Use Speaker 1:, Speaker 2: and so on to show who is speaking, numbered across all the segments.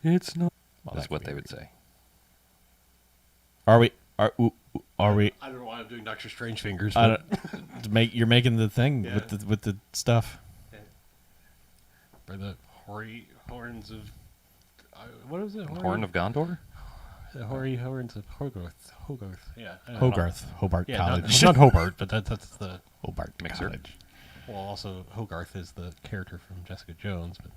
Speaker 1: It's not.
Speaker 2: Well,
Speaker 1: That's what they would say.
Speaker 2: Are we? Are we?
Speaker 3: I don't know why I'm doing Doctor Strange fingers.
Speaker 2: I
Speaker 3: But
Speaker 2: don't, you're making the thing
Speaker 3: Yeah.
Speaker 2: with the stuff.
Speaker 3: for the hoary horns of what is it?
Speaker 1: Horn of Gondor?
Speaker 3: The hoary horns of Hogarth. Yeah. I don't know.
Speaker 2: Hogarth, Hobart
Speaker 3: Yeah,
Speaker 2: College.
Speaker 3: not Hobart, but that's the.
Speaker 2: Hobart
Speaker 1: Mixer.
Speaker 2: College.
Speaker 3: Well, also Hogarth is the character from Jessica Jones. But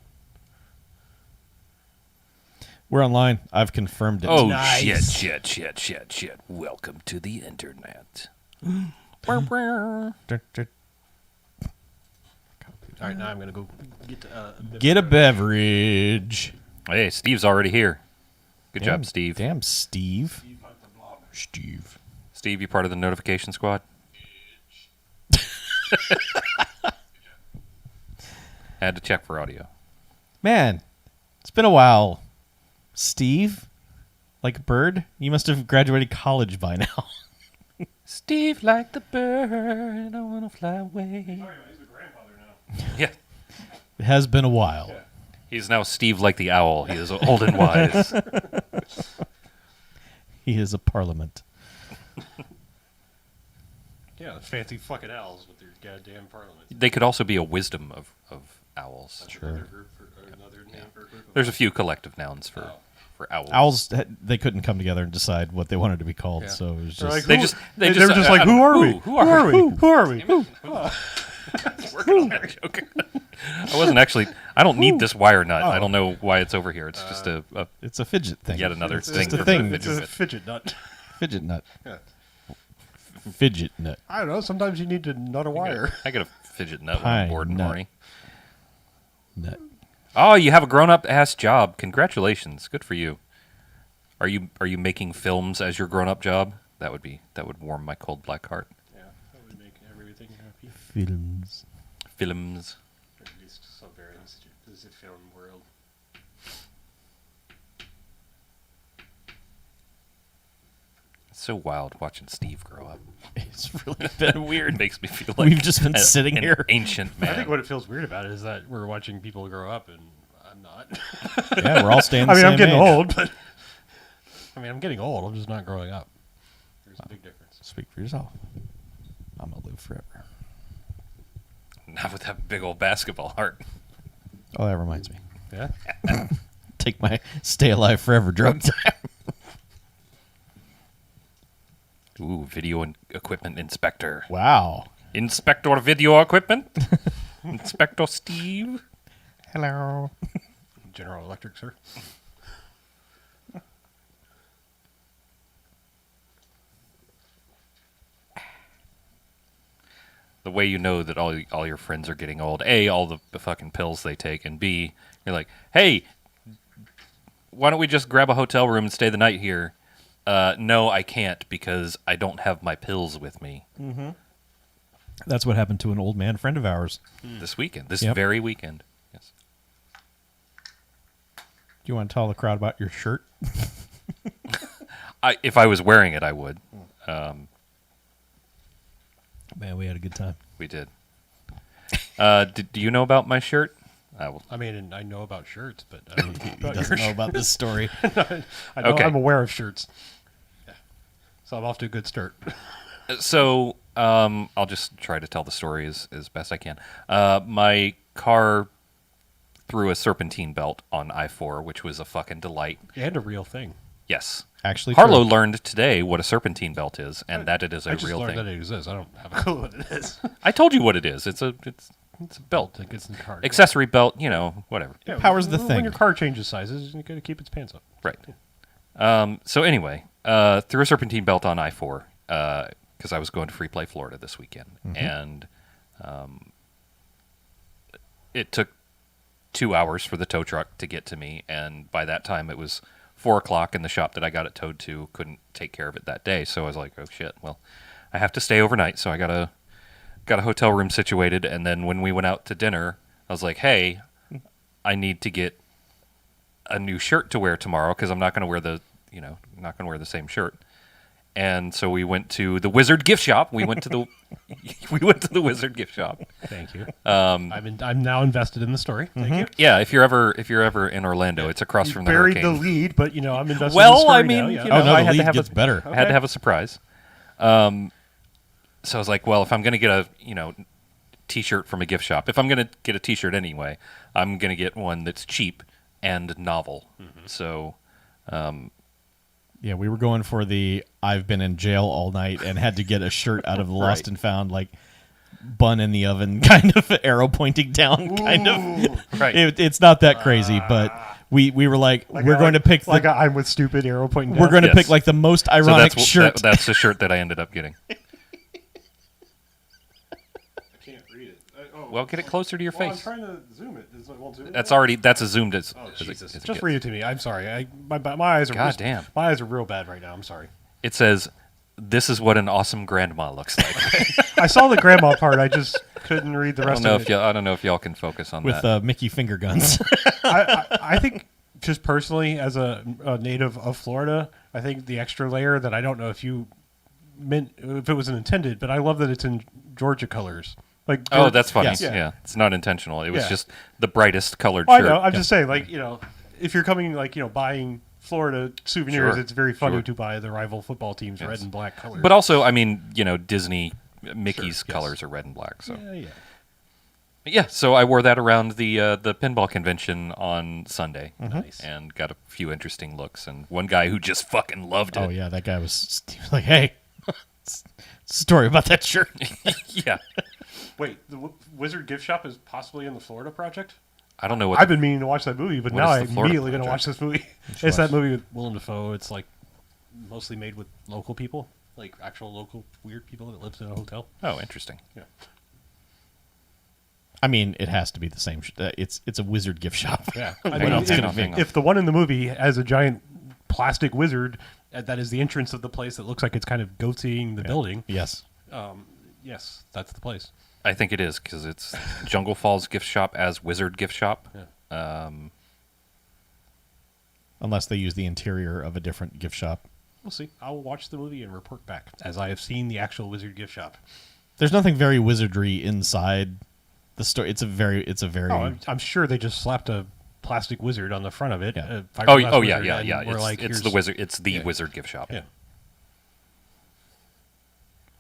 Speaker 2: We're online. I've confirmed it.
Speaker 1: Oh,
Speaker 2: Nice.
Speaker 1: shit. Welcome to the internet.
Speaker 3: all right, now I'm gonna go
Speaker 2: Get a beverage.
Speaker 1: Hey, Steve's already here. Good
Speaker 2: Damn,
Speaker 1: job, Steve.
Speaker 2: Damn, Steve. Steve.
Speaker 1: Steve, you part of the notification squad? Had to check for audio.
Speaker 2: Man, it's been a while. Steve? Like a bird? You must have graduated college by now.
Speaker 1: Steve, like the bird, I want to fly away.
Speaker 3: He's a grandfather now.
Speaker 1: Yeah.
Speaker 2: It has been a while.
Speaker 3: Yeah.
Speaker 1: He's now Steve like the owl. He is old and wise.
Speaker 2: He is a parliament.
Speaker 3: Yeah, fancy fucking owls with their goddamn parliament.
Speaker 1: They could also be a wisdom of owls.
Speaker 2: Sure.
Speaker 3: Another group another name for a group of
Speaker 1: There's a few collective nouns for owls.
Speaker 2: Owls, they couldn't come together and decide what they wanted to be called,
Speaker 3: Yeah.
Speaker 2: so it was
Speaker 3: They're
Speaker 2: just...
Speaker 3: like,
Speaker 1: They
Speaker 3: were just like, who are we?
Speaker 1: Who are we?
Speaker 3: Who are we?
Speaker 1: Working on that joke. I wasn't actually. I don't need this wire nut. I don't know why it's over here. It's just a
Speaker 2: It's a fidget thing.
Speaker 1: yet another
Speaker 3: It's
Speaker 1: thing.
Speaker 2: just a
Speaker 1: for
Speaker 2: thing.
Speaker 1: the
Speaker 3: It's
Speaker 1: fidget
Speaker 3: a
Speaker 1: with.
Speaker 3: fidget nut.
Speaker 2: Fidget nut.
Speaker 3: Yeah.
Speaker 2: Fidget nut.
Speaker 3: I don't know. Sometimes you need to nut a wire.
Speaker 1: I got a fidget nut when
Speaker 2: Pine
Speaker 1: I'm bored and
Speaker 2: nut.
Speaker 1: horny.
Speaker 2: Nut.
Speaker 1: Oh, you have a grown-up ass job. Congratulations. Good for you. Are you making films as your grown-up job? That would warm my cold black heart.
Speaker 3: Yeah, that would make everything happy.
Speaker 2: Films.
Speaker 1: Films.
Speaker 3: Or at least some variants. This is a film world.
Speaker 1: It's so wild watching Steve grow up.
Speaker 2: It's really been weird.
Speaker 1: It makes me feel like
Speaker 2: We've just been sitting
Speaker 1: an
Speaker 2: here.
Speaker 1: ancient man.
Speaker 3: I think what it feels weird about it is that we're watching people grow up and I'm not.
Speaker 2: Yeah, we're all staying the
Speaker 3: I mean,
Speaker 2: same
Speaker 3: I'm getting
Speaker 2: age.
Speaker 3: old, but I'm getting old. I'm just not growing up. There's a big difference.
Speaker 2: Speak for yourself. I'm going to live forever.
Speaker 1: Not with that big old basketball heart.
Speaker 2: Oh, that reminds me.
Speaker 3: Yeah.
Speaker 2: Take my stay alive forever drug time.
Speaker 1: Ooh, video and equipment inspector.
Speaker 2: Wow.
Speaker 1: Inspector video equipment. Inspector Steve.
Speaker 2: Hello.
Speaker 3: General Electric, sir.
Speaker 1: The way you know that all your friends are getting old, A, all the fucking pills they take, and B, you're like, hey, why don't we just grab a hotel room and stay the night here? No, I can't because I don't have my pills with me
Speaker 2: That's what happened to an old man friend of ours.
Speaker 1: this weekend, this
Speaker 2: Yep.
Speaker 1: very weekend. Yes.
Speaker 2: Do you want to tell the crowd about your shirt?
Speaker 1: If I was wearing it, I would.
Speaker 2: Man, we had a good time.
Speaker 1: We did. Do you know about my shirt?
Speaker 3: I mean, I know about shirts, but I don't know
Speaker 2: He
Speaker 3: about
Speaker 2: doesn't
Speaker 3: your
Speaker 2: know about this story.
Speaker 3: I know,
Speaker 1: Okay.
Speaker 3: I'm aware of shirts. Yeah. So I'm off to a good start.
Speaker 1: So I'll just try to tell the story as best I can. My car threw a serpentine belt on I-4, which was a fucking delight.
Speaker 3: And a real thing.
Speaker 1: Yes.
Speaker 2: Actually,
Speaker 1: Harlow
Speaker 2: true.
Speaker 1: learned today what a serpentine belt is, and that it is a
Speaker 3: I just
Speaker 1: real
Speaker 3: learned
Speaker 1: thing.
Speaker 3: that it exists. I don't have a clue what it is.
Speaker 1: I told you what it is. It's a belt.
Speaker 3: It gets in the car.
Speaker 1: Accessory belt, whatever.
Speaker 3: Yeah,
Speaker 2: powers the
Speaker 3: when
Speaker 2: thing.
Speaker 3: your car changes sizes, you got to keep its pants up.
Speaker 1: Right. So anyway, threw a serpentine belt on I-4 because I was going to Free Play Florida this weekend. And it took 2 hours for the tow truck to get to me. And by that time, it was 4 o'clock, and the shop that I got it towed to couldn't take care of it that day. So I was like, oh, shit. Well, I have to stay overnight, so I got a hotel room situated. And then when we went out to dinner, I was like, hey, I need to get a new shirt to wear tomorrow because I'm not going to wear the same shirt. And so we went to the Wizard gift shop. We went to the we went to the Wizard gift shop.
Speaker 3: Thank you. I'm now invested in the story. Thank you.
Speaker 1: Yeah, if you're ever in Orlando, it's across from the
Speaker 3: Buried
Speaker 1: hurricane.
Speaker 3: the lead, but I'm invested in the
Speaker 1: Well,
Speaker 3: story
Speaker 1: I mean,
Speaker 3: now, yeah.
Speaker 1: you
Speaker 2: Oh
Speaker 1: know,
Speaker 2: no,
Speaker 1: I
Speaker 2: the
Speaker 1: had to
Speaker 2: lead
Speaker 1: have
Speaker 2: gets better.
Speaker 1: I had to have a surprise. So I was like, well, if I'm going to get a T-shirt from a gift shop, if I'm going to get a T-shirt anyway, I'm going to get one that's cheap and novel. So.
Speaker 2: Yeah, we were going for the I've been in jail all night and had to get a shirt out of the Lost
Speaker 1: Right.
Speaker 2: and Found, like bun in the oven, kind of arrow pointing down, kind of.
Speaker 1: Right.
Speaker 2: It's not that crazy, but we were like we're going to pick the
Speaker 3: I'm with stupid arrow pointing down.
Speaker 2: we're going to
Speaker 1: Yes.
Speaker 2: pick like the most
Speaker 1: So
Speaker 2: ironic
Speaker 1: that's
Speaker 2: shirt.
Speaker 1: that's the shirt that I ended up getting.
Speaker 3: I can't read it.
Speaker 1: Well, get it closer to your
Speaker 3: I'm
Speaker 1: face.
Speaker 3: trying to zoom it. It won't zoom.
Speaker 1: That's a zoomed as.
Speaker 3: Oh,
Speaker 1: as it-
Speaker 3: Jesus.
Speaker 1: as it
Speaker 3: Just
Speaker 1: gets.
Speaker 3: read it to me. I'm sorry. My eyes are
Speaker 1: God damn.
Speaker 3: My eyes are real bad right now. I'm sorry.
Speaker 1: It says, "This is what an awesome grandma looks like."
Speaker 3: I saw the grandma part. I just couldn't read the
Speaker 1: I
Speaker 3: rest
Speaker 1: don't know
Speaker 3: of
Speaker 1: if
Speaker 3: it.
Speaker 1: I don't know if y'all can focus on
Speaker 2: with
Speaker 1: that.
Speaker 2: Mickey finger guns.
Speaker 3: I think just personally, as a native of Florida, I think the extra layer that I don't know if you meant if it was intended, but I love that it's in Georgia colors. Like
Speaker 1: Oh, that's funny.
Speaker 2: Yes.
Speaker 1: Yeah, it's not intentional. It was
Speaker 3: Yeah.
Speaker 1: just the brightest colored
Speaker 3: I
Speaker 1: shirt.
Speaker 3: know. I'm just saying, like if you're coming, buying Florida souvenirs,
Speaker 1: Sure,
Speaker 3: it's very funny
Speaker 1: sure.
Speaker 3: to buy the rival football team's
Speaker 1: Yes.
Speaker 3: red and black colors.
Speaker 1: But also, I mean, Disney, Mickey's
Speaker 3: yes.
Speaker 1: colors are red and black. So
Speaker 3: yeah.
Speaker 1: yeah, so I wore that around the pinball convention on Sunday,
Speaker 3: Nice.
Speaker 1: and got a few interesting looks. And one guy who just fucking loved it.
Speaker 2: Oh yeah, that guy was like, hey, story about that shirt.
Speaker 1: Yeah.
Speaker 3: Wait, the Wizard gift shop is possibly in the Florida project?
Speaker 1: I don't know what.
Speaker 3: I've been meaning to watch that movie, but
Speaker 1: What
Speaker 3: now
Speaker 1: is
Speaker 3: I'm
Speaker 1: the Florida
Speaker 3: immediately going to watch
Speaker 1: project?
Speaker 3: this movie. It's that movie with Willem Dafoe. It's like mostly made with local people, like actual local weird people that lives in a hotel.
Speaker 1: Oh, interesting.
Speaker 3: Yeah.
Speaker 2: I mean, it has to be the same. It's a Wizard gift shop.
Speaker 3: Yeah.
Speaker 1: Hang
Speaker 3: I
Speaker 1: on,
Speaker 3: mean,
Speaker 1: hang on, hang on.
Speaker 3: if the one in the movie has a giant plastic wizard that is the entrance of the place that looks like it's kind of goateeing the building,
Speaker 2: Yes.
Speaker 3: yes, that's the place.
Speaker 1: I think it is because it's Jungle Falls gift shop as Wizard gift shop.
Speaker 3: Yeah.
Speaker 2: Unless they use the interior of a different gift shop.
Speaker 3: We'll see. I'll watch the movie and report back as I have seen the actual Wizard gift shop.
Speaker 2: There's nothing very wizardry inside the store. It's a very.
Speaker 3: Oh, I'm sure they just slapped a plastic wizard on the front of it.
Speaker 2: Yeah.
Speaker 1: Oh,
Speaker 3: fiberglass
Speaker 1: oh yeah,
Speaker 3: wizard,
Speaker 1: yeah,
Speaker 3: and
Speaker 1: yeah.
Speaker 3: we're
Speaker 1: It's,
Speaker 3: like,
Speaker 1: it's the
Speaker 3: here's-
Speaker 1: Wizard. It's the
Speaker 3: Yeah.
Speaker 1: Wizard gift shop.
Speaker 3: Yeah.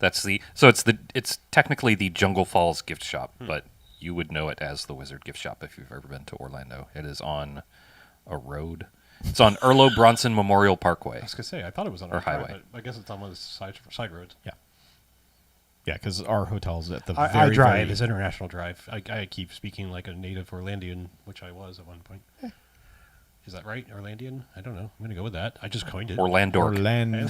Speaker 1: It's technically the Jungle Falls gift shop,
Speaker 3: Hmm.
Speaker 1: but you would know it as the Wizard gift shop if you've ever been to Orlando. It is on a road. It's on Erlo Bronson Memorial Parkway.
Speaker 3: I was gonna say I thought it was on
Speaker 1: Or
Speaker 3: our drive,
Speaker 1: highway.
Speaker 3: but I guess it's on one of the side roads.
Speaker 2: Yeah. Yeah, because our hotel's at the
Speaker 3: I
Speaker 2: very
Speaker 3: drive
Speaker 2: very-
Speaker 3: is International Drive. I keep speaking like a native Orlandian, which I was at one point. Is that right, Orlandian? I don't know. I'm gonna go with that. I just coined it.
Speaker 1: Orlando.
Speaker 2: Orlando,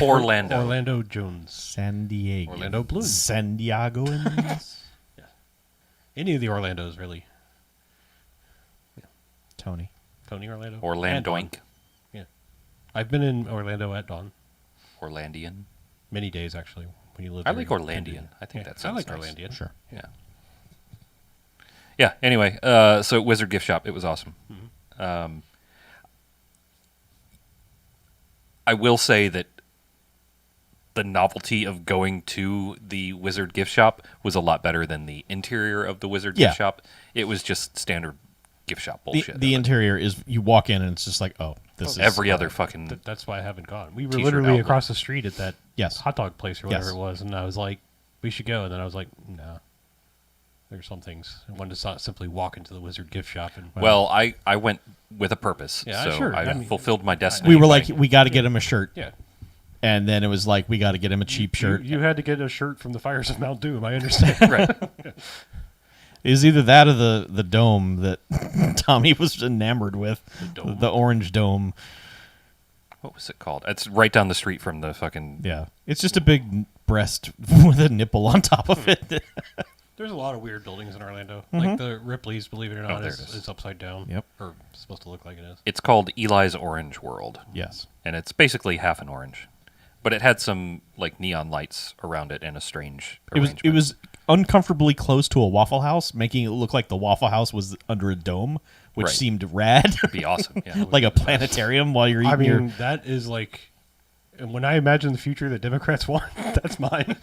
Speaker 3: Orlando. Orlando Jones.
Speaker 2: San Diego,
Speaker 3: Orlando Bloom.
Speaker 2: San Diegoans,
Speaker 3: Any of the Orlandos really.
Speaker 2: Tony.
Speaker 3: Tony Orlando. And
Speaker 1: Orlandoink.
Speaker 3: Dawn. Yeah, I've been in Orlando at dawn
Speaker 1: Orlandian.
Speaker 3: many days actually. When you live,
Speaker 1: I
Speaker 3: there,
Speaker 1: like
Speaker 3: you
Speaker 1: Orlandian.
Speaker 3: can do-
Speaker 1: I think that
Speaker 3: I
Speaker 1: sounds
Speaker 3: like
Speaker 1: nice.
Speaker 3: Orlandian.
Speaker 2: Sure.
Speaker 1: Yeah. Yeah. Anyway, so Wizard gift shop. It was awesome. I will say that the novelty of going to the Wizard gift shop was a lot better than the interior of the Wizard
Speaker 2: Yeah.
Speaker 1: gift shop. It was just standard gift shop bullshit.
Speaker 2: The interior is you walk in and it's just like, oh, this is
Speaker 1: Every other fucking
Speaker 3: That's why I haven't gone. We were
Speaker 1: T-shirt
Speaker 3: literally
Speaker 1: outlet.
Speaker 3: across the street at that
Speaker 2: Yes.
Speaker 3: hot dog place or whatever
Speaker 2: Yes.
Speaker 3: it was, and I was like, we should go. And then I was like, no. There's some things. I wanted to simply walk into the Wizard gift shop. And
Speaker 1: Well, I went with a purpose,
Speaker 3: Yeah,
Speaker 1: so
Speaker 3: sure.
Speaker 1: I
Speaker 3: I mean,
Speaker 1: fulfilled my destiny.
Speaker 2: We were
Speaker 1: by-
Speaker 2: like, we got to get him a shirt,
Speaker 3: yeah.
Speaker 2: and then it was like, we got to get him a cheap shirt.
Speaker 3: You had to get a shirt from the Fires of Mount Doom. I understand.
Speaker 1: right.
Speaker 2: It was either that or the dome that Tommy was enamored with,
Speaker 3: dome?
Speaker 2: the orange dome.
Speaker 1: What was it called? It's right down the street from the fucking.
Speaker 2: Yeah, it's just a big breast with a nipple on top of it.
Speaker 3: There's a lot of weird buildings in Orlando. Like the Ripley's, believe it or not,
Speaker 1: there
Speaker 3: is
Speaker 1: it is.
Speaker 3: it's upside down.
Speaker 2: Yep.
Speaker 3: Or supposed to look like it is.
Speaker 1: It's called Eli's Orange World.
Speaker 2: Yes.
Speaker 1: And it's basically half an orange, but it had some like neon lights around it and a strange.
Speaker 2: It was
Speaker 1: arrangement.
Speaker 2: uncomfortably close to a Waffle House, making it look like the Waffle House was under a dome, which
Speaker 1: Right.
Speaker 2: seemed rad.
Speaker 1: It'd be awesome. Yeah.
Speaker 2: Like a planetarium while you're eating
Speaker 3: I mean,
Speaker 2: your...
Speaker 3: that is like, and when I imagine the future that Democrats want, that's mine.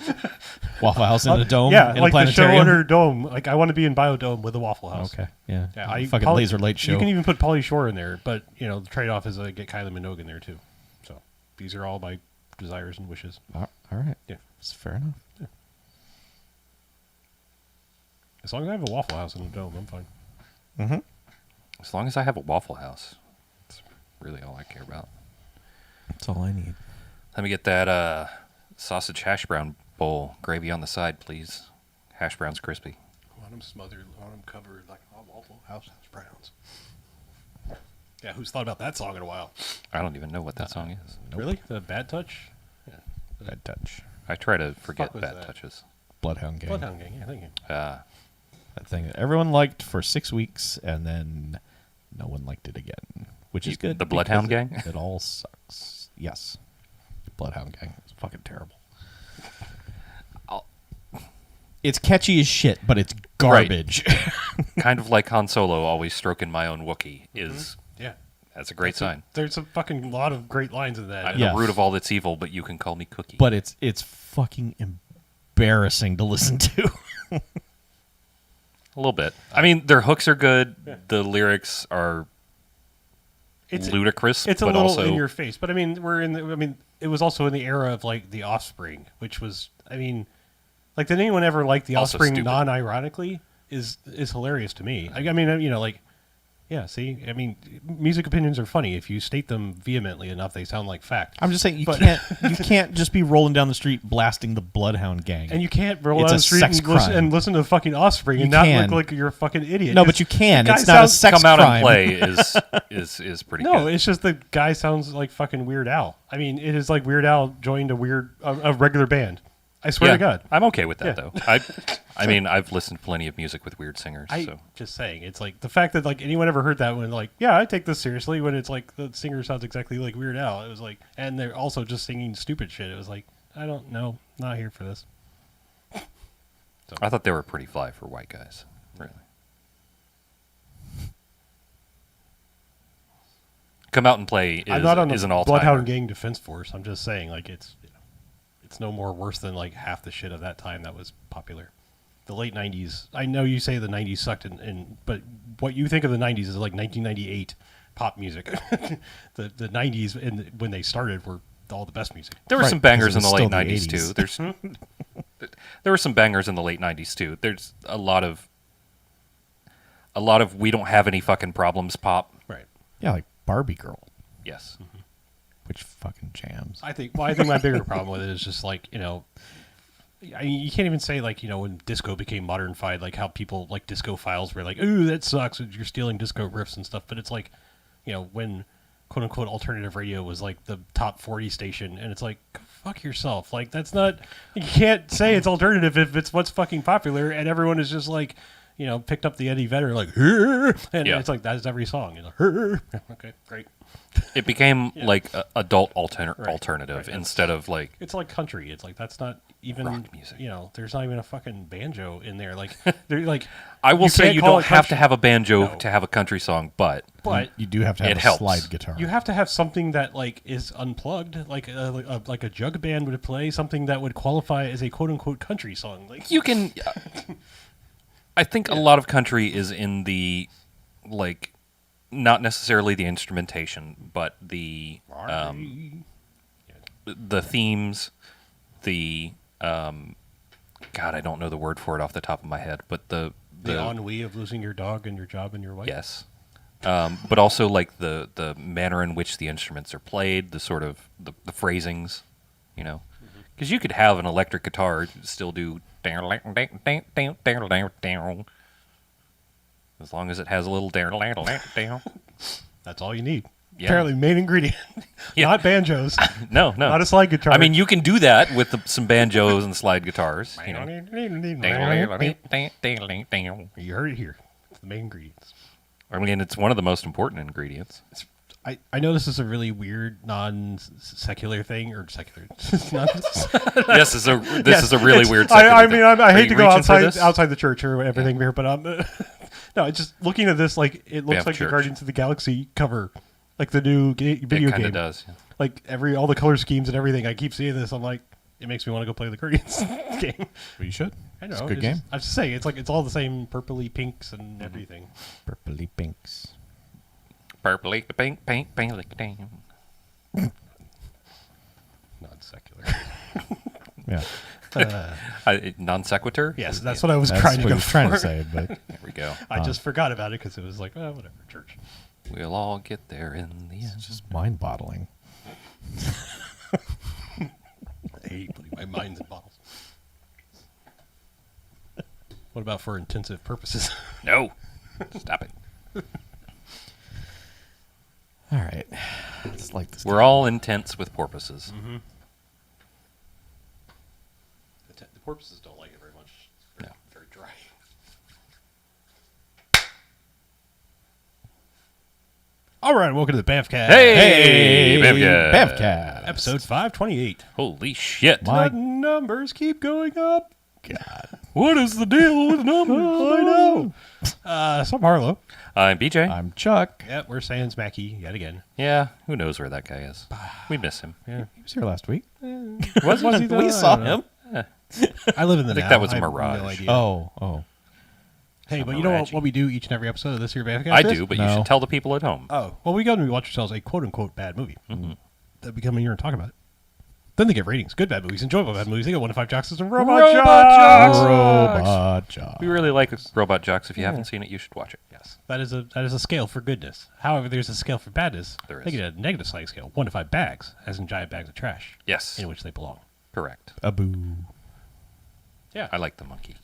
Speaker 2: Waffle House in a dome?
Speaker 3: Yeah,
Speaker 2: in
Speaker 3: like
Speaker 2: a
Speaker 3: the show
Speaker 2: planetarium?
Speaker 3: under a dome. Like I want to be in Biodome with a Waffle House.
Speaker 2: Okay, yeah.
Speaker 3: Yeah,
Speaker 2: Fucking Laser Light show.
Speaker 3: You can even put Pauly Shore in there, but the trade-off is I get Kylie Minogue in there too. So these are all my desires and wishes.
Speaker 2: All right.
Speaker 3: Yeah.
Speaker 2: It's fair enough.
Speaker 3: As long as I have a Waffle House in a dome, I'm fine.
Speaker 2: Mm-hmm.
Speaker 1: As long as I have a Waffle House, that's really all I care about.
Speaker 2: That's all I need.
Speaker 1: Let me get that sausage hash brown bowl, gravy on the side, please. Hash browns crispy.
Speaker 3: I want them smothered. I want them covered like a Waffle House browns. Yeah, who's thought about that song in a while?
Speaker 1: I don't even know what that song is.
Speaker 3: Really? The Bad Touch?
Speaker 2: Bad touch.
Speaker 1: I try to forget
Speaker 3: Fuck was
Speaker 1: bad
Speaker 3: that?
Speaker 1: touches.
Speaker 2: Bloodhound Gang.
Speaker 3: Bloodhound Gang. Yeah, thank you.
Speaker 2: That thing that everyone liked for 6 weeks, and then no one liked it again, which is good.
Speaker 1: The Bloodhound
Speaker 2: because
Speaker 1: Gang?
Speaker 2: It all sucks. Yes. Bloodhound Gang. It's fucking terrible. It's catchy as shit, but it's garbage.
Speaker 1: Kind of like Han Solo always stroking my own Wookiee is.
Speaker 3: Yeah.
Speaker 1: That's a great sign.
Speaker 3: There's a fucking lot of great lines in that.
Speaker 1: I'm
Speaker 2: Yeah.
Speaker 1: the root of all that's evil, but you can call me Cookie.
Speaker 2: But it's fucking embarrassing to listen to.
Speaker 1: A little bit. I mean, their hooks are good. The lyrics are ludicrous,
Speaker 3: It's a
Speaker 1: but
Speaker 3: little
Speaker 1: also
Speaker 3: in your face. But I mean, it was also in the era of like The Offspring, which was, like, did anyone ever like The
Speaker 1: Also
Speaker 3: Offspring
Speaker 1: stupid.
Speaker 3: non-ironically? Is hilarious to me. I mean, like, yeah. See, I mean, music opinions are funny if you state them vehemently enough. They sound like fact.
Speaker 2: I'm just saying you
Speaker 3: But-
Speaker 2: can't just be rolling down the street blasting the Bloodhound Gang.
Speaker 3: And you can't roll
Speaker 2: It's
Speaker 3: down
Speaker 2: a
Speaker 3: the street
Speaker 2: sex
Speaker 3: and
Speaker 2: crime.
Speaker 3: listen to fucking Offspring
Speaker 2: You
Speaker 3: and not
Speaker 2: can.
Speaker 3: look like you're a fucking idiot.
Speaker 2: No,
Speaker 3: 'Cause
Speaker 2: but you can.
Speaker 3: the guy
Speaker 2: It's not a
Speaker 3: sounds-
Speaker 2: sex
Speaker 1: come out
Speaker 2: crime.
Speaker 1: and play is pretty
Speaker 3: No,
Speaker 1: good.
Speaker 3: it's just the guy sounds like fucking Weird Al. I mean, it is like Weird Al joined a regular band. I swear to God.
Speaker 1: I'm okay with that
Speaker 3: Yeah.
Speaker 1: though. I mean, I've listened to plenty of music with weird singers. So
Speaker 3: Just saying, it's like the fact that like anyone ever heard that when like, yeah, I take this seriously when it's like the singer sounds exactly like Weird Al. It was like, and they're also just singing stupid shit. It was like, I don't know, not here for this.
Speaker 1: I thought they were pretty fly for white guys. Really. Come out and play
Speaker 3: I'm not on
Speaker 1: is
Speaker 3: the
Speaker 1: an all
Speaker 3: Bloodhound
Speaker 1: timer.
Speaker 3: Gang defense force. I'm just saying, like, it's no more worse than like half the shit of that time that was popular. The late '90s. I know you say the '90s sucked, but what you think of the '90s is like 1998 pop music. the '90s and when they started were all the best music.
Speaker 1: There were
Speaker 2: Right,
Speaker 1: some bangers
Speaker 2: because
Speaker 1: in
Speaker 2: it
Speaker 1: the
Speaker 2: was
Speaker 1: late
Speaker 2: still the
Speaker 1: 90s
Speaker 2: 80s.
Speaker 1: too. There were some bangers in the late 90s too. There's a lot of we don't have any fucking problems pop.
Speaker 3: Right.
Speaker 2: Yeah, like Barbie Girl,
Speaker 1: Yes.
Speaker 2: which fucking jams.
Speaker 3: I think my bigger problem with it is just like, you can't even say like, when disco became modernfied, like how people like disco files were like, ooh, that sucks. You're stealing disco riffs and stuff. But it's like, when quote unquote alternative radio was like the top 40 station, and it's like, fuck yourself. Like, that's not, you can't say it's alternative if it's what's fucking popular, and everyone is just like, picked up the Eddie Vedder, like, and
Speaker 1: Yeah.
Speaker 3: it's like, that's every song. Okay, great.
Speaker 1: It became like adult
Speaker 3: Right,
Speaker 1: alternative
Speaker 3: right.
Speaker 1: instead of like
Speaker 3: It's like country. It's like that's not even
Speaker 1: Rock music.
Speaker 3: There's not even a fucking banjo in there. Like they're like.
Speaker 1: I will say
Speaker 3: can't
Speaker 1: you
Speaker 3: call
Speaker 1: don't
Speaker 3: it
Speaker 1: have to
Speaker 3: country.
Speaker 1: have a banjo
Speaker 3: No.
Speaker 1: to have a country song, but
Speaker 2: You do have to have
Speaker 1: It
Speaker 2: a
Speaker 1: helps.
Speaker 2: slide guitar.
Speaker 3: You have to have something that like is unplugged, like a jug band would play, something that would qualify as a quote unquote country song. Like
Speaker 1: you can I think a lot of country is in the like not necessarily the instrumentation, but the themes, the God, I don't know the word for it off the top of my head, but the
Speaker 3: ennui of losing your dog and your job and your wife.
Speaker 1: yes, but also like the manner in which the instruments are played, the sort of the phrasings, because you could have an electric guitar still do as long as it has a little
Speaker 3: That's all you need.
Speaker 1: Yeah.
Speaker 3: Apparently, main ingredient,
Speaker 1: Yeah.
Speaker 3: not banjos,
Speaker 1: no
Speaker 3: not a slide guitar.
Speaker 1: I mean, you can do that with some banjos and slide guitars.
Speaker 3: you heard it here. It's the main ingredients.
Speaker 1: I mean, it's one of the most important ingredients.
Speaker 3: It's I know this is a really weird non-secular thing or secular.
Speaker 1: This is a really weird.
Speaker 3: I mean, I
Speaker 1: Are
Speaker 3: hate
Speaker 1: you
Speaker 3: to go
Speaker 1: reaching for this?
Speaker 3: outside the church or everything here, but no, it's just looking at this like it looks
Speaker 1: Banff
Speaker 3: like the
Speaker 1: Church.
Speaker 3: Guardians of the Galaxy cover, like the new video
Speaker 1: It kind
Speaker 3: game.
Speaker 1: of does. Yeah.
Speaker 3: Like all the color schemes and everything. I keep seeing this. I'm like, it makes me want to go play the Guardians game.
Speaker 2: Well, you should.
Speaker 3: I know.
Speaker 2: It's a good game.
Speaker 3: I'm just saying, it's all the same purpley pinks and everything.
Speaker 2: Purpley pinks.
Speaker 1: Purple, pink, pink, pink, damn.
Speaker 3: Non-secular.
Speaker 2: Yeah.
Speaker 1: Non sequitur.
Speaker 3: Yes, that's what I was
Speaker 2: That's
Speaker 3: trying
Speaker 2: what
Speaker 3: to
Speaker 2: he
Speaker 3: go
Speaker 2: was trying to
Speaker 3: for.
Speaker 2: say, but
Speaker 1: There we go.
Speaker 3: I just forgot about it because it was like, oh, whatever, church.
Speaker 1: We'll all get there in the end.
Speaker 2: it's just mind-boggling.
Speaker 3: I hate putting my minds in bottles. What about for intensive purposes?
Speaker 1: No, stop it.
Speaker 2: All right. It's like this.
Speaker 1: We're all intense with porpoises.
Speaker 3: The porpoises don't like it very much.
Speaker 1: No.
Speaker 3: Very dry. All right, welcome to the BMFcast.
Speaker 1: Hey, BMFcast.
Speaker 2: BMFcast.
Speaker 3: Episode 528.
Speaker 1: Holy shit!
Speaker 2: My-
Speaker 3: The numbers keep going up.
Speaker 2: God.
Speaker 1: What is the deal with numbers?
Speaker 3: I know. So I'm Harlow.
Speaker 1: I'm BJ.
Speaker 2: I'm Chuck.
Speaker 3: Yep, we're saying Smacky yet again.
Speaker 1: Yeah, who knows where that guy is? We miss him.
Speaker 3: Yeah.
Speaker 2: He was here last week.
Speaker 1: Was he?
Speaker 3: he though?
Speaker 2: We
Speaker 3: I
Speaker 2: saw
Speaker 3: don't know.
Speaker 2: him.
Speaker 3: I live in the
Speaker 1: I think
Speaker 3: now.
Speaker 1: that was a
Speaker 3: I have
Speaker 1: mirage.
Speaker 3: No idea.
Speaker 2: Oh.
Speaker 3: Hey,
Speaker 1: a
Speaker 3: but you know
Speaker 1: mirage.
Speaker 3: what we do each and every episode of this here BMFcast
Speaker 1: I
Speaker 3: is?
Speaker 1: do, but you
Speaker 2: No.
Speaker 1: should tell the people at home.
Speaker 3: Oh, well, we go and we watch ourselves a quote-unquote bad movie. Then we come in here and talk about it. Then they get ratings. Good bad movies, enjoyable bad movies. They get 1 to 5 jocks and robot jocks.
Speaker 2: Robot job.
Speaker 1: We really like Robot Jocks. If you haven't seen it, you should watch it.
Speaker 3: Yes, that is a scale for goodness. However, there's a scale for badness.
Speaker 1: There
Speaker 3: They
Speaker 1: is.
Speaker 3: get a negative sliding scale. 1 to 5 bags, as in giant bags of trash,
Speaker 1: Yes,
Speaker 3: in which they belong.
Speaker 1: correct.
Speaker 2: A boo.
Speaker 3: Yeah.
Speaker 1: I like the monkey.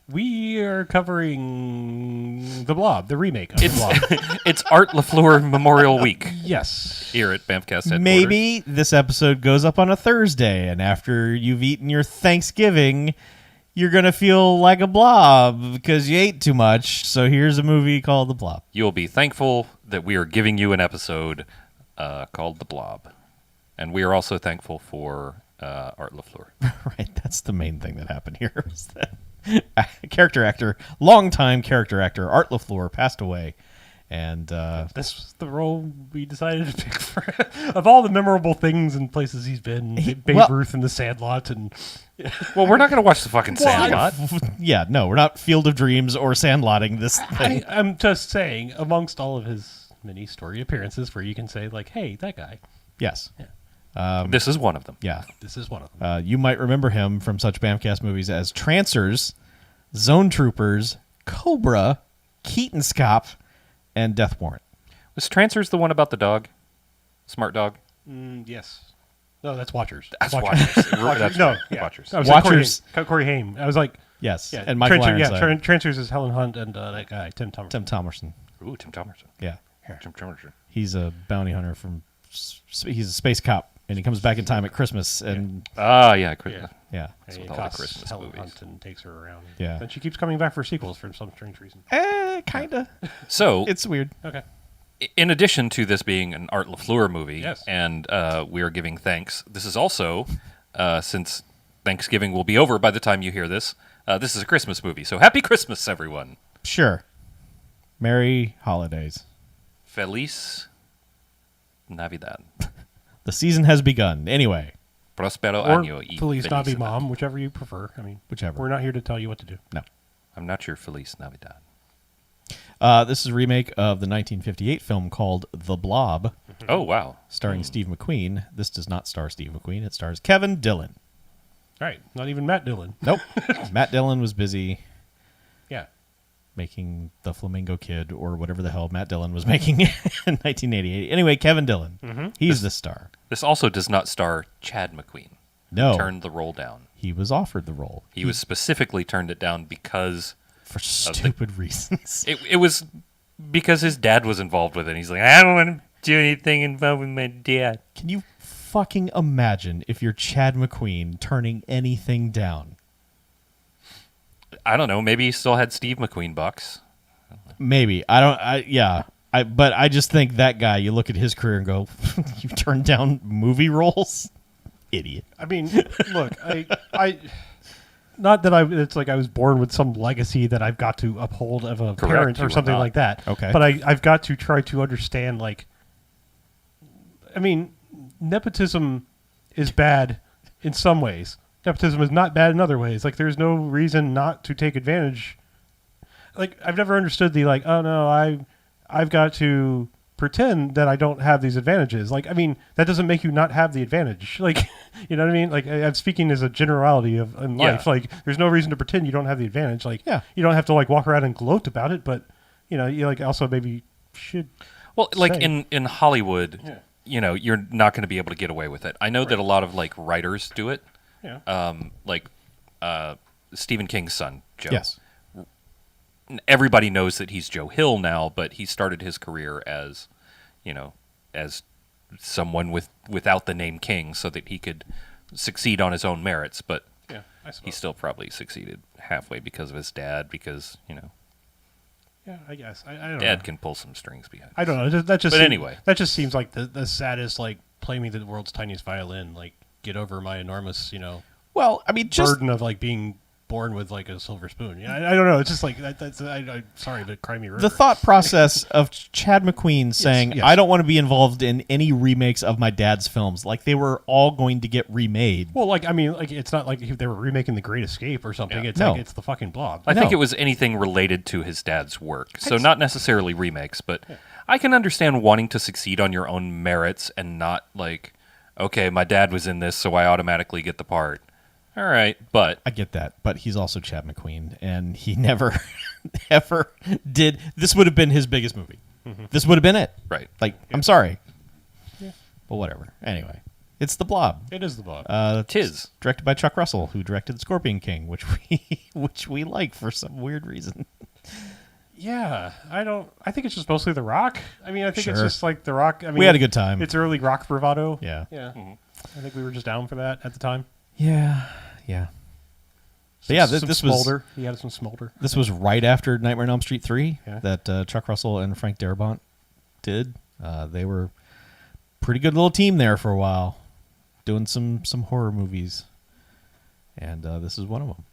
Speaker 3: We are covering The Blob, the remake of The Blob.
Speaker 1: It's Art LaFleur Memorial Week
Speaker 3: Yes.
Speaker 1: here at BMFcast headquarters.
Speaker 2: Maybe this episode goes up on a Thursday, and after you've eaten your Thanksgiving, you're going to feel like a blob because you ate too much. So here's a movie called The Blob.
Speaker 1: You'll be thankful that we are giving you an episode called The Blob. And we are also thankful for Art LaFleur.
Speaker 2: Right, that's the main thing that happened here. Was that longtime character actor Art LaFleur passed away, and
Speaker 3: This was the role we decided to pick for. Of all the memorable things and places he's been, Babe
Speaker 2: well-
Speaker 3: Ruth in the Sandlot, and
Speaker 1: Well, we're not going to watch the fucking Sandlot.
Speaker 2: yeah, no, we're not Field of Dreams or Sandlotting this thing.
Speaker 3: I'm just saying, amongst all of his many story appearances, where you can say like, "Hey, that guy,"
Speaker 2: Yes,
Speaker 1: This is one of them.
Speaker 2: yeah.
Speaker 3: this is one of them.
Speaker 2: You might remember him from such Bamcast movies as Trancers, Zone Troopers, Cobra, Keaton Scop, and Death Warrant.
Speaker 1: Was Trancers the one about the dog? Smart dog?
Speaker 3: Yes. No, that's Watchers.
Speaker 1: That's Watchers. That's
Speaker 3: No,
Speaker 1: right.
Speaker 3: yeah.
Speaker 1: Watchers.
Speaker 3: I was like
Speaker 2: Watchers.
Speaker 3: Corey Haim. I was like,
Speaker 2: Yes,
Speaker 3: yeah,
Speaker 2: and Michael
Speaker 3: Trencher,
Speaker 2: Ironside.
Speaker 3: Trancers is Helen Hunt and that guy Tim Thomas.
Speaker 2: Tim Thomerson.
Speaker 1: Ooh, Tim Thomerson.
Speaker 2: Yeah,
Speaker 1: Tim Thomerson.
Speaker 2: he's a bounty hunter from. He's a space cop, and he comes back in time at Christmas, and
Speaker 1: Ah, yeah. Chris-
Speaker 3: Yeah.
Speaker 2: yeah.
Speaker 1: That's
Speaker 3: And
Speaker 1: with
Speaker 3: he
Speaker 1: all the
Speaker 3: accosts
Speaker 1: Christmas
Speaker 3: Helen
Speaker 1: movies.
Speaker 3: Hunt and takes her around.
Speaker 2: Yeah.
Speaker 3: Then she keeps coming back for sequels for some strange reason.
Speaker 2: Kinda.
Speaker 1: So,
Speaker 2: It's weird.
Speaker 3: Okay.
Speaker 1: in addition to this being an Art LaFleur movie,
Speaker 3: Yes.
Speaker 1: and we are giving thanks, this is also, since Thanksgiving will be over by the time you hear this, this is a Christmas movie. So happy Christmas, everyone.
Speaker 2: Sure. Merry holidays.
Speaker 1: Feliz Navidad.
Speaker 2: The season has begun. Anyway,
Speaker 1: Prospero
Speaker 3: Or
Speaker 1: año y
Speaker 3: Feliz Navi
Speaker 1: felicidad.
Speaker 3: Mom, whichever you prefer. I mean,
Speaker 2: Whichever.
Speaker 3: We're not here to tell you what to do.
Speaker 2: no.
Speaker 1: I'm not your Feliz Navidad.
Speaker 2: This is a remake of the 1958 film called The Blob,
Speaker 1: Oh, wow.
Speaker 2: starring Steve McQueen. This does not star Steve McQueen. It stars Kevin Dillon.
Speaker 3: All right. Not even Matt Dillon.
Speaker 2: Nope. Matt Dillon was busy
Speaker 3: Yeah.
Speaker 2: making The Flamingo Kid or whatever the hell Matt Dillon was making in 1988. Anyway, Kevin Dillon. He's the star.
Speaker 1: This also does not star Chad McQueen.
Speaker 2: No.
Speaker 1: Turned the role down.
Speaker 2: He was offered the role
Speaker 1: He was specifically turned it down because
Speaker 2: for stupid reasons.
Speaker 1: it was because his dad was involved with it. He's like, I don't want to do anything involved with my dad.
Speaker 2: Can you fucking imagine if you're Chad McQueen turning anything down?
Speaker 1: I don't know. Maybe he still had Steve McQueen bucks.
Speaker 2: Maybe. Yeah. But I just think that guy, you look at his career and go, you turned down movie roles? Idiot.
Speaker 3: I mean, look, I not that it's like I was born with some legacy that I've got to uphold of a parent
Speaker 1: you
Speaker 3: or
Speaker 1: are
Speaker 3: something
Speaker 1: not.
Speaker 3: like that.
Speaker 2: Okay.
Speaker 3: But I've got to try to understand, like, I mean, nepotism is bad in some ways. Nepotism is not bad in other ways. Like, there's no reason not to take advantage. Like, I've never understood the, like, oh no, I've got to pretend that I don't have these advantages. Like, I mean, that doesn't make you not have the advantage. Like, you know what I mean? Like, I'm speaking as a generality of in life.
Speaker 1: Yeah.
Speaker 3: Like, there's no reason to pretend you don't have the advantage. Like,
Speaker 2: Yeah.
Speaker 3: you don't have to like walk around and gloat about it, but you know, you like also maybe should.
Speaker 1: Well, like
Speaker 3: Same.
Speaker 1: in Hollywood,
Speaker 3: Yeah.
Speaker 1: you know, you're not going to be able to get away with it. I know that a lot of like writers do it.
Speaker 3: Yeah.
Speaker 1: Like Stephen King's son, Joe.
Speaker 2: Yes.
Speaker 1: Everybody knows that he's Joe Hill now, but he started his career as, you know, as someone without the name King, so that he could succeed on his own merits. But
Speaker 3: Yeah. I suppose.
Speaker 1: he still probably succeeded halfway because of his dad, because you know,
Speaker 3: Yeah. I guess. I don't know.
Speaker 1: dad can pull some strings behind.
Speaker 3: I don't know. That just.
Speaker 1: But
Speaker 3: seems-
Speaker 1: anyway.
Speaker 3: that just seems like the saddest. Like, play me the world's tiniest violin. Like, get over my enormous, you know,
Speaker 2: Well, I mean, just
Speaker 3: burden of like being born with like a silver spoon. Yeah, I don't know. It's just like that's. I'm sorry, but cry me a river.
Speaker 2: the thought process of Chad McQueen saying,
Speaker 3: yes.
Speaker 2: I don't want to be involved in any remakes of my dad's films. Like, they were all going to get remade.
Speaker 3: Well, like I mean, like it's not like they were remaking The Great Escape or something.
Speaker 1: Yeah.
Speaker 3: It's
Speaker 2: No.
Speaker 3: like it's the fucking Blob.
Speaker 1: I think
Speaker 2: No.
Speaker 1: it was anything related to his dad's work. So not necessarily remakes, but I can understand wanting to succeed on your own merits and not like, okay, my dad was in this, so I automatically get the part. All right, but
Speaker 2: I get that, but he's also Chad McQueen, and he never, ever did. This would have been his biggest movie. This would have been it.
Speaker 1: right.
Speaker 2: Like, I'm sorry. But whatever. Anyway, it's The Blob.
Speaker 3: It is the Blob.
Speaker 1: Tis.
Speaker 2: Directed by Chuck Russell, who directed Scorpion King, which we like for some weird reason.
Speaker 3: Yeah, I think it's just mostly The Rock. I mean, I think it's
Speaker 2: Sure.
Speaker 3: just like The Rock. I mean,
Speaker 2: We had a good time.
Speaker 3: It's early rock bravado.
Speaker 2: Yeah.
Speaker 3: Yeah. I think we were just down for that at the time.
Speaker 2: Yeah. But yeah,
Speaker 3: Some
Speaker 2: this was
Speaker 3: smolder. He had some smolder.
Speaker 2: this was right after Nightmare on Elm Street 3
Speaker 3: Yeah.
Speaker 2: that Chuck Russell and Frank Darabont did. They were pretty good little team there for a while, doing some horror movies, and this is one of them.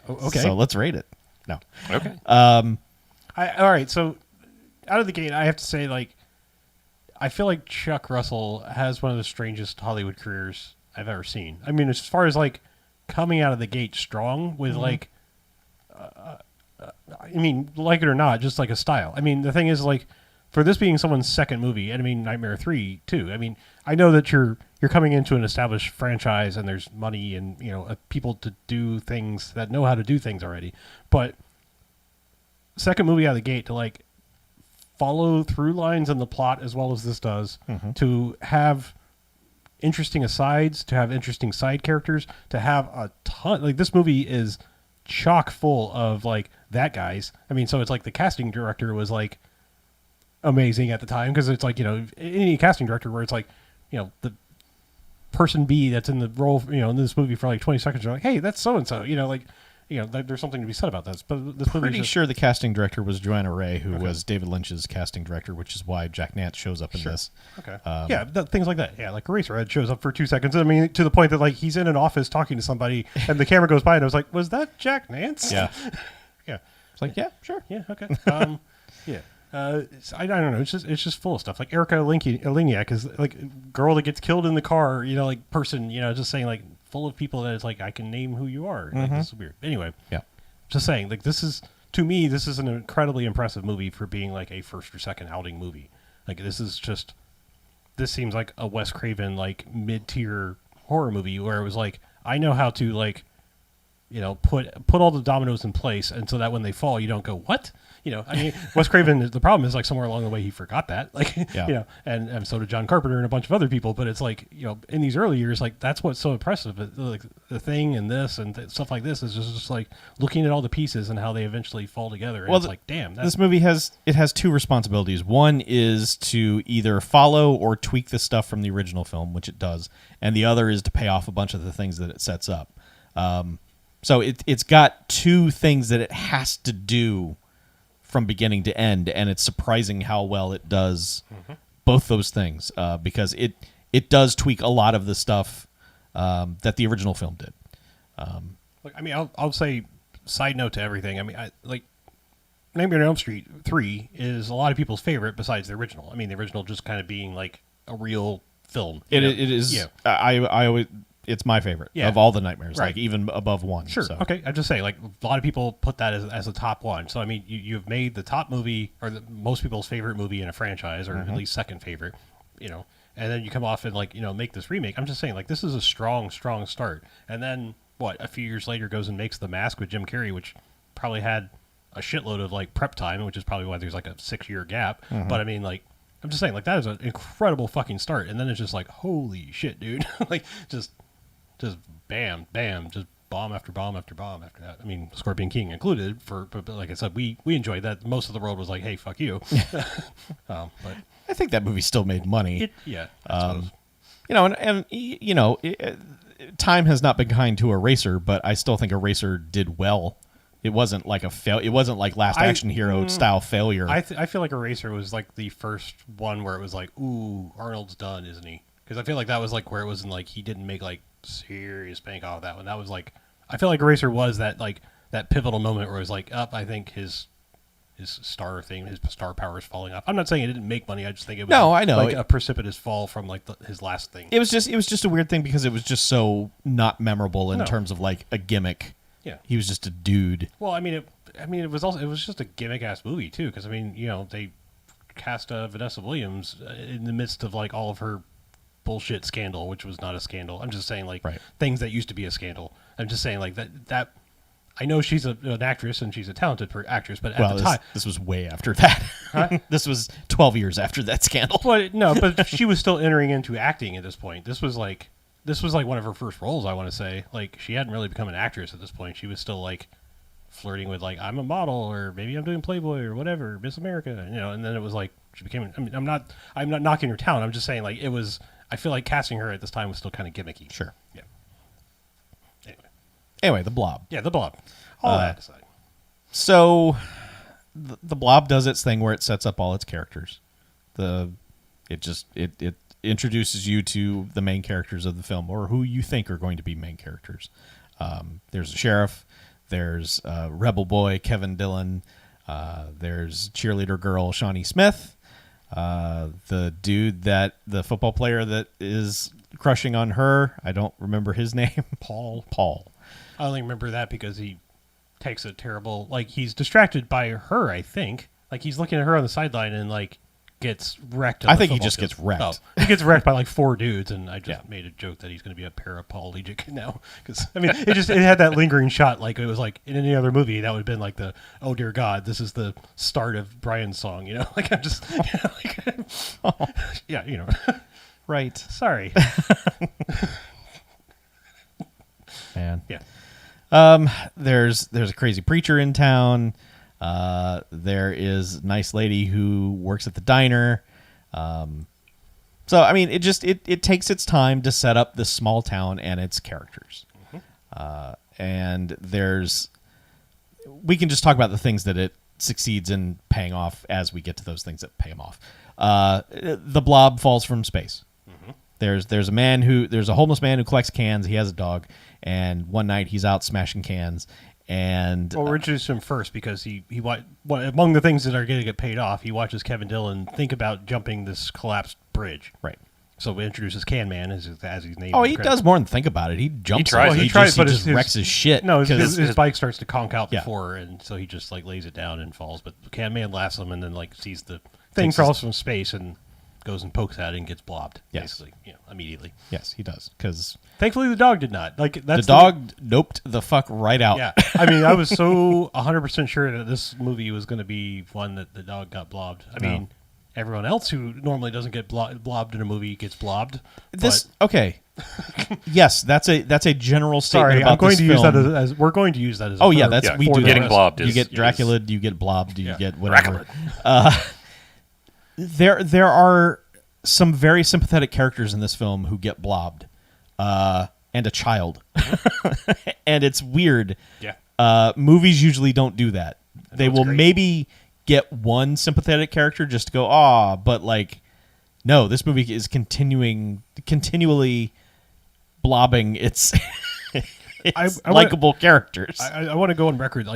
Speaker 3: Oh, okay.
Speaker 2: So let's rate it. No.
Speaker 1: Okay.
Speaker 3: all right. So out of the gate, I have to say, like, I feel like Chuck Russell has one of the strangest Hollywood careers I've ever seen. I mean, as far as like coming out of the gate strong with like, I mean, like it or not, just like a style. I mean, the thing is, like, for this being someone's second movie, and I mean Nightmare 3 too. I mean, I know that you're coming into an established franchise and there's money and, you know, people to do things that know how to do things already. But second movie out of the gate to like follow through lines in the plot as well as this does, to have interesting asides, to have interesting side characters, to have a ton, like, this movie is chock full of like that guys. I mean, so it's like the casting director was like amazing at the time, because it's like, you know, any casting director where it's like, you know, the person B that's in the role, you know, in this movie for like 20 seconds, you're like, hey, that's so and so, you know, like, you know, there's something to be said about this. But this movie
Speaker 2: Pretty
Speaker 3: is just,
Speaker 2: sure the casting director was Joanna Ray, who was David Lynch's casting director, which is why Jack Nance shows up in this.
Speaker 3: okay, yeah, things like that. Yeah, like Eraserhead shows up for 2 seconds. I mean, to the point that like he's in an office talking to somebody, and the camera goes by, and I was like, was that Jack Nance?
Speaker 2: Yeah.
Speaker 3: yeah.
Speaker 2: It's like, yeah, sure.
Speaker 3: Yeah. Okay. Yeah. I don't know. It's just full of stuff. Like Erica Eleniak is like girl that gets killed in the car. You know, like person. You know, just saying, like, full of people that it's like I can name who you are. Like, this is weird. Anyway.
Speaker 2: Yeah.
Speaker 3: Just saying, like, this is, to me, this is an incredibly impressive movie for being like a first or second outing movie. Like, this seems like a Wes Craven like mid-tier horror movie where it was like, I know how to, like, you know, put all the dominoes in place, and so that when they fall, you don't go, what? You know, I mean, Wes Craven, the problem is, like, somewhere along the way he forgot that. Like,
Speaker 2: Yeah.
Speaker 3: you know, and so did John Carpenter and a bunch of other people. But it's like, you know, in these early years, like, that's what's so impressive. Like, the Thing and this and stuff like this is just like looking at all the pieces and how they eventually fall together. And
Speaker 2: Well,
Speaker 3: it's like, damn, that's
Speaker 2: This movie has two responsibilities. One is to either follow or tweak the stuff from the original film, which it does, and the other is to pay off a bunch of the things that it sets up. So it's got two things that it has to do from beginning to end, and it's surprising how well it does both those things because it does tweak a lot of the stuff that the original film did.
Speaker 3: Like, I mean, I'll say, side note to everything. I mean, Nightmare on Elm Street 3 is a lot of people's favorite besides the original. I mean, the original just kind of being like a real film.
Speaker 2: It is.
Speaker 3: Yeah.
Speaker 2: I always. It's my favorite of all the Nightmares,
Speaker 3: Right.
Speaker 2: like even above one.
Speaker 3: Sure.
Speaker 2: So.
Speaker 3: Okay. I just say, like, a lot of people put that as a top one. So I mean, you've made the top movie or most people's favorite movie in a franchise, or at least second favorite. And then you come off and make this remake. I'm just saying, like, this is a strong start. And then what? A few years later, goes and makes The Mask with Jim Carrey, which probably had a shitload of like prep time, which is probably why there's like a 6-year gap. But I mean, like, I'm just saying, like, that is an incredible fucking start. And then it's just like, holy shit, dude! Like, just bam, just bomb after bomb after bomb after that. I mean, Scorpion King included. But like I said, we enjoyed that. Most of the world was like, hey, fuck you. But
Speaker 2: I think that movie still made money.
Speaker 3: I suppose.
Speaker 2: Time has not been kind to Eraser, but I still think Eraser did well. It wasn't like It wasn't like Last Action Hero style failure.
Speaker 3: I feel like Eraser was like the first one where it was like, ooh, Arnold's done, isn't he? Because I feel like that was like where it wasn't like he didn't make like serious bank off that one. That was like, I feel like Eraser was that like that pivotal moment where it was like, I think his star thing, his star power is falling off. I'm not saying it didn't make money. I just think it was
Speaker 2: I know.
Speaker 3: like a precipitous fall from like his last thing.
Speaker 2: It was just a weird thing because it was just so not memorable in terms of like a gimmick.
Speaker 3: Yeah,
Speaker 2: he was just a dude.
Speaker 3: Well, it was just a gimmick ass movie too. Because I mean, they cast Vanessa Williams in the midst of like all of her bullshit scandal, which was not a scandal. I'm just saying, like, things that used to be a scandal. I'm just saying, like, that I know she's an actress and she's a talented actress, but at the time,
Speaker 2: this was way after that.
Speaker 3: Huh?
Speaker 2: This was 12 years after that scandal.
Speaker 3: But she was still entering into acting at this point. This was like one of her first roles, I want to say. Like, she hadn't really become an actress at this point. She was still like flirting with like, I'm a model, or maybe I'm doing Playboy or whatever, Miss America, and then it was like she became. I mean, I'm not knocking her talent. I'm just saying, like, it was. I feel like casting her at this time was still kind of gimmicky.
Speaker 2: Sure.
Speaker 3: Yeah.
Speaker 2: Anyway, the Blob.
Speaker 3: Yeah, the Blob. All that aside.
Speaker 2: So, the Blob does its thing where it sets up all its characters. It introduces you to the main characters of the film, or who you think are going to be main characters. There's a sheriff. There's Rebel Boy Kevin Dillon. There's cheerleader girl Shawnee Smith. The football player that is crushing on her. I don't remember his name. Paul.
Speaker 3: I only remember that because he takes a terrible, like, he's distracted by her, I think. Like, he's looking at her on the sideline and, like, gets wrecked.
Speaker 2: I think he just gets wrecked.
Speaker 3: Oh, he gets wrecked by, like, 4 dudes, and I just made a joke that he's going to be a paraplegic now. Because, I mean, it had that lingering shot, like, it was like, in any other movie, that would have been like the, oh, dear God, this is the start of Brian's song, Like, I'm just, yeah,
Speaker 2: Right.
Speaker 3: Sorry.
Speaker 2: Man.
Speaker 3: Yeah.
Speaker 2: There's a crazy preacher in town. There is a nice lady who works at the diner. So I mean, it takes its time to set up this small town and its characters. And we can just talk about the things that it succeeds in paying off as we get to those things that pay them off. The Blob falls from space. There's a homeless man who collects cans. He has a dog, and one night he's out smashing cans. And
Speaker 3: we're introduced to him first because he among the things that are going to get paid off, he watches Kevin Dillon think about jumping this collapsed bridge.
Speaker 2: Right.
Speaker 3: So we introduces Can Man as he's named.
Speaker 2: Oh, he does more than think about it. He jumps.
Speaker 1: He tries,
Speaker 2: but he just wrecks his shit.
Speaker 3: No, his bike starts to conk out
Speaker 2: Yeah.
Speaker 3: before, and so he just like lays it down and falls. But Can Man laughs him, and then like sees the thing falls from space and goes and pokes at it and gets blobbed.
Speaker 2: Yes.
Speaker 3: Basically, immediately.
Speaker 2: Yes, he does. Because
Speaker 3: thankfully the dog did not. Like that's
Speaker 2: the dog noped the fuck right out.
Speaker 3: Yeah, I mean, I was so 100% sure that this movie was going to be one that the dog got blobbed. I mean, everyone else who normally doesn't get blobbed in a movie gets blobbed.
Speaker 2: Okay. Yes, that's a general statement.
Speaker 3: Sorry,
Speaker 2: about
Speaker 3: I'm going
Speaker 2: this
Speaker 3: to use
Speaker 2: film.
Speaker 3: that as we're going to use that as.
Speaker 2: Oh yeah, we do
Speaker 1: getting
Speaker 2: that.
Speaker 1: blobbed.
Speaker 2: You get Dracula, you get blobbed, you get whatever. There are some very sympathetic characters in this film who get blobbed, and a child, and it's weird.
Speaker 3: Yeah.
Speaker 2: Movies usually don't do that. They will maybe get one sympathetic character just to go, ah, but like, no, this movie is continually blobbing its, likable characters.
Speaker 3: I want to go on record.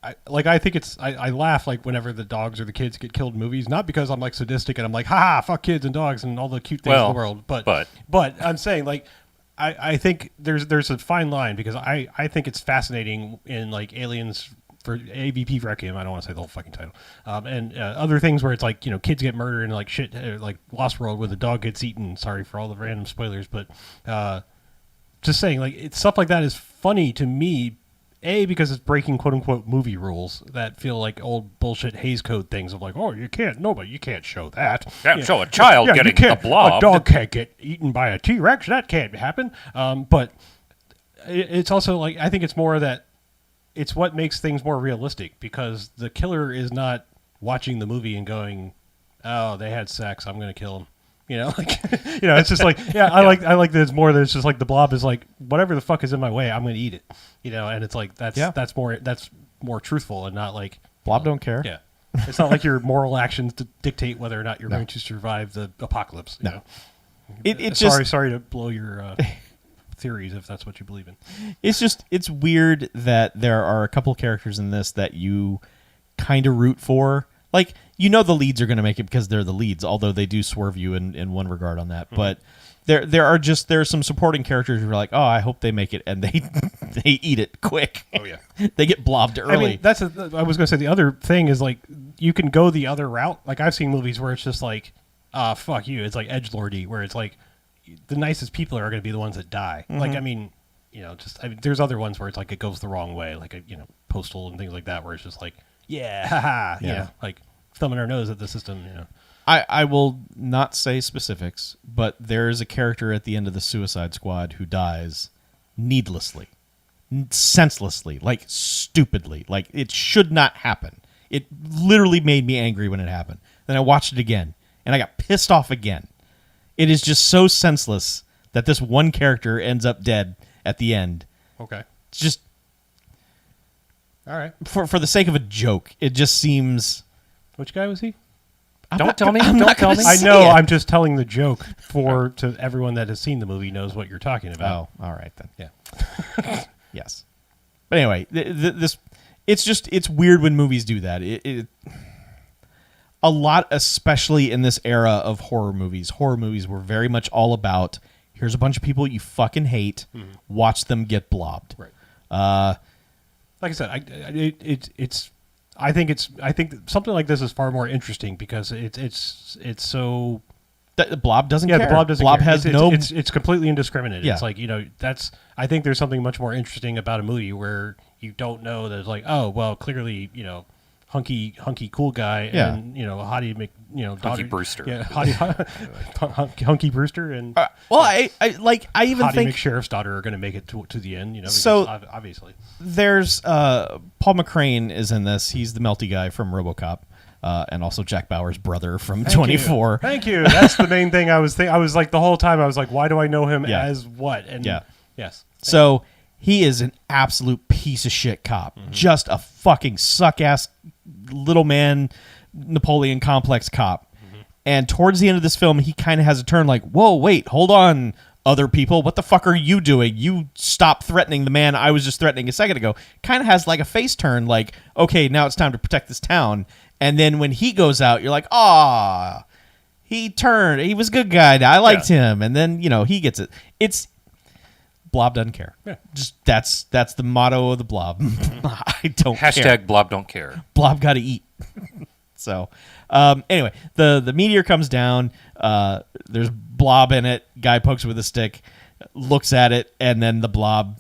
Speaker 3: I think it's I laugh like whenever the dogs or the kids get killed in movies, not because I'm like sadistic and I'm like, haha, fuck kids and dogs and all the cute things in the world, but I'm saying like I think there's a fine line because I think it's fascinating in like Aliens for AVP Requiem. I don't want to say the whole fucking title, and other things where it's like kids get murdered and like shit, like Lost World where the dog gets eaten. Sorry for all the random spoilers, but just saying like stuff like that is funny to me. Because it's breaking quote unquote movie rules that feel like old bullshit Hays Code things of like, oh, you can't show that.
Speaker 1: Can't show a child getting a blob.
Speaker 3: A dog can't get eaten by a T-Rex. That can't happen. But it's also like, I think it's more that it's what makes things more realistic because the killer is not watching the movie and going, oh, they had sex, I'm going to kill him. It's just like, I like that it's more that it's just like the blob is like, whatever the fuck is in my way, I'm going to eat it. And it's like, that's more truthful and not like.
Speaker 2: Blob don't care.
Speaker 3: Yeah. It's not like your moral actions to dictate whether or not you're going to survive the apocalypse. You know? Sorry to blow your theories if that's what you believe in.
Speaker 2: It's weird that there are a couple characters in this that you kind of root for. Like, the leads are going to make it because they're the leads, although they do swerve you in one regard on that. Mm-hmm. But there are some supporting characters who are like, oh, I hope they make it, and they eat it quick.
Speaker 3: Oh, yeah.
Speaker 2: They get blobbed early.
Speaker 3: I was going to say the other thing is, like, you can go the other route. Like, I've seen movies where it's just like, fuck you. It's like edgelordy, where it's like the nicest people are going to be the ones that die. Mm-hmm. Like, there's other ones where it's like it goes the wrong way, like, Postal and things like that, where it's just like, yeah, haha, like thumbing our nose at the system.
Speaker 2: I will not say specifics, but there is a character at the end of the Suicide Squad who dies needlessly, senselessly, like stupidly, like it should not happen. It literally made me angry when it happened. Then I watched it again, and I got pissed off again. It is just so senseless that this one character ends up dead at the end.
Speaker 3: Okay,
Speaker 2: it's just.
Speaker 3: All right.
Speaker 2: For the sake of a joke, it just seems.
Speaker 3: Which guy was he?
Speaker 1: Don't tell me.
Speaker 2: Don't tell me.
Speaker 3: I know. I'm just telling the joke to everyone that has seen the movie knows what you're talking about.
Speaker 2: Oh, all right then.
Speaker 3: Yeah.
Speaker 2: Yes. But anyway, it's weird when movies do that. A lot, especially in this era of horror movies. Horror movies were very much all about here's a bunch of people you fucking hate. Mm-hmm. Watch them get blobbed.
Speaker 3: Right. Like I said, I think something like this is far more interesting because it's so.
Speaker 2: The blob doesn't care.
Speaker 3: Yeah, the blob doesn't
Speaker 2: blob
Speaker 3: care.
Speaker 2: Has no.
Speaker 3: It's completely indiscriminate.
Speaker 2: Yeah.
Speaker 3: It's like I think there's something much more interesting about a movie where you don't know that it's like, oh well, clearly hunky cool guy and hottie
Speaker 1: Hunky Brewster.
Speaker 3: Yeah, hunky Brewster and
Speaker 2: I even
Speaker 3: Hottie
Speaker 2: think
Speaker 3: McSheriff's daughter are going to make it to the end.
Speaker 2: So
Speaker 3: obviously
Speaker 2: there's Paul McCrane is in this. He's the melty guy from RoboCop. And also Jack Bauer's brother from 24.
Speaker 3: Thank you. That's the main thing I was thinking. I was like the whole time I was like, why do I know him as what? And yes.
Speaker 2: So he is an absolute piece of shit cop. Mm-hmm. Just a fucking suck-ass little man Napoleon complex cop. Mm-hmm. And towards the end of this film, he kind of has a turn like, whoa, wait, hold on, other people. What the fuck are you doing? You stop threatening the man I was just threatening a second ago. Kind of has like a face turn like, okay, now it's time to protect this town. And then when he goes out, you're like, ah, he turned. He was a good guy. I liked him. And then, he gets it. It's Blob doesn't care.
Speaker 3: Yeah.
Speaker 2: Just that's the motto of the Blob. I don't care.
Speaker 1: Hashtag Blob don't care.
Speaker 2: Blob got to eat. So anyway, the meteor comes down. There's Blob in it. Guy pokes it with a stick, looks at it, and then the Blob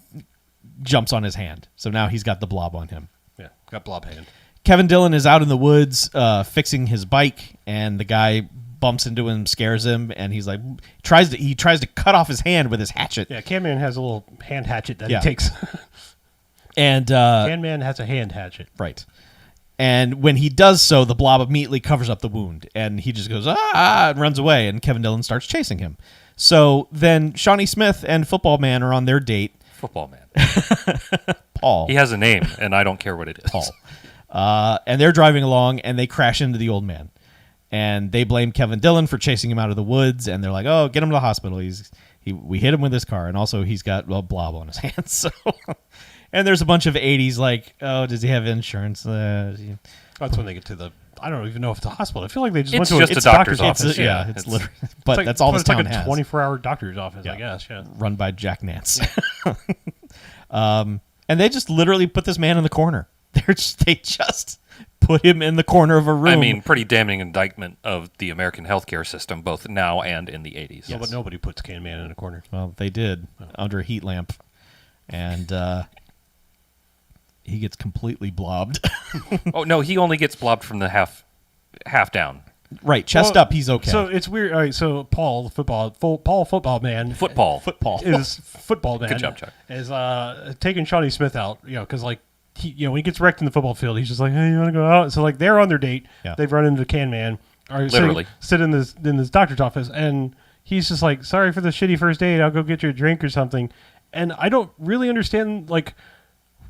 Speaker 2: jumps on his hand. So now he's got the Blob on him.
Speaker 3: Yeah, got Blob hand.
Speaker 2: Kevin Dillon is out in the woods fixing his bike, and the guy bumps into him, scares him, and he's like tries to cut off his hand with his hatchet.
Speaker 3: Yeah, Can-Man has a little hand hatchet that he takes.
Speaker 2: And
Speaker 3: Can-Man has a hand hatchet.
Speaker 2: Right. And when he does so, the Blob immediately covers up the wound, and he just goes, and runs away, and Kevin Dillon starts chasing him. So then Shawnee Smith and Football Man are on their date.
Speaker 1: Football Man.
Speaker 2: Paul.
Speaker 1: He has a name, and I don't care what it is.
Speaker 2: Paul. And they're driving along, and they crash into the old man. And they blame Kevin Dillon for chasing him out of the woods, and they're like, "Oh, get him to the hospital. We hit him with his car, and also he's got a blob on his hands." So, and there's a bunch of 80s like, "Oh, does he have insurance?"
Speaker 3: That's when they get to the. I don't even know if it's a hospital. I feel like they just
Speaker 1: It's
Speaker 3: went to
Speaker 1: just
Speaker 3: a
Speaker 1: a doctor's
Speaker 3: office.
Speaker 1: office.
Speaker 2: Yeah,
Speaker 1: Yeah,
Speaker 2: it's literally. But
Speaker 3: It's like-
Speaker 2: that's all this
Speaker 3: it's like
Speaker 2: town
Speaker 3: a
Speaker 2: has.
Speaker 3: 24-hour doctor's office,
Speaker 2: Yeah.
Speaker 3: I guess. Yeah.
Speaker 2: Run by Jack Nance. And they just literally put this man in the corner. They just put him in the corner of a room.
Speaker 1: I mean, pretty damning indictment of the American healthcare system, both now and in the 80s.
Speaker 3: No, but nobody puts Can Man in a corner.
Speaker 2: well, they did under a heat lamp, and he gets completely blobbed.
Speaker 1: Oh no, he only gets blobbed from the half down.
Speaker 2: Right, chest
Speaker 3: Well,
Speaker 2: up, he's okay.
Speaker 3: So it's weird. All right, so Paul, the football man,
Speaker 1: Football.
Speaker 3: is football man.
Speaker 1: Good job, Chuck.
Speaker 3: Is taking Shawnee Smith out, because like when he gets wrecked in the football field, he's just like, "Hey, you want to go out?" So like they're on their date.
Speaker 2: Yeah.
Speaker 3: They've run into Can Man. Or
Speaker 1: Literally.
Speaker 3: sit in this doctor's office, and he's just like, "Sorry for the shitty first date. I'll go get you a drink or something." And I don't really understand like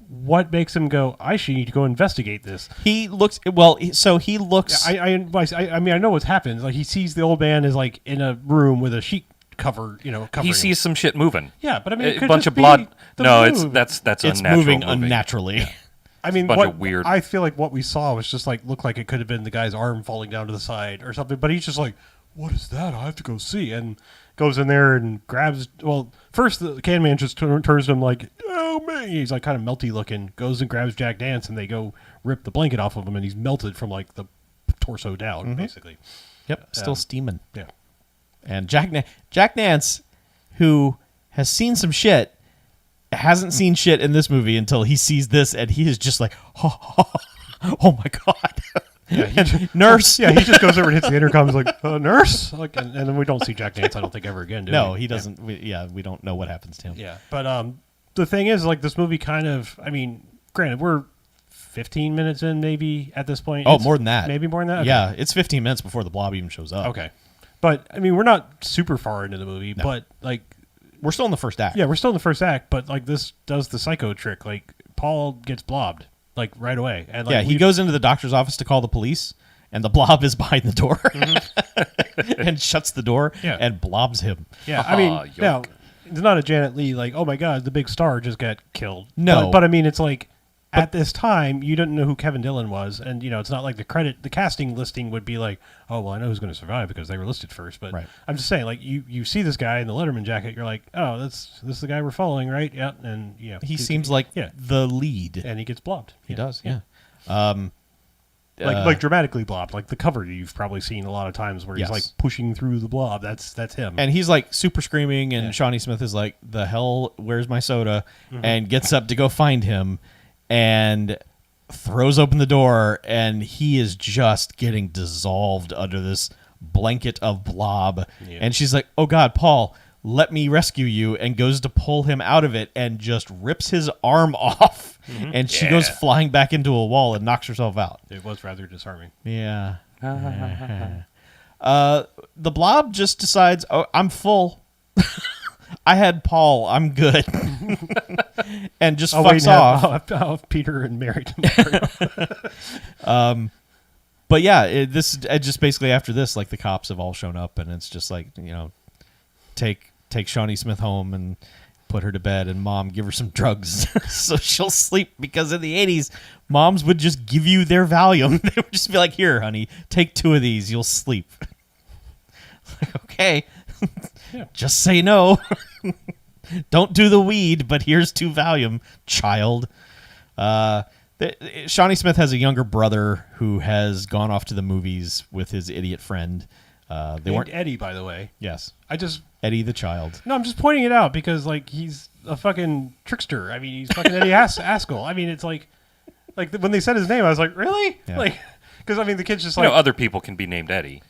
Speaker 3: what makes him go, "I should need to go investigate this."
Speaker 2: he looks well. So he looks.
Speaker 3: I mean, I know what's happened. Like he sees the old man is like in a room with a sheet cover, covering
Speaker 1: He
Speaker 3: him.
Speaker 1: sees some shit moving.
Speaker 3: Yeah, but I mean, it
Speaker 1: A
Speaker 3: could
Speaker 1: bunch
Speaker 3: just
Speaker 1: of blood.
Speaker 3: be the
Speaker 1: No,
Speaker 3: move.
Speaker 1: that's
Speaker 2: it's
Speaker 1: unnatural
Speaker 2: moving unnaturally.
Speaker 3: I mean,
Speaker 1: bunch
Speaker 3: what
Speaker 1: of weird-
Speaker 3: I feel like what we saw was just like looked like it could have been the guy's arm falling down to the side or something. But he's just like, "What is that? I have to go see." And goes in there and grabs. Well, first the Can Man just turns to him like, "Oh man!" He's like kind of melty looking. Goes and grabs Jack Nance, and they go rip the blanket off of him, and he's melted from like the torso down, basically.
Speaker 2: Yep, still steaming.
Speaker 3: Yeah.
Speaker 2: And Jack Nance, who has seen some shit, hasn't seen shit in this movie until he sees this, and he is just like, "Oh my god."
Speaker 3: Yeah,
Speaker 2: Nurse.
Speaker 3: Yeah, he just goes over and hits the intercom. He's like, "Nurse," like, and then we don't see Jack Nance. I don't think ever again. Do
Speaker 2: No,
Speaker 3: we?
Speaker 2: he doesn't. We don't know what happens to him.
Speaker 3: Yeah, but the thing is, like, this movie kind of. I mean, granted, we're 15 minutes in, maybe at this point.
Speaker 2: Oh,
Speaker 3: It's
Speaker 2: more than that.
Speaker 3: Maybe more than that. Okay.
Speaker 2: Yeah, it's 15 minutes before the blob even shows up.
Speaker 3: Okay, but I mean, we're not super far into the movie, but like,
Speaker 2: We're still in the first act.
Speaker 3: yeah, we're still in the first act. But like, this does the psycho trick. Like, Paul gets blobbed like right away, and like,
Speaker 2: Yeah, he goes into the doctor's office to call the police, and the blob is behind the door and shuts the door
Speaker 3: Yeah.
Speaker 2: and blobs him.
Speaker 3: Yeah, I mean,
Speaker 1: Yoke.
Speaker 3: now it's not a Janet Leigh like, "Oh my god, the big star just got killed."
Speaker 2: No.
Speaker 3: but I mean, it's like at this time you didn't know who Kevin Dillon was, and it's not like the casting listing would be like, "Oh well, I know who's going to survive because they were listed first." But
Speaker 2: Right.
Speaker 3: I'm just saying, like you see this guy in the Letterman jacket, you're like, "Oh, this is the guy we're following, right?" Yeah, and
Speaker 2: He seems like
Speaker 3: yeah.
Speaker 2: the lead.
Speaker 3: and he gets blobbed.
Speaker 2: He does, yeah.
Speaker 3: Like dramatically blobbed, like the cover you've probably seen a lot of times where
Speaker 2: Yes.
Speaker 3: he's like pushing through the blob. That's him.
Speaker 2: And he's like super screaming, and
Speaker 3: Yeah.
Speaker 2: Shawnee Smith is like, "The hell, where's my soda?"
Speaker 3: Mm-hmm.
Speaker 2: And gets up to go find him and throws open the door, and he is just getting dissolved under this blanket of blob.
Speaker 3: Yeah.
Speaker 2: And she's like, "Oh God, Paul, let me rescue you," and goes to pull him out of it and just rips his arm off. And she goes
Speaker 1: Yeah.
Speaker 2: flying back into a wall and knocks herself out.
Speaker 3: It was rather disarming.
Speaker 2: Yeah. The blob just decides, "Oh, I'm full. I had Paul. I'm good." And just fucks off.
Speaker 3: I'll have Peter and Mary
Speaker 2: But yeah, it just basically after this, like the cops have all shown up, and it's just like, take Shawnee Smith home and put her to bed, and Mom, give her some drugs so she'll sleep, because in the 80s moms would just give you their Valium. They would just be like, "Here, honey, take 2 of these, you'll sleep." Like, okay.
Speaker 3: Yeah.
Speaker 2: Just say no. Don't do the weed, but here's 2 Valium, child. Shawnee Smith has a younger brother who has gone off to the movies with his idiot friend. They
Speaker 3: named
Speaker 2: weren't.
Speaker 3: Eddie, by the way.
Speaker 2: Yes,
Speaker 3: I just
Speaker 2: Eddie the child.
Speaker 3: no, I'm just pointing it out because like he's a fucking trickster. I mean, he's fucking Eddie Haskell. I mean, it's like when they said his name, I was like, really?
Speaker 2: Yeah.
Speaker 3: Like, because I mean, the kid's just like,
Speaker 1: Other people can be named Eddie.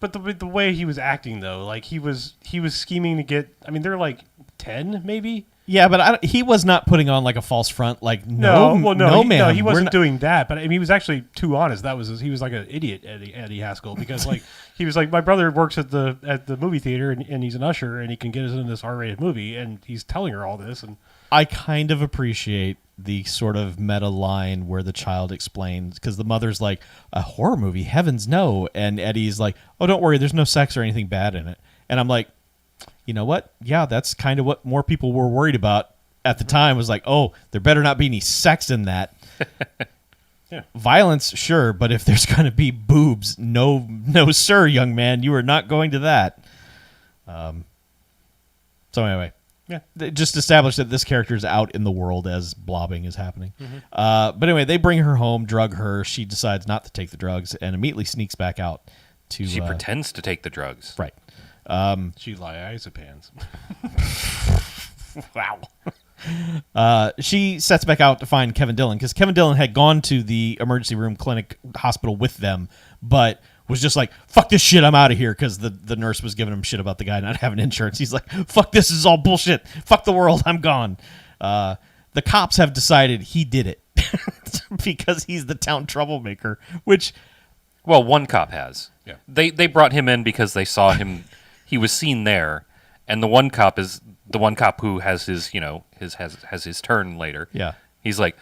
Speaker 3: but the way he was acting though, like he was scheming to get. I mean, they're like 10 maybe.
Speaker 2: Yeah, but he was not putting on like a false front. Like,
Speaker 3: No,
Speaker 2: ma'am,
Speaker 3: he
Speaker 2: we're
Speaker 3: wasn't
Speaker 2: not-
Speaker 3: doing that. But I mean, he was actually too honest. He was like an idiot, Eddie Haskell, because like he was like, my brother works at the movie theater and he's an usher and he can get us in this R-rated movie, and he's telling her all this. And
Speaker 2: I kind of appreciate the sort of meta line where the child explains, because the mother's like, a horror movie, heavens no, and Eddie's like, oh, don't worry, there's no sex or anything bad in it. And I'm like, you know what? Yeah, that's kind of what more people were worried about at the time, was like, oh, there better not be any sex in that.
Speaker 3: Yeah.
Speaker 2: Violence, sure, but if there's going to be boobs, no, sir, young man, you are not going to that. So anyway,
Speaker 3: Yeah.
Speaker 2: they just established that this character is out in the world as blobbing is happening. But anyway, they bring her home, drug her. She decides not to take the drugs and immediately sneaks back out to.
Speaker 1: She pretends to take the drugs.
Speaker 2: Right.
Speaker 3: She liazepams.
Speaker 2: Wow. She sets back out to find Kevin Dillon, because Kevin Dillon had gone to the emergency room clinic hospital with them, but was just like, fuck this shit, I'm out of here, because the nurse was giving him shit about the guy not having insurance. He's like, fuck this is all bullshit. Fuck the world, I'm gone. The cops have decided he did it because he's the town troublemaker, which...
Speaker 1: Well, one cop has.
Speaker 3: Yeah.
Speaker 1: They brought him in because they saw him. He was seen there, and the one cop is the one cop who has his, has his turn later.
Speaker 2: Yeah.
Speaker 1: He's like,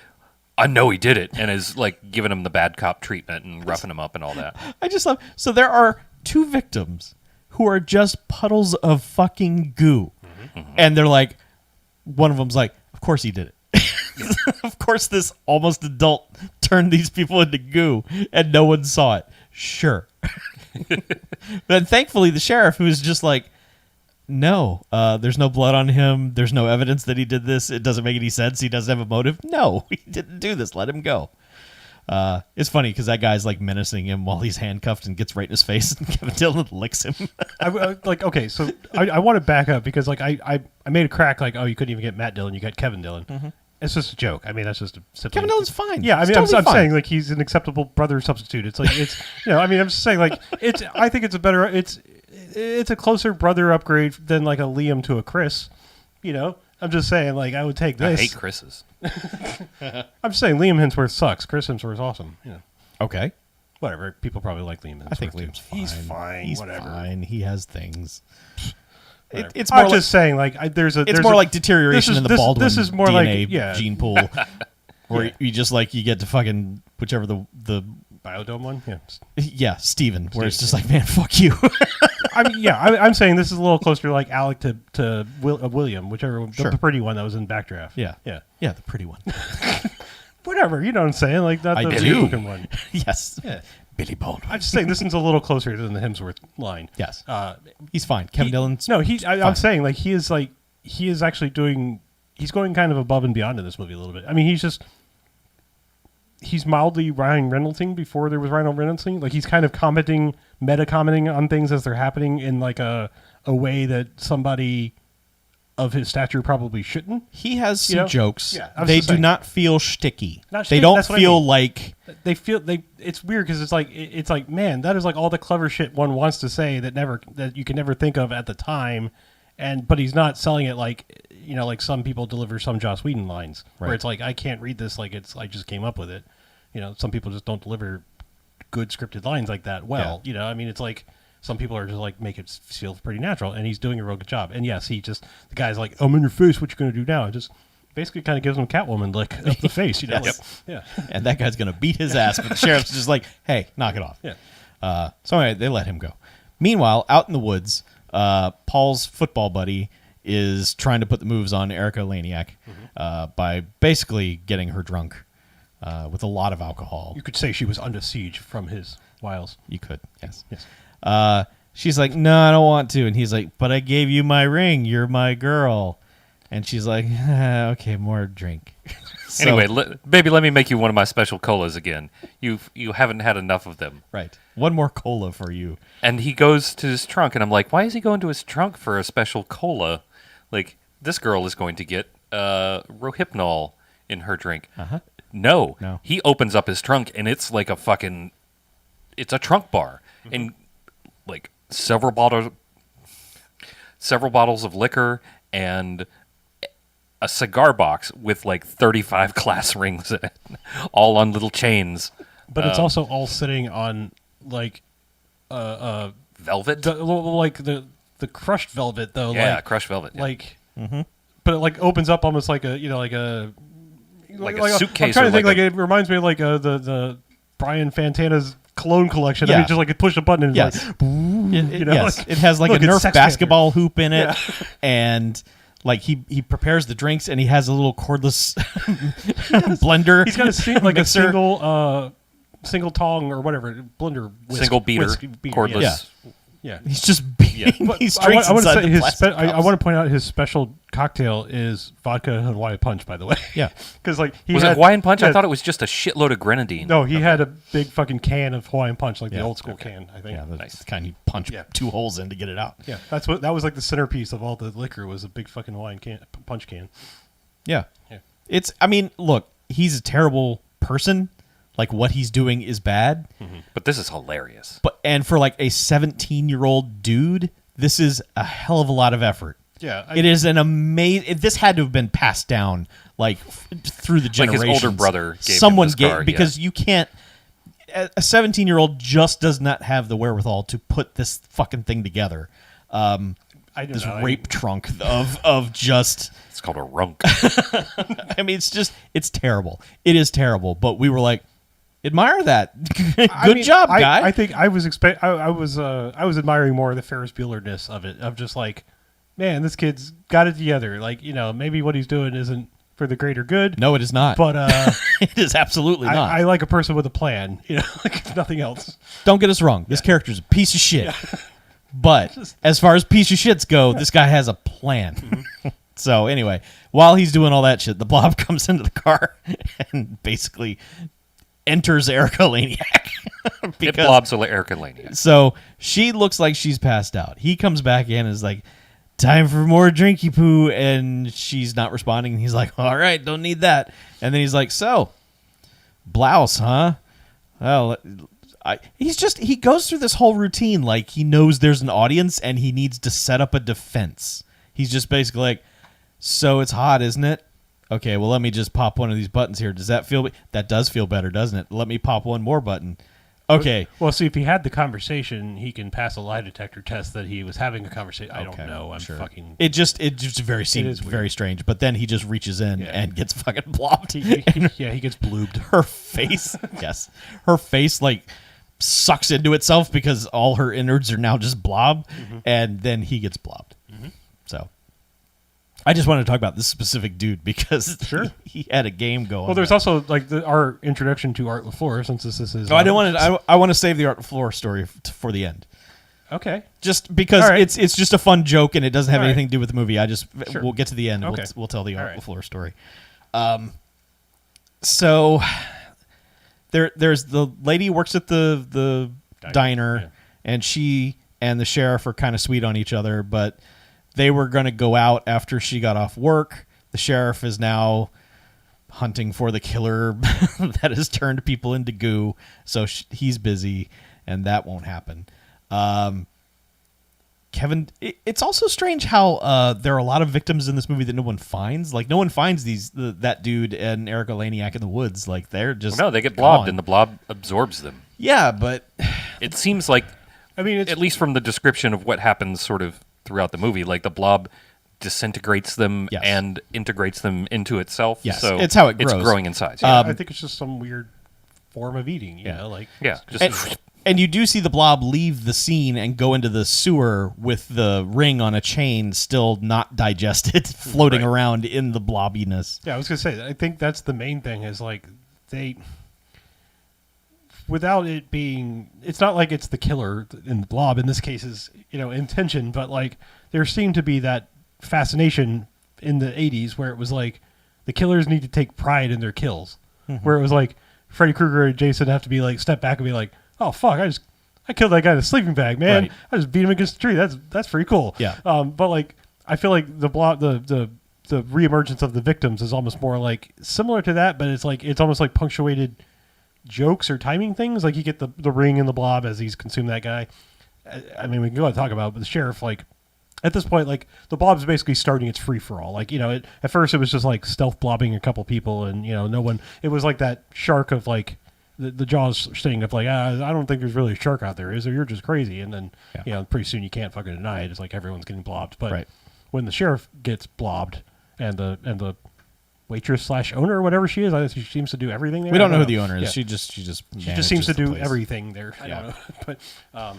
Speaker 1: I know he did it, and is like giving him the bad cop treatment and roughing him up and all that.
Speaker 2: I just love... So there are two victims who are just puddles of fucking goo. And they're like... One of them's like, of course he did it. Of course this almost adult turned these people into goo, and no one saw it. Sure. Then thankfully the sheriff, who's just like, no, there's no blood on him. There's no evidence that he did this. It doesn't make any sense. He doesn't have a motive. No, he didn't do this. Let him go. It's funny because that guy's like menacing him while he's handcuffed and gets right in his face, and Kevin Dillon licks him.
Speaker 3: Okay, so I want to back up because like I made a crack like, oh, you couldn't even get Matt Dillon, you got Kevin Dillon. It's just a joke. I mean, that's just a simple.
Speaker 2: Kevin Dillon's fine.
Speaker 3: Yeah, I mean,
Speaker 2: He's
Speaker 3: I'm
Speaker 2: totally
Speaker 3: saying like he's an acceptable brother substitute. It's like it's I mean, I'm just saying like it's. I think it's a better. It's a closer brother upgrade than like a Liam to a Chris. I'm just saying like I would take this.
Speaker 1: I hate Chris's.
Speaker 3: I'm just saying Liam Hemsworth sucks. Chris Hemsworth's awesome.
Speaker 2: Okay.
Speaker 3: Whatever. People probably like Liam Hemsworth.
Speaker 2: I think
Speaker 3: too.
Speaker 2: Liam's fine.
Speaker 3: He's fine.
Speaker 2: He's
Speaker 3: whatever.
Speaker 2: fine. He has things. It's
Speaker 3: I'm
Speaker 2: more
Speaker 3: just saying like there's
Speaker 2: more like deterioration in the Baldwin
Speaker 3: this is more
Speaker 2: DNA
Speaker 3: like
Speaker 2: gene pool, where you just like you get to fucking whichever the
Speaker 3: Biodome one.
Speaker 2: yeah Steven, where it's just like, man, fuck you.
Speaker 3: I'm saying this is a little closer to like Alec to William, whichever
Speaker 2: Sure.
Speaker 3: the pretty one that was in Backdraft.
Speaker 2: Yeah, the pretty one.
Speaker 3: Whatever, you know what I'm saying? Like not
Speaker 2: I
Speaker 3: the
Speaker 2: do.
Speaker 3: looking one.
Speaker 2: Yes.
Speaker 3: Yeah.
Speaker 2: Billy Baldwin.
Speaker 3: I'm just saying this is a little closer than the Hemsworth line.
Speaker 2: Yes. He's fine. Kevin Dillon's
Speaker 3: I'm saying like he is actually doing. He's going kind of above and beyond in this movie a little bit. I mean, he's mildly Ryan Reynoldsing before there was Ryan Reynoldsing. Like he's kind of meta commenting on things as they're happening in like a way that somebody of his stature probably shouldn't.
Speaker 2: He has some jokes.
Speaker 3: Yeah, I was
Speaker 2: they
Speaker 3: just
Speaker 2: do
Speaker 3: saying.
Speaker 2: not feel shticky.
Speaker 3: Not
Speaker 2: they
Speaker 3: shticky,
Speaker 2: don't
Speaker 3: that's what I
Speaker 2: feel
Speaker 3: mean.
Speaker 2: like
Speaker 3: It's weird because it's like man, that is like all the clever shit one wants to say that you can never think of at the time, but he's not selling it like like some people deliver some Joss Whedon lines
Speaker 2: Right.
Speaker 3: where it's like I can't read this like I just came up with it. Some people just don't deliver good scripted lines like that well.
Speaker 2: Yeah.
Speaker 3: I mean it's like some people are just like make it feel pretty natural, and he's doing a real good job. And yes, the guy's like, I'm in your face. What you gonna do now? And just basically kind of gives him Catwoman like up the face.
Speaker 2: Yes.
Speaker 3: Yeah.
Speaker 2: and that guy's gonna beat his ass, but the sheriff's just like, hey, knock it off.
Speaker 3: Yeah.
Speaker 2: So anyway, they let him go. Meanwhile, out in the woods, Paul's football buddy is trying to put the moves on Erica Laniak by basically getting her drunk with a lot of alcohol.
Speaker 3: You could say she was under siege from his wiles.
Speaker 2: You could, yes.
Speaker 3: Yes.
Speaker 2: She's like, no, I don't want to. And he's like, but I gave you my ring. You're my girl. And she's like, okay, more drink. So-
Speaker 1: Anyway, baby, let me make you one of my special colas again. You haven't had enough of them.
Speaker 2: Right. One more cola for you.
Speaker 1: And he goes to his trunk, and I'm like, why is he going to his trunk for a special cola? Like, this girl is going to get Rohypnol in her drink.
Speaker 2: Uh-huh.
Speaker 1: No.
Speaker 2: He
Speaker 1: opens up his trunk, and it's like it's a trunk bar. Mm-hmm. And like several bottles of liquor and a cigar box with like 35 class rings in it, all on little chains.
Speaker 3: But it's also all sitting on like
Speaker 1: Velvet?
Speaker 3: the crushed velvet though.
Speaker 1: Yeah,
Speaker 3: like,
Speaker 1: crushed velvet. Yeah.
Speaker 3: Like, but it like opens up almost like a
Speaker 1: like a suitcase.
Speaker 3: I'm trying to think.
Speaker 1: like
Speaker 3: It reminds me of like the Brian Fantana's clone collection.
Speaker 2: Yeah.
Speaker 3: I mean, just like push a button and
Speaker 2: Yes.
Speaker 3: it's like, you know,
Speaker 2: yes.
Speaker 3: like,
Speaker 2: It has like
Speaker 3: look,
Speaker 2: a
Speaker 3: it's
Speaker 2: Nerf
Speaker 3: Sex
Speaker 2: basketball hoop in it,
Speaker 3: Yeah.
Speaker 2: and like he prepares the drinks, and he has a little cordless blender.
Speaker 3: He's got a like a
Speaker 2: mixer.
Speaker 3: single tong or whatever blender
Speaker 1: single beater, cordless.
Speaker 3: Yeah.
Speaker 2: Yeah.
Speaker 3: Yeah.
Speaker 2: He's just beating these drinks
Speaker 3: I want to
Speaker 2: inside
Speaker 3: say
Speaker 2: the plastic
Speaker 3: I
Speaker 2: cups.
Speaker 3: want to point out his special cocktail is vodka and Hawaiian punch. By the way,
Speaker 2: Yeah.
Speaker 3: because like
Speaker 1: Was it Hawaiian punch? I
Speaker 3: yeah,
Speaker 1: thought it was just a shitload of grenadine.
Speaker 3: No, he had a big fucking can of Hawaiian punch, like the
Speaker 2: Yeah.
Speaker 3: old school can. I think.
Speaker 2: Yeah, the
Speaker 1: Nice.
Speaker 2: kind you punch
Speaker 3: Yeah.
Speaker 2: 2 holes in to get it out.
Speaker 3: Yeah, that was like the centerpiece of all the liquor was a big fucking Hawaiian punch can.
Speaker 2: Yeah.
Speaker 3: Yeah.
Speaker 2: I mean, look, he's a terrible person. Like, what he's doing is bad.
Speaker 1: But this is hilarious.
Speaker 2: And for like a 17-year-old dude, this is a hell of a lot of effort.
Speaker 3: Yeah,
Speaker 2: It is an amazing. This had to have been passed down like through the
Speaker 1: Like his
Speaker 2: generations.
Speaker 1: older brother gave him
Speaker 2: Someone
Speaker 1: this
Speaker 2: gave
Speaker 1: car,
Speaker 2: because
Speaker 1: yeah.
Speaker 2: you can't. A 17-year-old just does not have the wherewithal to put this fucking thing together.
Speaker 3: I do
Speaker 2: This
Speaker 3: not.
Speaker 2: rape trunk of just.
Speaker 1: It's called a runk.
Speaker 2: I mean, it's terrible. It is terrible. But we were like, admire that. Good job, guy.
Speaker 3: I think I was I was admiring more of the Ferris Bueller-ness of it. Of just like, man, this kid's got it together. Like, you know, maybe what he's doing isn't for the greater good.
Speaker 2: No, it is not.
Speaker 3: But
Speaker 2: it is absolutely not.
Speaker 3: I like a person with a plan. You know, like if nothing else.
Speaker 2: Don't get us wrong. This character's a piece of shit. But as far as piece of shits go, this guy has a plan. So anyway, while he's doing all that shit, the Blob comes into the car and basically enters Erica Laniak.
Speaker 1: It blobs Erica Laniak.
Speaker 2: So she looks like she's passed out. He comes back in and is like, time for more drinky poo, and she's not responding. And he's like, all right, don't need that. And then he's like, so, blouse, huh? Well, he goes through this whole routine like he knows there's an audience and he needs to set up a defense. He's just basically like, so it's hot, isn't it? Okay, well, let me just pop one of these buttons here. Does that feel... That does feel better, doesn't it? Let me pop one more button. Okay.
Speaker 3: Well, see, if he had the conversation, he can pass a lie detector test that he was having a conversation. I don't
Speaker 2: Okay,
Speaker 3: know. I'm
Speaker 2: sure.
Speaker 3: fucking.
Speaker 2: It just very
Speaker 3: is
Speaker 2: very
Speaker 3: weird.
Speaker 2: strange. But then he just reaches in
Speaker 3: Yeah.
Speaker 2: and gets fucking blobbed.
Speaker 3: Yeah, he gets bloobed.
Speaker 2: Her face, yes, her face like sucks into itself because all her innards are now just blob, and then he gets blobbed. So, I just wanted to talk about this specific dude because
Speaker 3: Sure.
Speaker 2: he had a game going.
Speaker 3: Well, there's also like our introduction to Art LaFleur, since this is.
Speaker 2: No, I don't want to. I want to save the Art Floor story for the end.
Speaker 3: Okay.
Speaker 2: Just because
Speaker 3: All right.
Speaker 2: it's just a fun joke and it doesn't have
Speaker 3: All right.
Speaker 2: anything to do with the movie.
Speaker 3: Sure.
Speaker 2: We'll get to the end. And
Speaker 3: Okay.
Speaker 2: we'll tell the
Speaker 3: All
Speaker 2: Art
Speaker 3: right.
Speaker 2: LaFleur story. So there's the lady who works at the diner,
Speaker 3: yeah.
Speaker 2: and she and the sheriff are kind of sweet on each other, but they were going to go out after she got off work. The sheriff is now hunting for the killer that has turned people into goo, so he's busy, and that won't happen. Kevin, it's also strange how there are a lot of victims in this movie that no one finds. Like, no one finds that dude and Erica Laniak in the woods. Like, they're just
Speaker 1: No, they get blobbed,
Speaker 2: gone.
Speaker 1: and the blob absorbs them.
Speaker 2: Yeah, but
Speaker 1: It seems like,
Speaker 3: I mean, it's
Speaker 1: at least from the description of what happens sort of throughout the movie, like the blob disintegrates them
Speaker 2: Yes.
Speaker 1: and integrates them into itself.
Speaker 2: Yes,
Speaker 1: so
Speaker 2: it's how it grows.
Speaker 1: It's growing in size.
Speaker 3: yeah,
Speaker 1: Yeah,
Speaker 3: I think it's just some weird form of eating. You know, like
Speaker 1: yeah.
Speaker 2: and you do see the blob leave the scene and go into the sewer with the ring on a chain still not digested, floating
Speaker 3: Right.
Speaker 2: around in the blobbiness.
Speaker 3: Yeah, I was gonna say. I think that's the main thing. Is like they, without it being, it's not like it's the killer in the blob. In this case, is intention, but like there seemed to be that fascination in the '80s where it was like the killers need to take pride in their kills, where it was like Freddy Krueger and Jason have to be like step back and be like, oh fuck, I killed that guy in a sleeping bag, man.
Speaker 2: Right.
Speaker 3: I just beat him against the tree. That's pretty cool.
Speaker 2: Yeah.
Speaker 3: But like I feel like the reemergence of the victims is almost more like similar to that, but it's almost like punctuated jokes or timing things. Like you get the ring and the blob as he's consumed that guy. I mean, we can go and talk about it, but the sheriff, like at this point, like the blob's basically starting its free for all. Like at first it was just like stealth blobbing a couple people, and no one. It was like that shark of like the Jaws thing of like, I don't think there's really a shark out there, is there? You're just crazy. And then pretty soon you can't fucking deny it. It's like everyone's getting blobbed. But
Speaker 2: Right.
Speaker 3: when the sheriff gets blobbed and the waitress / owner or whatever she is. She seems to do everything there.
Speaker 2: We don't
Speaker 3: I
Speaker 2: know who the owner is.
Speaker 3: Yeah.
Speaker 2: She just
Speaker 3: She just
Speaker 2: manages
Speaker 3: seems to
Speaker 2: the
Speaker 3: do
Speaker 2: place.
Speaker 3: everything there. I
Speaker 2: Yeah.
Speaker 3: don't know. But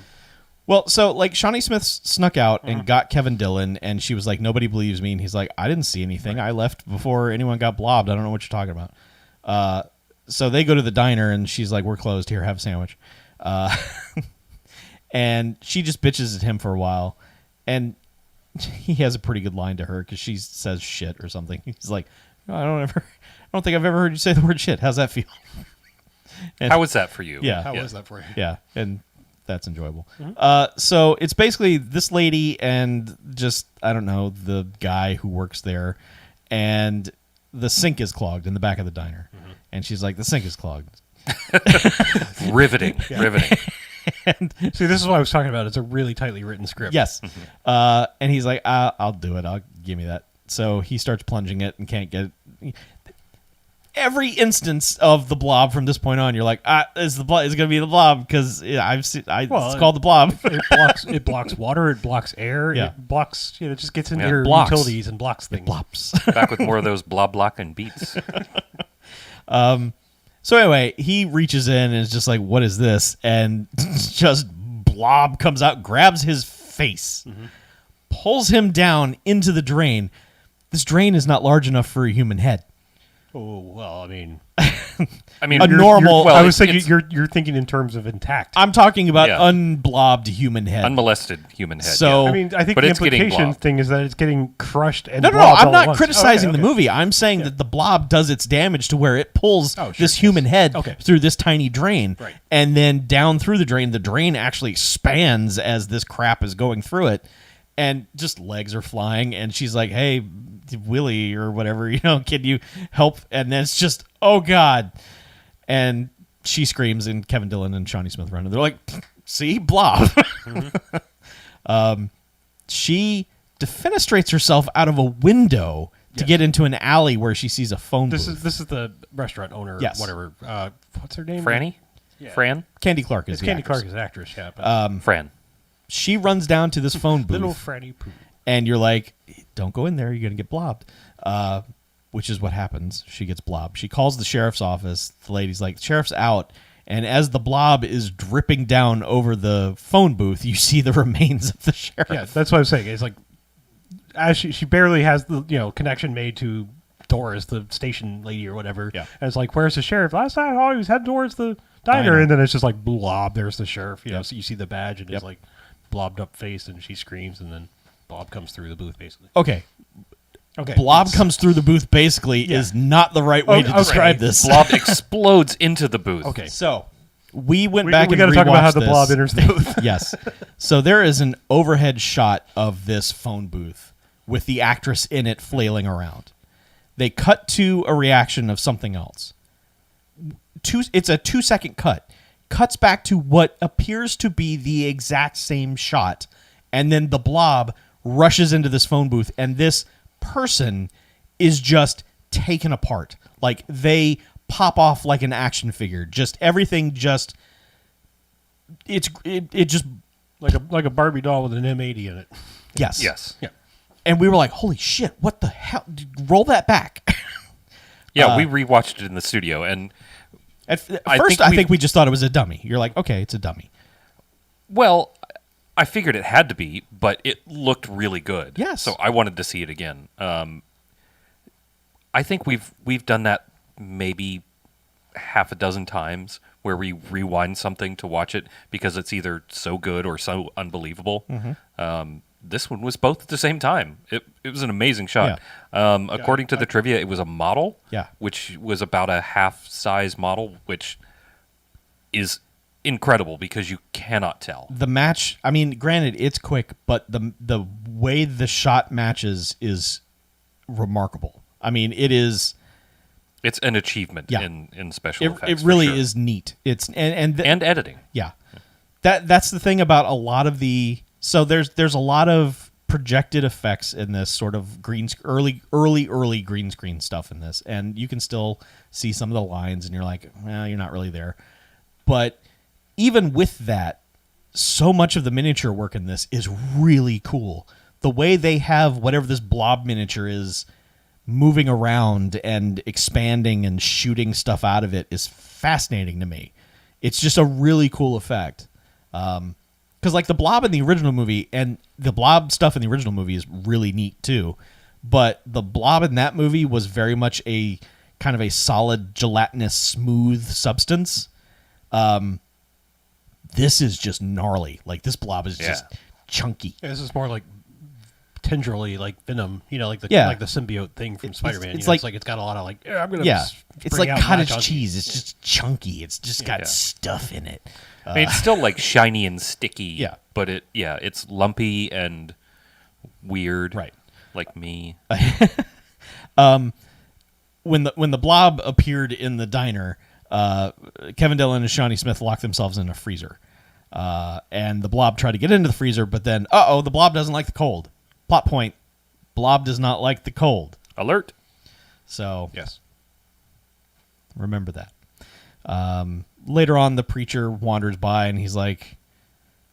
Speaker 2: Well, so like Shawnee Smith snuck out and got Kevin Dillon, and she was like, "Nobody believes me," and he's like, "I didn't see anything. I left before anyone got blobbed. I don't know what you're talking about." So they go to the diner, and she's like, "We're closed. Here, have a sandwich." And she just bitches at him for a while, and he has a pretty good line to her because she says shit or something. He's like, "I don't think I've ever heard you say the word shit. How's that feel?" And,
Speaker 1: How was that for you?
Speaker 2: Yeah.
Speaker 3: how was that for you?
Speaker 2: yeah, and that's enjoyable. So it's basically this lady and just, I don't know, the guy who works there, and the sink is clogged in the back of the diner. And she's like, the sink is clogged.
Speaker 1: Riveting.
Speaker 3: See, this is what I was talking about. It's a really tightly written script.
Speaker 2: Yes. And he's like, I'll do it. Give me that. So he starts plunging it and can't get it. Every instance of the blob from this point on, you're like, is going to be the blob because it's called the blob.
Speaker 3: It blocks water. It blocks air.
Speaker 2: Yeah.
Speaker 3: It blocks. It just gets into
Speaker 1: Yeah.
Speaker 3: your
Speaker 2: Blocks.
Speaker 3: utilities and blocks things.
Speaker 2: Blops.
Speaker 1: Back with more of those blob blocking beats.
Speaker 2: So anyway, he reaches in and is just like, what is this? And just blob comes out, grabs his face, pulls him down into the drain. This drain is not large enough for a human head.
Speaker 3: Oh well, I mean,
Speaker 1: I mean,
Speaker 2: A normal-
Speaker 1: Well,
Speaker 3: I was
Speaker 1: it's-
Speaker 3: thinking
Speaker 1: it's
Speaker 3: you're thinking in terms of intact.
Speaker 2: I'm talking about
Speaker 1: Yeah.
Speaker 2: unblobbed human head.
Speaker 1: unmolested human head.
Speaker 2: So-
Speaker 1: yeah.
Speaker 3: I mean, I think
Speaker 1: But
Speaker 3: the
Speaker 1: it's getting
Speaker 3: implication
Speaker 1: blobbed.
Speaker 3: thing is that it's getting crushed and
Speaker 2: no, I'm
Speaker 3: blobbed all at
Speaker 2: not
Speaker 3: once.
Speaker 2: criticizing
Speaker 3: Okay,
Speaker 2: the movie. I'm saying that the blob does its damage to where it pulls
Speaker 3: Oh, sure,
Speaker 2: this
Speaker 3: yes.
Speaker 2: human head
Speaker 3: Okay.
Speaker 2: through this tiny drain.
Speaker 3: Right.
Speaker 2: And then down through the drain actually expands as this crap is going through it. And just legs are flying. And she's like, hey, Willie or whatever, can you help? And then it's just, oh, God. And she screams, and Kevin Dillon and Shawnee Smith run. And they're like, see, blob. She defenestrates herself out of a window to
Speaker 3: Yes.
Speaker 2: get into an alley where she sees a phone
Speaker 3: This
Speaker 2: booth.
Speaker 3: is the restaurant owner.
Speaker 2: Yes.
Speaker 3: Whatever. What's her name?
Speaker 1: Franny?
Speaker 3: Yeah.
Speaker 1: Fran?
Speaker 2: Candy Clark is
Speaker 3: It's
Speaker 2: the
Speaker 3: Candy
Speaker 2: actress.
Speaker 3: Clark is actress. Yeah. But
Speaker 1: Fran.
Speaker 2: She runs down to this phone booth,
Speaker 3: little Franny Poo.
Speaker 2: and you're like, don't go in there. You're going to get blobbed, which is what happens. She gets blobbed. She calls the sheriff's office. The lady's like, sheriff's out. And as the blob is dripping down over the phone booth, you see the remains of the sheriff.
Speaker 3: Yeah, that's what I'm saying. It's like, as she barely has the connection made to Doris, the station lady or whatever.
Speaker 2: Yeah.
Speaker 3: And it's like, where's the sheriff? Last time I was heading towards the diner, and then it's just like blob. There's the sheriff.
Speaker 2: Yep.
Speaker 3: So you see the badge and
Speaker 2: Yep.
Speaker 3: it's like blobbed up face, and she screams, and then Blob comes through the booth basically.
Speaker 2: Okay.
Speaker 3: Okay.
Speaker 2: Blob comes through the booth basically
Speaker 3: Yeah.
Speaker 2: is not the right way
Speaker 3: Oh,
Speaker 2: to
Speaker 3: okay.
Speaker 2: describe this.
Speaker 1: Blob explodes into the booth.
Speaker 3: Okay.
Speaker 2: So we went
Speaker 3: We
Speaker 2: back and
Speaker 3: got to talk about how
Speaker 2: rewatched
Speaker 3: the
Speaker 2: this.
Speaker 3: blob enters the booth.
Speaker 2: Yes. So there is an overhead shot of this phone booth with the actress in it flailing around. They cut to a reaction of something else. It's a 2-second cut. Cuts back to what appears to be the exact same shot. And then the blob rushes into this phone booth, and this person is just taken apart. Like they pop off like an action figure. Just everything just it just
Speaker 3: like a Barbie doll with an M80 in it.
Speaker 2: yes.
Speaker 1: Yes.
Speaker 3: Yeah.
Speaker 2: And we were like, holy shit, what the hell? Roll that back.
Speaker 1: Yeah, we rewatched it in the studio, and
Speaker 2: At
Speaker 1: I
Speaker 2: first,
Speaker 1: think
Speaker 2: I
Speaker 1: we-
Speaker 2: think we just thought it was a dummy. You're like, okay, it's a dummy.
Speaker 1: well, I figured it had to be, but it looked really good.
Speaker 2: Yes.
Speaker 1: So I wanted to see it again. I think we've done that maybe half a dozen times where we rewind something to watch it because it's either so good or so unbelievable. This one was both at the same time. It was an amazing shot. According to the trivia, it was a model,
Speaker 2: Yeah.
Speaker 1: which was about a half-size model, which is incredible because you cannot tell.
Speaker 2: The match, I mean, granted, it's quick, but the way the shot matches is remarkable. I mean, it is.
Speaker 1: It's an achievement
Speaker 2: Yeah.
Speaker 1: in special
Speaker 2: It
Speaker 1: effects.
Speaker 2: really
Speaker 1: for sure.
Speaker 2: is neat. It's
Speaker 1: and editing.
Speaker 2: yeah, that's the thing about a lot of the. So there's a lot of projected effects in this sort of early green screen stuff in this, and you can still see some of the lines, and you're like, well, you're not really there. But even with that, so much of the miniature work in this is really cool. The way they have whatever this blob miniature is moving around and expanding and shooting stuff out of it is fascinating to me. It's just a really cool effect. Because like the Blob in the original movie, and the Blob stuff in the original movie is really neat too, but the Blob in that movie was very much a kind of a solid, gelatinous, smooth substance. This is just gnarly. Like this Blob is just chunky.
Speaker 3: Yeah, this is more like tendrily, like Venom. Like the symbiote thing from Spider-Man.
Speaker 2: It's like
Speaker 3: it's got a lot of like. I'm gonna.
Speaker 2: It's like cottage cheese. It's just chunky. It's just got stuff in it.
Speaker 1: I mean, it's still like shiny and sticky.
Speaker 2: Yeah.
Speaker 1: But it's lumpy and weird.
Speaker 2: Right.
Speaker 1: Like me.
Speaker 2: When the Blob appeared in the diner, Kevin Dillon and Shawnee Smith locked themselves in a freezer. And the Blob tried to get into the freezer, but then, the Blob doesn't like the cold. Plot point, Blob does not like the cold.
Speaker 1: Alert.
Speaker 2: So,
Speaker 3: yes.
Speaker 2: Remember that. Later on, the preacher wanders by, and he's like,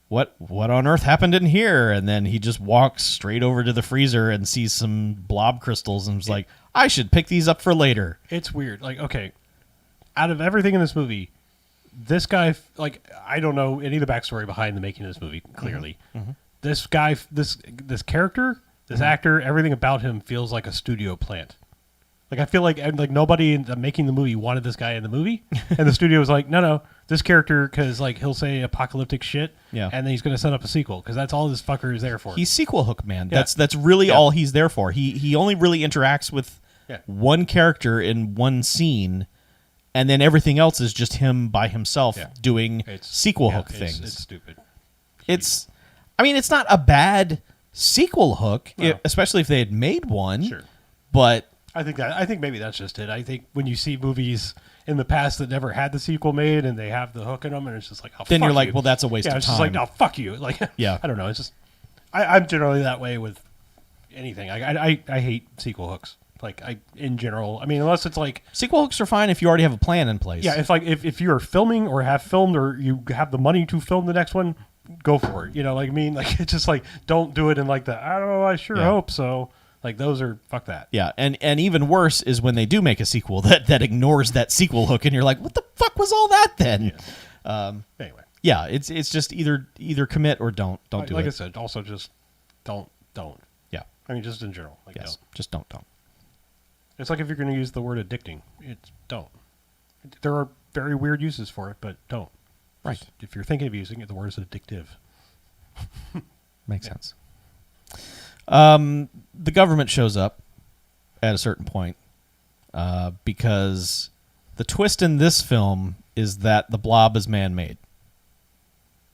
Speaker 2: what on earth happened in here? And then he just walks straight over to the freezer and sees some Blob crystals and is like, I should pick these up for later.
Speaker 3: It's weird. Like, okay, out of everything in this movie, this guy, like, I don't know any of the backstory behind the making of this movie, clearly. Mm-hmm. This guy, this character, this actor, everything about him feels like a studio plant. Like, I feel like nobody making the movie wanted this guy in the movie, and the studio was like, no, this character, because like he'll say apocalyptic shit, and then he's going to set up a sequel, because that's all this fucker is there for.
Speaker 2: He's sequel hook, man. Yeah. That's really all he's there for. He only really interacts with one character in one scene, and then everything else is just him by himself doing sequel hook things.
Speaker 3: It's stupid.
Speaker 2: It's not a bad sequel hook, especially if they had made one.
Speaker 3: Sure,
Speaker 2: but.
Speaker 3: I think maybe that's just it. I think when you see movies in the past that never had the sequel made and they have the hook in them, and it's just like,
Speaker 2: then you're like,
Speaker 3: you.
Speaker 2: Well, that's a waste of time.
Speaker 3: It's just like, no, fuck you. Like, I don't know. It's just, I'm generally that way with anything. I hate sequel hooks. Like, in general, I mean, unless it's like
Speaker 2: sequel hooks are fine if you already have a plan in place.
Speaker 3: Yeah, it's like if you're filming or have filmed or you have the money to film the next one, go for it. Like I mean, like it's just like don't do it in like the I don't know. I sure hope so. Like those are fuck that.
Speaker 2: Yeah, and even worse is when they do make a sequel that ignores that sequel hook, and you're like, what the fuck was all that then?
Speaker 3: Yeah. Anyway,
Speaker 2: yeah, it's just either commit or don't do it.
Speaker 3: Like I said, also just don't.
Speaker 2: Yeah,
Speaker 3: I mean just in general. Like,
Speaker 2: yes, just don't.
Speaker 3: It's like if you're going to use the word addicting, don't. There are very weird uses for it, but don't.
Speaker 2: Right.
Speaker 3: Just, if you're thinking of using it, the word is addictive.
Speaker 2: Makes sense. The government shows up at a certain point because the twist in this film is that the Blob is man-made.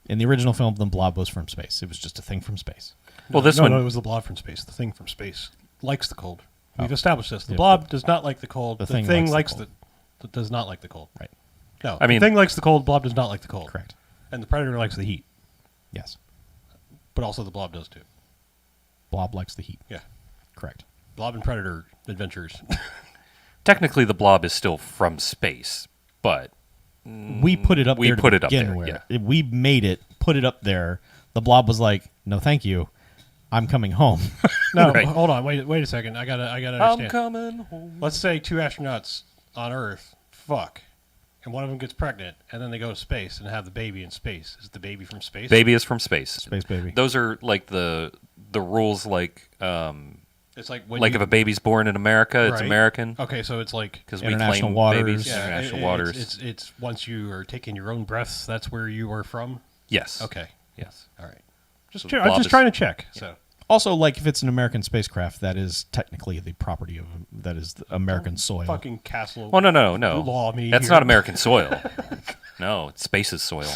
Speaker 2: In the original film, the Blob was from space. It was just a thing from space.
Speaker 3: Well, No, it was the Blob from space. The thing from space likes the cold. We've established this. The Blob does not like the cold. The thing likes does not like the cold.
Speaker 2: Right.
Speaker 3: No, the thing likes the cold. Blob does not like the cold.
Speaker 2: Correct.
Speaker 3: And the Predator likes the heat.
Speaker 2: Yes.
Speaker 3: But also the Blob does too.
Speaker 2: Blob likes the heat.
Speaker 3: Yeah.
Speaker 2: Correct.
Speaker 3: Blob and Predator adventures.
Speaker 1: Technically, the Blob is still from space, but
Speaker 2: we put it up there to begin with.
Speaker 1: Yeah.
Speaker 2: We made it, put it up there. The Blob was like, "No, thank you. I'm coming home."
Speaker 3: No, hold on. Wait a second. I gotta understand.
Speaker 1: I'm coming home.
Speaker 3: Let's say two astronauts on Earth fuck, and one of them gets pregnant, and then they go to space and have the baby in space. Is the baby from space?
Speaker 1: Baby is from space.
Speaker 2: Space baby.
Speaker 1: Those are like the rules. Like,
Speaker 3: it's like
Speaker 1: if a baby's born in America, it's American.
Speaker 3: Okay, so it's like
Speaker 1: because we
Speaker 2: international
Speaker 1: claim
Speaker 2: waters.
Speaker 1: babies,
Speaker 3: Yeah,
Speaker 1: international waters.
Speaker 3: It's once you are taking your own breaths, that's where you are from.
Speaker 1: Yes.
Speaker 3: Okay.
Speaker 1: Yes.
Speaker 3: All right.
Speaker 1: So
Speaker 3: I'm just trying to check. Yeah. So.
Speaker 2: Also, like if it's an American spacecraft, that is technically the property of the American soil.
Speaker 3: Fucking castle.
Speaker 1: Well, no.
Speaker 3: Law me
Speaker 1: That's
Speaker 3: here.
Speaker 1: not American soil. No, it's space's soil.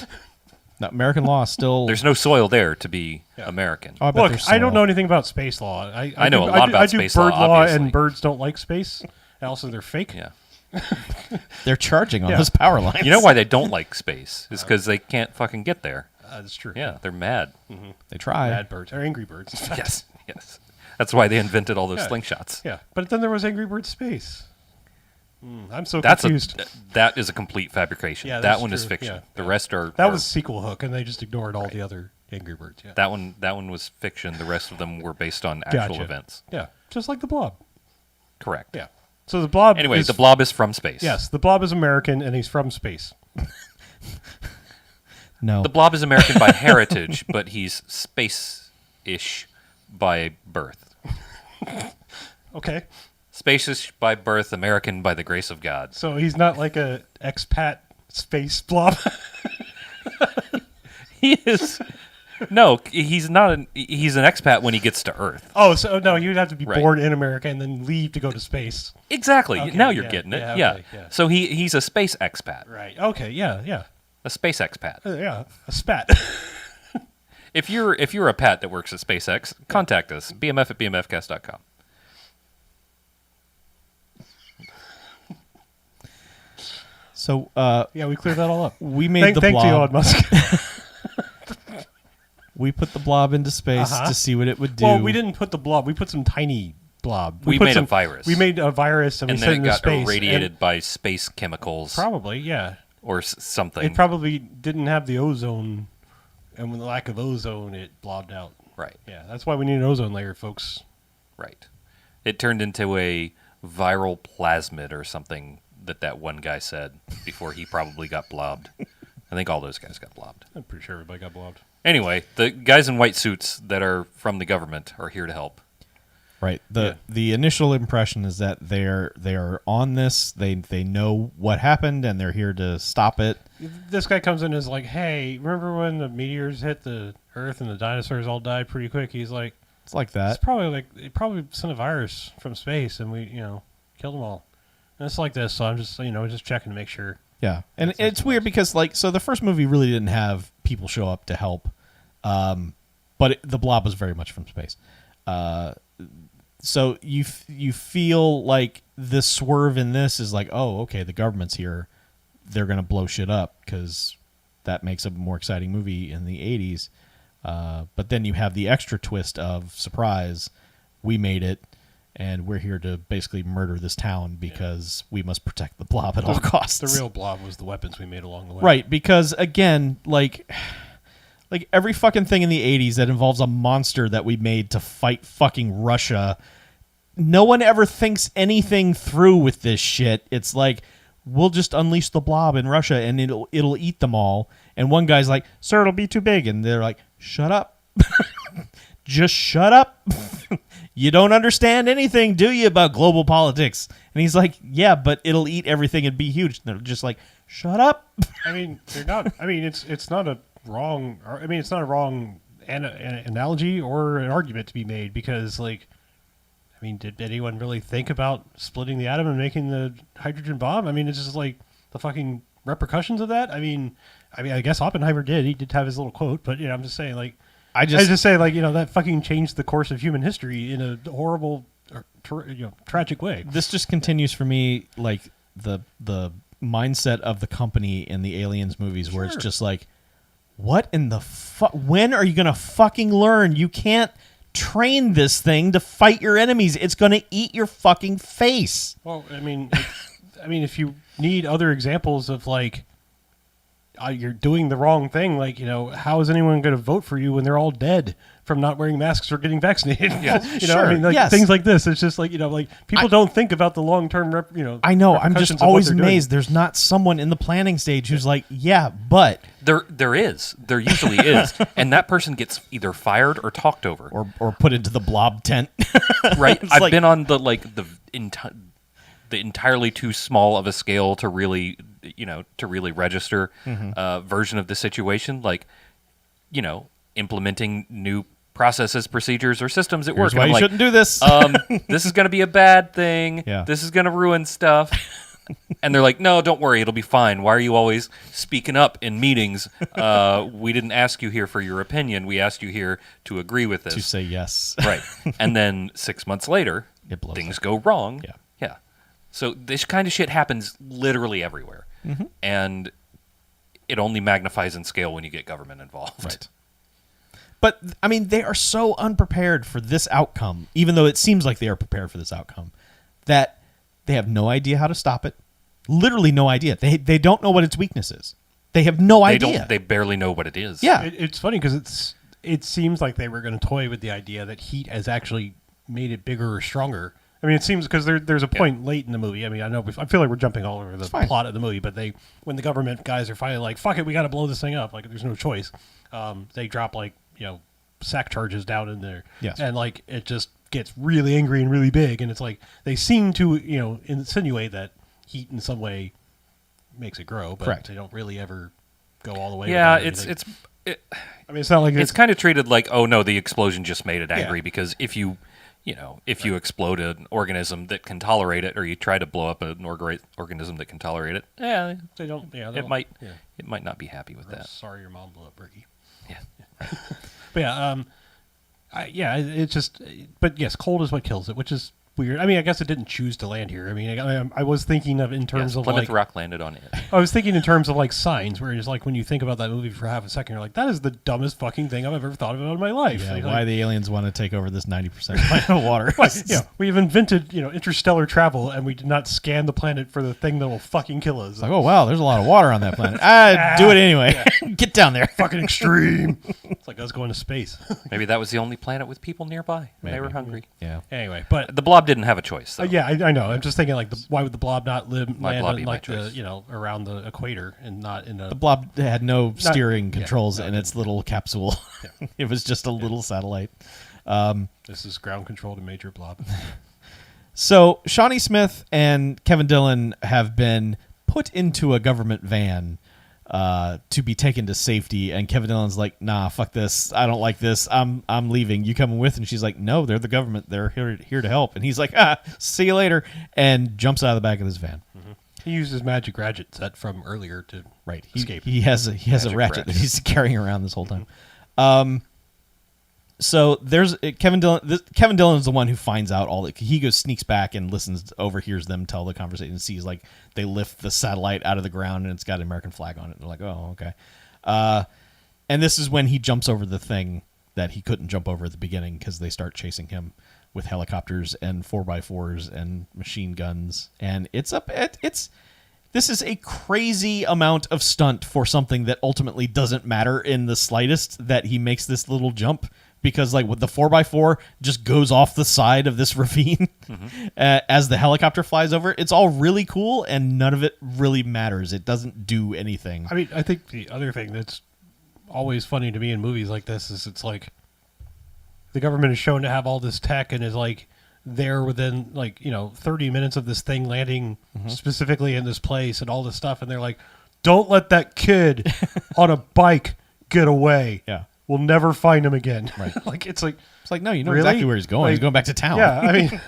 Speaker 2: Now, American law still.
Speaker 1: There's no soil there to be American.
Speaker 2: Oh, I bet
Speaker 3: Look,
Speaker 2: there's
Speaker 3: I don't
Speaker 2: soil.
Speaker 3: know anything about space law.
Speaker 1: I know a lot about space law,
Speaker 3: bird law,
Speaker 1: obviously.
Speaker 3: and birds don't like space. And also, they're fake.
Speaker 1: Yeah.
Speaker 2: They're charging on those power lines.
Speaker 1: You know why they don't like space? Is because they can't fucking get there.
Speaker 3: That's true.
Speaker 1: Yeah, they're mad.
Speaker 3: Mm-hmm.
Speaker 2: They try.
Speaker 3: Mad birds or angry birds. In fact.
Speaker 1: Yes. That's why they invented all those slingshots.
Speaker 3: Yeah, but then there was Angry Bird Space. I'm so confused.
Speaker 1: That is a complete fabrication.
Speaker 3: Yeah,
Speaker 1: that
Speaker 3: that's
Speaker 1: one is
Speaker 3: true.
Speaker 1: fiction.
Speaker 3: Yeah.
Speaker 1: The rest are
Speaker 3: That was sequel hook, and they just ignored all the other Angry Birds. Yeah.
Speaker 1: that one was fiction. The rest of them were based on actual events.
Speaker 3: Yeah, just like the Blob.
Speaker 1: Correct.
Speaker 3: Yeah. So the Blob.
Speaker 1: Anyway,
Speaker 3: is,
Speaker 1: the Blob is from space.
Speaker 3: Yes, the Blob is American and he's from space.
Speaker 2: No.
Speaker 1: The Blob is American by heritage, but he's space-ish by birth.
Speaker 3: Okay.
Speaker 1: Space-ish by birth, American by the grace of God.
Speaker 3: So he's not like a expat space blob.
Speaker 1: He is. No, he's not. He's an expat when he gets to Earth.
Speaker 3: Oh, so no, you'd have to be
Speaker 1: Right.
Speaker 3: born in America and then leave to go to space.
Speaker 1: Exactly.
Speaker 3: Okay,
Speaker 1: now you're
Speaker 3: yeah,
Speaker 1: getting it.
Speaker 3: yeah,
Speaker 1: Yeah.
Speaker 3: okay, yeah.
Speaker 1: So he's a space expat.
Speaker 3: Right. Okay. Yeah. Yeah.
Speaker 1: A space expat.
Speaker 3: Yeah. A spat.
Speaker 1: If you're a pat that works at SpaceX, contact us. BMF at BMFcast.com.
Speaker 2: So
Speaker 3: Yeah, we cleared that all up.
Speaker 2: we made the
Speaker 3: Thanks,
Speaker 2: Blob.
Speaker 3: Elon Musk.
Speaker 2: We put the Blob into space
Speaker 3: Uh-huh.
Speaker 2: to see what it would do.
Speaker 3: Well, we didn't put the blob. We put some tiny blob.
Speaker 1: We
Speaker 3: put
Speaker 1: made a
Speaker 3: some-
Speaker 1: virus.
Speaker 3: We made a virus and,
Speaker 1: And
Speaker 3: we
Speaker 1: then
Speaker 3: sent it
Speaker 1: it
Speaker 3: into
Speaker 1: got
Speaker 3: space.
Speaker 1: irradiated by space chemicals
Speaker 3: Probably, yeah.
Speaker 1: or something.
Speaker 3: It probably didn't have the ozone, and with the lack of ozone, it blobbed out.
Speaker 1: Right.
Speaker 3: Yeah, that's why we need an ozone layer, folks.
Speaker 1: Right. It turned into a viral plasmid or something that one guy said before he probably got blobbed. I think all those guys got blobbed.
Speaker 3: I'm pretty sure everybody got blobbed.
Speaker 1: Anyway, the guys in white suits that are from the government are here to help.
Speaker 2: Right. The initial impression is that they are on this. They know what happened and they're here to stop it.
Speaker 3: This guy comes in and is like, hey, remember when the meteors hit the Earth and the dinosaurs all died pretty quick? He's like,
Speaker 2: It's like
Speaker 3: it's
Speaker 2: that.
Speaker 3: probably it probably sent a virus from space and we, killed them all. And it's like this, so I'm just, just checking to make sure.
Speaker 2: Yeah. And
Speaker 3: That's
Speaker 2: it's weird because so the first movie really didn't have people show up to help. But the Blob was very much from space. So you feel like the swerve in this is like, oh, okay, the government's here. They're going to blow shit up because that makes a more exciting movie in the 80s. But then you have the extra twist of surprise. We made it, and we're here to basically murder this town because we must protect the Blob at all costs.
Speaker 3: The real blob was the weapons we made along the way.
Speaker 2: Right, because again, like every fucking thing in the 80s that involves a monster that we made to fight fucking Russia, no one ever thinks anything through with this shit. It's like, we'll just unleash the Blob in Russia and it'll eat them all. And one guy's like, sir, it'll be too big. And they're like, shut up. Just shut up. You don't understand anything, do you, about global politics? And he's like, yeah, but it'll eat everything and be huge. And they're just like, shut up.
Speaker 3: I mean, they're not. I mean, it's not a wrong. I mean, it's not a wrong an analogy or an argument to be made because, like, I mean, did anyone really think about splitting the atom and making the hydrogen bomb? I mean, it's just like the fucking repercussions of that. I mean, I guess Oppenheimer did. He did have his little quote, but I'm just saying, like, I just say, like, that fucking changed the course of human history in a horrible, tragic way.
Speaker 2: This just continues for me, like the mindset of the company in the Aliens movies, where it's
Speaker 3: Sure.
Speaker 2: just like, what in the fuck? When are you gonna fucking learn? You can't train this thing to fight your enemies. It's gonna eat your fucking face.
Speaker 3: Well, I mean, if you need other examples of like you're doing the wrong thing, like how is anyone going to vote for you when they're all dead from not wearing masks or getting vaccinated?
Speaker 1: Yes.
Speaker 3: I mean, like
Speaker 2: Yes.
Speaker 3: things like this. It's just like like people don't think about the long term.
Speaker 2: I know. I'm
Speaker 3: repercussions
Speaker 2: just
Speaker 3: of what
Speaker 2: always
Speaker 3: they're doing.
Speaker 2: amazed. There's not someone in the planning stage who's like, yeah, but
Speaker 1: There usually is, and that person gets either fired or talked over.
Speaker 2: or put into the Blob tent.
Speaker 1: Right?
Speaker 2: It's
Speaker 1: I've
Speaker 2: like-
Speaker 1: been on the entirely too small of a scale to really register version of the situation, like implementing new processes, procedures, or systems at
Speaker 2: Here's
Speaker 1: work.
Speaker 2: why
Speaker 1: And
Speaker 2: you
Speaker 1: I'm
Speaker 2: shouldn't do this.
Speaker 1: this is going to be a bad thing.
Speaker 2: Yeah.
Speaker 1: This is going to ruin stuff. And they're like, no, don't worry, it'll be fine. Why are you always speaking up in meetings? We didn't ask you here for your opinion. We asked you here to agree with this.
Speaker 2: To say yes.
Speaker 1: Right. And then 6 months later,
Speaker 2: It blows
Speaker 1: things
Speaker 2: up.
Speaker 1: go wrong.
Speaker 2: Yeah.
Speaker 1: Yeah. So this kind of shit happens literally everywhere.
Speaker 2: Mm-hmm.
Speaker 1: And it only magnifies in scale when you get government involved.
Speaker 2: Right. But, I mean, they are so unprepared for this outcome, even though it seems like they are prepared for this outcome, that they have no idea how to stop it. Literally no idea. They don't know what its weakness is. They have no idea.
Speaker 1: They barely know what it is.
Speaker 2: Yeah.
Speaker 3: It's funny because it seems like they were going to toy with the idea that heat has actually made it bigger or stronger. I mean, it seems because there's a point late in the movie. I mean, I feel like we're jumping all over the plot of the movie, but when the government guys are finally like, "Fuck it, we got to blow this thing up," like there's no choice. They drop sack charges down in there, and like it just gets really angry and really big, and it's like they seem to insinuate that heat in some way makes it grow, but they don't really ever go all the way.
Speaker 1: Yeah,
Speaker 3: I mean, it's not like
Speaker 1: it's kind of treated like, oh no, the explosion just made it angry, because if you explode an organism that can tolerate it, or you try to blow up an organism that can tolerate it,
Speaker 3: they don't. Yeah,
Speaker 1: it might not be happy with that.
Speaker 3: Sorry, your mom blew up Ricky.
Speaker 1: Yeah,
Speaker 3: but it's just. But yes, cold is what kills it, which is weird. I mean, I guess it didn't choose to land here. I mean, I was thinking of in terms of
Speaker 1: Plymouth Rock landed on it.
Speaker 3: I was thinking in terms of like signs, where it's like when you think about that movie for half a second, you're like, that is the dumbest fucking thing I've ever thought about in my life.
Speaker 2: Yeah,
Speaker 3: like,
Speaker 2: why the aliens want to take over this 90% planet of water?
Speaker 3: We've invented interstellar travel, and we did not scan the planet for the thing that will fucking kill us.
Speaker 2: It's like, oh wow, there's a lot of water on that planet. Do it anyway. Get down there.
Speaker 3: Fucking extreme. It's like us going to space.
Speaker 1: Maybe that was the only planet with people nearby. And they were hungry.
Speaker 2: Yeah.
Speaker 3: Anyway, but
Speaker 1: the blob didn't have a choice, though.
Speaker 3: I know. I'm just thinking like, why would the blob not land on like around the equator and not in a...
Speaker 2: The blob had no steering controls in its little capsule. Yeah. It was just a little satellite.
Speaker 3: This is ground control to Major Blob.
Speaker 2: So Shawnee Smith and Kevin Dillon have been put into a government van to be taken to safety, and Kevin Dillon's like, nah, fuck this, I don't like this, I'm leaving, you coming with? And she's like, no, they're the government, they're here to help. And he's like, see you later, and jumps out of the back of this van.
Speaker 3: Mm-hmm. He used his magic ratchet set from earlier to escape.
Speaker 2: He has a ratchet that he's carrying around this whole time. So there's Kevin Dillon. Kevin Dillon is the one who finds out all that. He sneaks back and overhears them tell the conversation, and sees like they lift the satellite out of the ground and it's got an American flag on it. And they're like, oh, okay. And this is when he jumps over the thing that he couldn't jump over at the beginning, because they start chasing him with helicopters and 4x4s and machine guns. And this is a crazy amount of stunt for something that ultimately doesn't matter in the slightest, that he makes this little jump. Because like with the 4x4 just goes off the side of this ravine as the helicopter flies over. It's all really cool, and none of it really matters. It doesn't do anything.
Speaker 3: I mean, I think the other thing that's always funny to me in movies like this is it's like the government is shown to have all this tech and is like there within 30 minutes of this thing landing specifically in this place and all this stuff, and they're like, don't let that kid on a bike get away.
Speaker 2: Yeah.
Speaker 3: We'll never find him again.
Speaker 2: Right.
Speaker 3: It's like
Speaker 2: no, you know
Speaker 3: really?
Speaker 2: Exactly where he's going. He's going back to town.
Speaker 3: Yeah, I mean,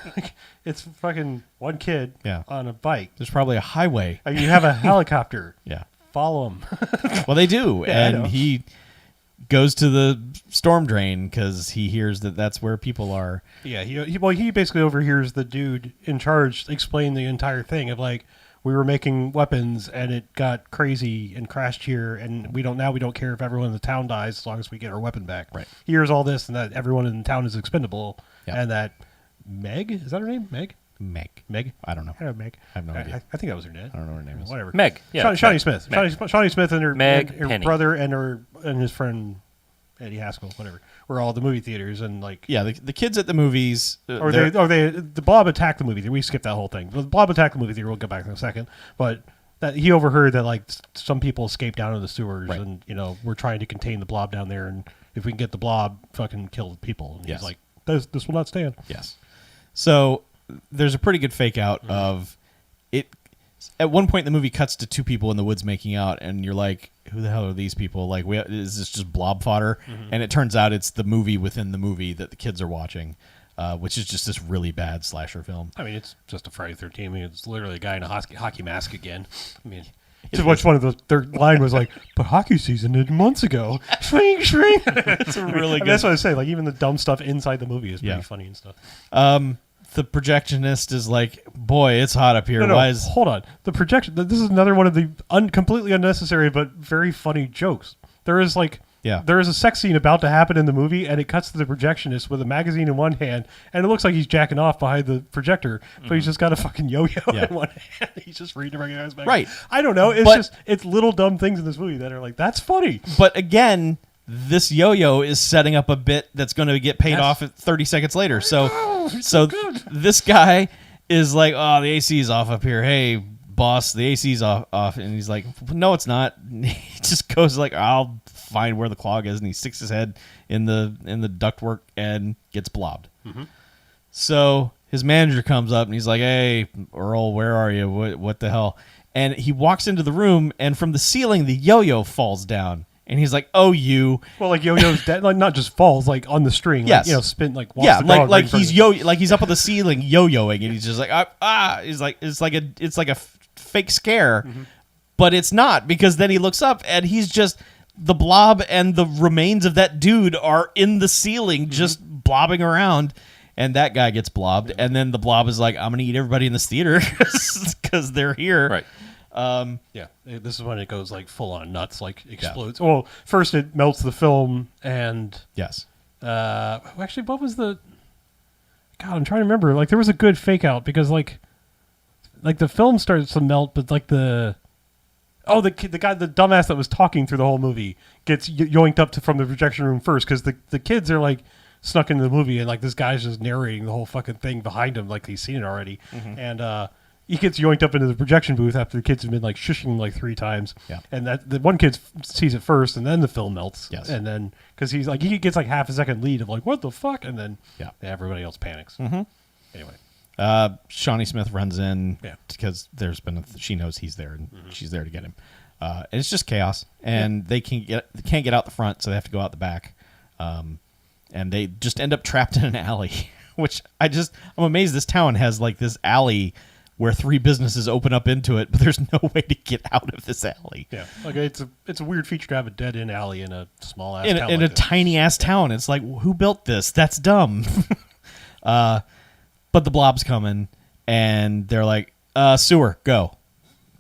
Speaker 3: it's fucking one kid on a bike.
Speaker 2: There's probably a highway.
Speaker 3: You have a helicopter.
Speaker 2: Yeah.
Speaker 3: Follow him.
Speaker 2: Well, they do. And he goes to the storm drain because he hears that that's where people are.
Speaker 3: Yeah, he basically overhears the dude in charge explain the entire thing of like, we were making weapons and it got crazy and crashed here, and we don't care if everyone in the town dies as long as we get our weapon back.
Speaker 2: Right.
Speaker 3: He hears all this, and that everyone in the town is expendable, and that Meg, is that her name? Meg? I don't know.
Speaker 2: Meg. I have no idea.
Speaker 3: I think that was her name.
Speaker 2: I don't know what her name is.
Speaker 3: Whatever.
Speaker 1: Meg. Yeah.
Speaker 3: Shawnee Smith. Shawnee Smith and her
Speaker 1: Meg,
Speaker 3: brother and his friend Eddie Haskell, whatever. We're all at the movie theaters, and like
Speaker 2: the kids at the movies.
Speaker 3: The Blob attacked the movie theater. We skipped that whole thing. The Blob attacked the movie theater. We'll get back in a second, but that he overheard that like some people escaped down in the sewers, and we're trying to contain the Blob down there, and if we can get the Blob, fucking kill the people. And he's like, this will not stand.
Speaker 2: Yes. So there's a pretty good fake out of it. At one point, the movie cuts to two people in the woods making out, and you're like, who the hell are these people? Like, is this just blob fodder? And it turns out it's the movie within the movie that the kids are watching, which is just this really bad slasher film.
Speaker 3: I mean, it's just a Friday 13th. I mean, it's literally a guy in a hockey mask again. I mean, to watch one of their line was like, but hockey season ended months ago. Swing, swing.
Speaker 2: It's really good.
Speaker 3: That's what I say. Like, even the dumb stuff inside the movie is pretty funny and stuff.
Speaker 2: The projectionist is like, boy, it's hot up here.
Speaker 3: Hold on. The projection. This is another one of the completely unnecessary but very funny jokes. There is a sex scene about to happen in the movie, and it cuts to the projectionist with a magazine in one hand, and it looks like he's jacking off behind the projector, but he's just got a fucking yo-yo in one hand. He's just reading a regular magazine.
Speaker 2: Right.
Speaker 3: I don't know. It's little dumb things in this movie that are like, that's funny.
Speaker 2: But again, this yo-yo is setting up a bit that's going to get paid off 30 seconds later. So So this guy is like, oh, the AC is off up here. Hey, boss, the AC's off. And he's like, no, it's not. And he just goes like, I'll find where the clog is. And he sticks his head in the ductwork and gets blobbed. Mm-hmm. So his manager comes up and he's like, hey, Earl, where are you? What the hell? And he walks into the room, and from the ceiling, the yo-yo falls down. And he's like, "Oh, you."
Speaker 3: Well, like yo-yo's dead, like not just falls, like on the string.
Speaker 2: Yes.
Speaker 3: Like, spin like.
Speaker 2: Yeah,
Speaker 3: the dog
Speaker 2: like
Speaker 3: right in
Speaker 2: he's like he's up on the ceiling yo-yoing, and he's just like He's like it's like a fake scare, but it's not, because then he looks up and he's just the blob, and the remains of that dude are in the ceiling, just blobbing around. And that guy gets blobbed, and then the blob is like, "I'm gonna eat everybody in this theater because they're here."
Speaker 1: Right.
Speaker 3: This is when it goes like full on nuts, like explodes. Yeah. Well, first it melts the film, and
Speaker 2: yes.
Speaker 3: Actually, what was the? God, I'm trying to remember. Like there was a good fake out, because like the film starts to melt, but like the guy, the dumbass that was talking through the whole movie gets yoinked up from the projection room first, because the kids are like snuck into the movie, and like this guy's just narrating the whole fucking thing behind him like he's seen it already, and he gets yoinked up into the projection booth after the kids have been like shushing him like 3 times. Yeah. And that the one kid sees it first, and then the film melts.
Speaker 2: Yes.
Speaker 3: And then because he gets like half a second lead of like, what the fuck, and then everybody else panics.
Speaker 2: Mm-hmm.
Speaker 3: Anyway,
Speaker 2: Shawnee Smith runs in because there's been she knows he's there, and she's there to get him. And it's just chaos, and they can't get out the front, so they have to go out the back. And they just end up trapped in an alley, which I'm amazed this town has like this alley where 3 businesses open up into it, but there's no way to get out of this alley.
Speaker 3: Yeah, like it's a weird feature to have a dead end alley in a small ass town.
Speaker 2: In a tiny ass town. It's like, who built this? That's dumb. But the blob's coming, and they're like, sewer, go.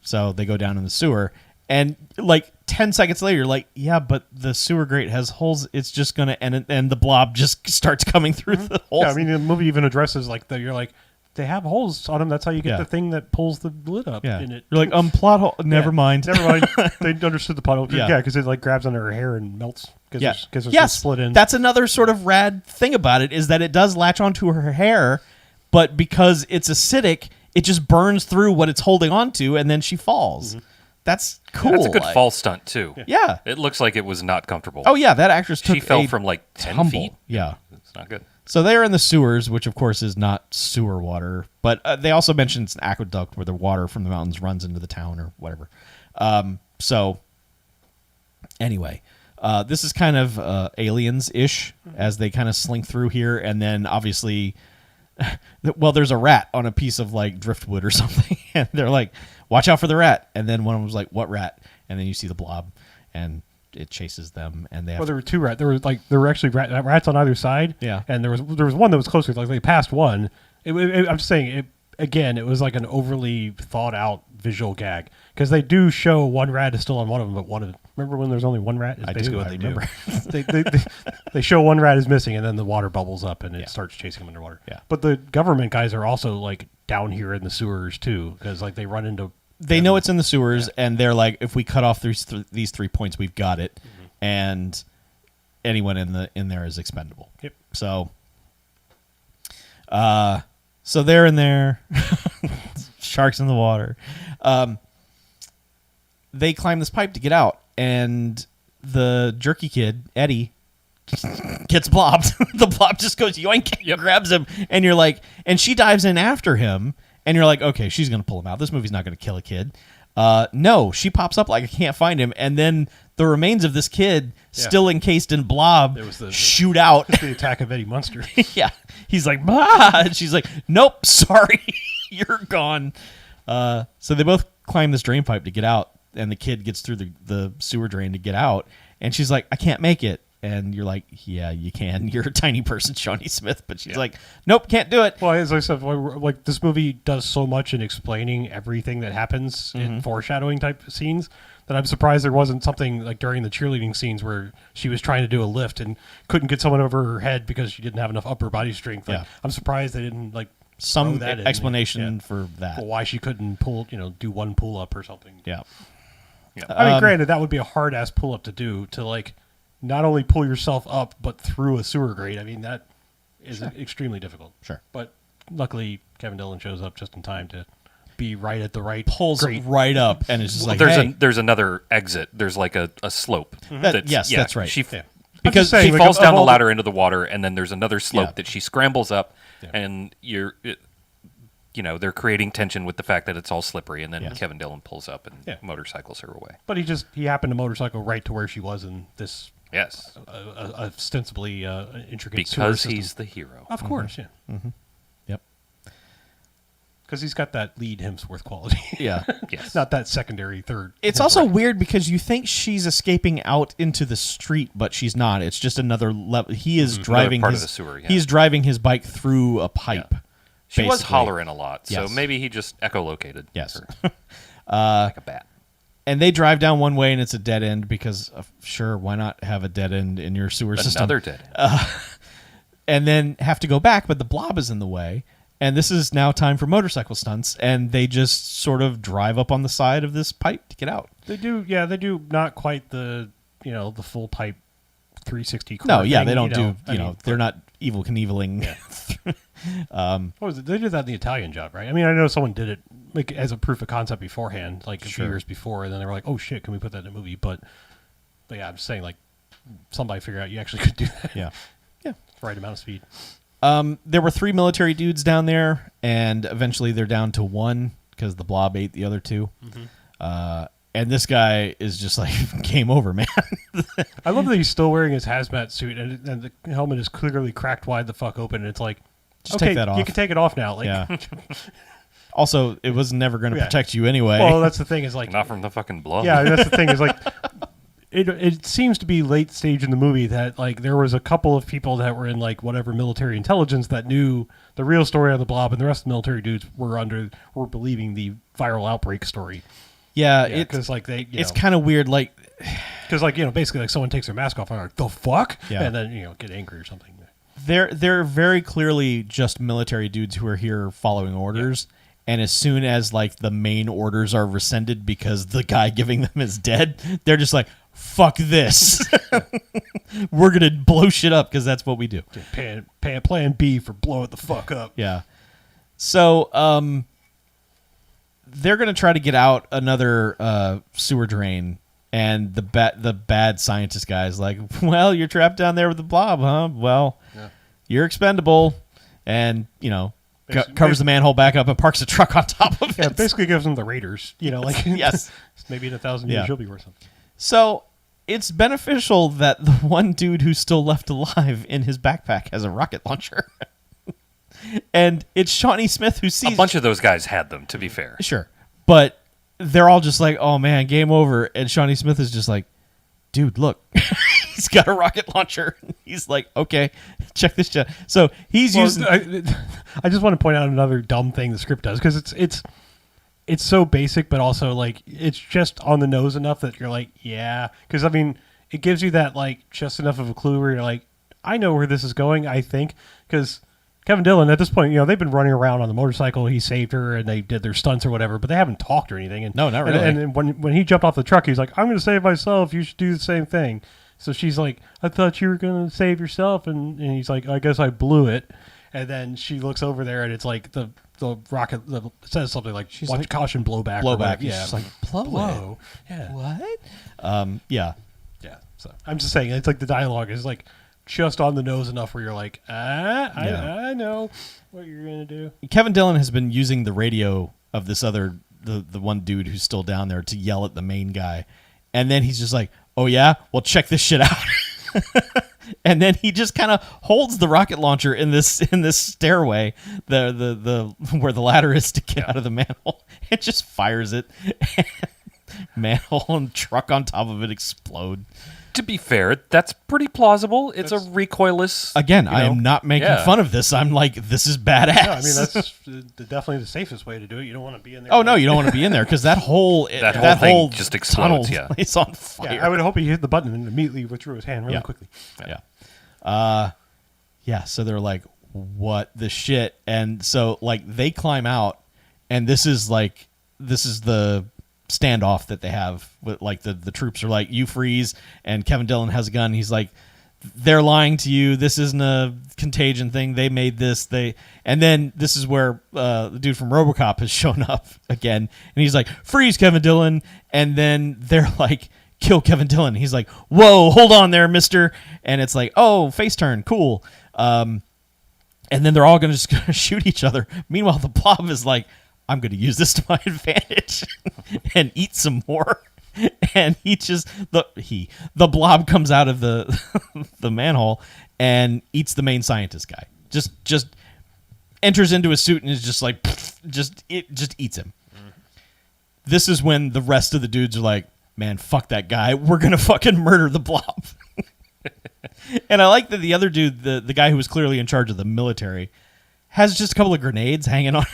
Speaker 2: So they go down in the sewer, and like 10 seconds later, you're like, yeah, but the sewer grate has holes. It's just gonna and the blob just starts coming through the holes.
Speaker 3: Yeah, I mean the movie even addresses like you're like, they have holes on them. That's how you get the thing that pulls the lid up.
Speaker 2: Yeah.
Speaker 3: In it.
Speaker 2: You're like, plot hole. Never mind.
Speaker 3: Never mind. They understood the plot hole. Yeah, because it like grabs under her hair and melts. Because there's some split in.
Speaker 2: That's another sort of rad thing about it, is that it does latch onto her hair, but because it's acidic, it just burns through what it's holding onto, and then she falls. That's cool.
Speaker 1: That's a good fall stunt too.
Speaker 2: Yeah.
Speaker 1: It looks like it was not comfortable.
Speaker 2: Oh yeah, that actress took
Speaker 1: She fell from like 10
Speaker 2: tumble.
Speaker 1: feet.
Speaker 2: Yeah.
Speaker 1: It's not good.
Speaker 2: So they're in the sewers, which of course is not sewer water, but they also mentioned it's an aqueduct where the water from the mountains runs into the town or whatever. So anyway, this is kind of Aliens-ish as they kind of slink through here, and then obviously, well, there's a rat on a piece of like driftwood or something, and they're like, watch out for the rat. And then one of them was like, what rat? And then you see the blob, and it chases them, and they have
Speaker 3: there were 2 rats. There were actually rats on either side.
Speaker 2: Yeah,
Speaker 3: and there was one that was closer. Like they passed one. I'm just saying it was like an overly thought out visual gag, because they do show one rat is still on one of them, but remember when there's only one rat? It's basically what they
Speaker 2: remember.
Speaker 3: do. they show one rat is missing, and then the water bubbles up and it starts chasing them underwater.
Speaker 2: Yeah,
Speaker 3: but the government guys are also like down here in the sewers too, because like they run into.
Speaker 2: They know it's in the sewers, and they're like, if we cut off these 3 points, we've got it, and anyone in there is expendable.
Speaker 3: Yep.
Speaker 2: So they're in there, sharks in the water. They climb this pipe to get out, and the jerky kid Eddie gets blobbed. The blob just goes yoink, grabs him, and you're like, and she dives in after him. And you're like, okay, she's going to pull him out. This movie's not going to kill a kid. No, she pops up like I can't find him. And then the remains of this kid, still encased in blob, shoot out.
Speaker 3: The attack of Eddie Munster.
Speaker 2: Yeah. He's like, bah! And she's like, nope, sorry. You're gone. So they both climb this drain pipe to get out. And the kid gets through the sewer drain to get out. And she's like, I can't make it. And you're like, yeah, you can. You're a tiny person, Shawnee Smith. But she's like, nope, can't do it.
Speaker 3: Well, as I said, like this movie does so much in explaining everything that happens in foreshadowing type scenes that I'm surprised there wasn't something like during the cheerleading scenes where she was trying to do a lift and couldn't get someone over her head because she didn't have enough upper body strength. Like, I'm surprised they didn't like
Speaker 2: some
Speaker 3: that
Speaker 2: explanation for that.
Speaker 3: For why she couldn't pull, do one pull up or something.
Speaker 2: Yeah.
Speaker 3: I mean, granted, that would be a hard ass pull up to do, to like not only pull yourself up but through a sewer grate. I mean, that is extremely difficult.
Speaker 2: Sure.
Speaker 3: But luckily, Kevin Dillon shows up just in time to be right at the right
Speaker 2: Pulls
Speaker 3: great.
Speaker 2: right up and it's just like,
Speaker 1: there's
Speaker 2: hey.
Speaker 1: there's another exit. There's like a slope.
Speaker 2: That's right.
Speaker 1: She
Speaker 3: Yeah.
Speaker 2: Because
Speaker 3: I'm just saying,
Speaker 1: she
Speaker 3: like,
Speaker 1: falls
Speaker 3: of
Speaker 1: down the
Speaker 3: all
Speaker 1: ladder into the water, and then there's another slope
Speaker 2: Yeah.
Speaker 1: that she scrambles up,
Speaker 3: Yeah.
Speaker 1: and they're creating tension with the fact that it's all slippery, and then
Speaker 2: Yes.
Speaker 1: Kevin Dillon pulls up and
Speaker 3: Yeah.
Speaker 1: motorcycles her away.
Speaker 3: But he happened to motorcycle right to where she was in this
Speaker 1: Yes,
Speaker 3: ostensibly intricate sewer
Speaker 1: because
Speaker 3: system.
Speaker 1: he's the hero.
Speaker 3: Of course, yeah.
Speaker 2: Yep.
Speaker 3: Because he's got that lead Hemsworth quality.
Speaker 2: Yeah.
Speaker 1: Yes,
Speaker 3: Not that secondary third.
Speaker 2: It's also weird because you think she's escaping out into the street, but she's not. It's just another level. He is driving
Speaker 1: part of
Speaker 2: his
Speaker 1: the sewer, yeah.
Speaker 2: He's driving his bike through a pipe.
Speaker 1: she was
Speaker 2: basically.
Speaker 1: hollering a lot, so
Speaker 2: Yes.
Speaker 1: maybe he just echolocated.
Speaker 2: Yes.
Speaker 1: her. Like a bat.
Speaker 2: And they drive down one way and it's a dead end because sure, why not have a dead end in your sewer system?
Speaker 1: Another dead end.
Speaker 2: And then have to go back, but the blob is in the way. And this is now time for motorcycle stunts, and they just sort of drive up on the side of this pipe to get out.
Speaker 3: They do, yeah. They do not quite the the full pipe 360.
Speaker 2: No,
Speaker 3: car
Speaker 2: yeah,
Speaker 3: thing,
Speaker 2: they don't do.
Speaker 3: I mean,
Speaker 2: They're not evil Knieveling.
Speaker 3: what was it? They did that in the Italian Job, right? I mean, I know someone did it like as a proof of concept beforehand, like a few years before, and then they were like, "Oh shit, can we put that in a movie?" But yeah, I'm just saying, like, somebody figured out you actually could do that.
Speaker 2: Yeah.
Speaker 3: Yeah, right amount of speed.
Speaker 2: There were 3 military dudes down there, and eventually they're down to 1 because the blob ate the other 2. And this guy is just like, game over, man.
Speaker 3: I love that he's still wearing his hazmat suit, and the helmet is clearly cracked wide the fuck open. And it's like,
Speaker 2: Just
Speaker 3: okay,
Speaker 2: take that off.
Speaker 3: you can take it off now. Like,
Speaker 2: Yeah. Also, it was never going to
Speaker 3: Yeah.
Speaker 2: protect you anyway.
Speaker 3: well, that's the thing is like,
Speaker 1: Not from the fucking blood.
Speaker 3: yeah, that's the thing is like, it seems to be late stage in the movie that like there was a couple of people that were in like whatever military intelligence that knew the real story on the blob, and the rest of the military dudes were believing the viral outbreak story.
Speaker 2: yeah,
Speaker 3: Yeah, because like
Speaker 2: it's kind of weird. Like,
Speaker 3: because like basically like someone takes their mask off and like the fuck,
Speaker 2: Yeah.
Speaker 3: and then get angry or something.
Speaker 2: they're very clearly just military dudes who are here following orders. And as soon as like the main orders are rescinded because the guy giving them is dead, they're just like, fuck this. We're going to blow shit up because that's what we do.
Speaker 3: Plan B for blow it the fuck up.
Speaker 2: Yeah. So they're going to try to get out another sewer drain. And the bad scientist guy's like, well, you're trapped down there with the blob, huh? Well, you're expendable. And, covers the manhole back up and parks a truck on top of it.
Speaker 3: Yeah, it basically gives them the Raiders. Like
Speaker 2: Yes.
Speaker 3: maybe in 1,000 years
Speaker 2: Yeah.
Speaker 3: you'll be worth something.
Speaker 2: So it's beneficial that the one dude who's still left alive in his backpack has a rocket launcher. And it's Shawnee Smith who sees...
Speaker 1: A bunch of those guys had them, to be fair.
Speaker 2: Sure. But they're all just like, oh, man, game over. And Shawnee Smith is just like, dude, look. He's got a rocket launcher. He's like, okay, check this shit. So he's using...
Speaker 3: I just want to point out another dumb thing the script does, because it's so basic, but also like it's just on the nose enough that you're like, yeah. Because I mean, it gives you that like just enough of a clue where you're like, I know where this is going, I think. Because Kevin Dillon, at this point, they've been running around on the motorcycle. He saved her, and they did their stunts or whatever, but they haven't talked or anything. And,
Speaker 2: No, not really.
Speaker 3: And when he jumped off the truck, he's like, I'm going to save myself. You should do the same thing. So she's like, I thought you were going to save yourself. And he's like, I guess I blew it. And then she looks over there, and it's like the rocket it says something like,
Speaker 2: She's
Speaker 3: watch
Speaker 2: like,
Speaker 3: caution blowback.
Speaker 2: blowback.
Speaker 3: Yeah.
Speaker 2: She's like, blow.
Speaker 3: Yeah.
Speaker 2: What? Yeah.
Speaker 3: Yeah. So I'm just saying, it's like the dialogue is like just on the nose enough where you're like, I know what you're going to do.
Speaker 2: Kevin Dillon has been using the radio of this other, the one dude who's still down there to yell at the main guy. And then he's just like, oh, yeah? Well, check this shit out. And then he just kind of holds the rocket launcher in this stairway, the where the ladder is to get out of the manhole. It just fires it. Manhole and truck on top of it explode.
Speaker 1: To be fair, that's pretty plausible. It's a recoilless...
Speaker 2: Again, I am not making fun of this. I'm like, this is badass.
Speaker 3: Yeah, I mean, that's definitely the safest way to do it. You don't want to be in there.
Speaker 2: Oh, no, you don't want to be in there because that whole
Speaker 1: thing just explodes,
Speaker 2: tunnel
Speaker 1: yeah.
Speaker 2: is on fire.
Speaker 3: Yeah, I would hope he hit the button and immediately withdrew his hand really quickly.
Speaker 2: Yeah. So they're like, what the shit? And so like they climb out, and this is the standoff that they have with like the troops are like, you freeze, and Kevin Dillon has a gun. He's like, they're lying to you. This isn't a contagion thing. They made this. And then this is where the dude from RoboCop has shown up again, and he's like, "Freeze, Kevin Dillon!" And then they're like, "Kill Kevin Dillon." He's like, "Whoa, hold on there, Mister." And it's like, "Oh, face turn, cool." And then they're all going to just shoot each other. Meanwhile, the Blob is like, "I'm going to use this to my advantage and eat some more." And the Blob comes out of the the manhole and eats the main scientist guy. Just enters into his suit and is just like, just eats him. This is when the rest of the dudes are like, "Man, fuck that guy. We're gonna fucking murder the Blob." And I like that the other dude, the guy who was clearly in charge of the military, has just a couple of grenades hanging on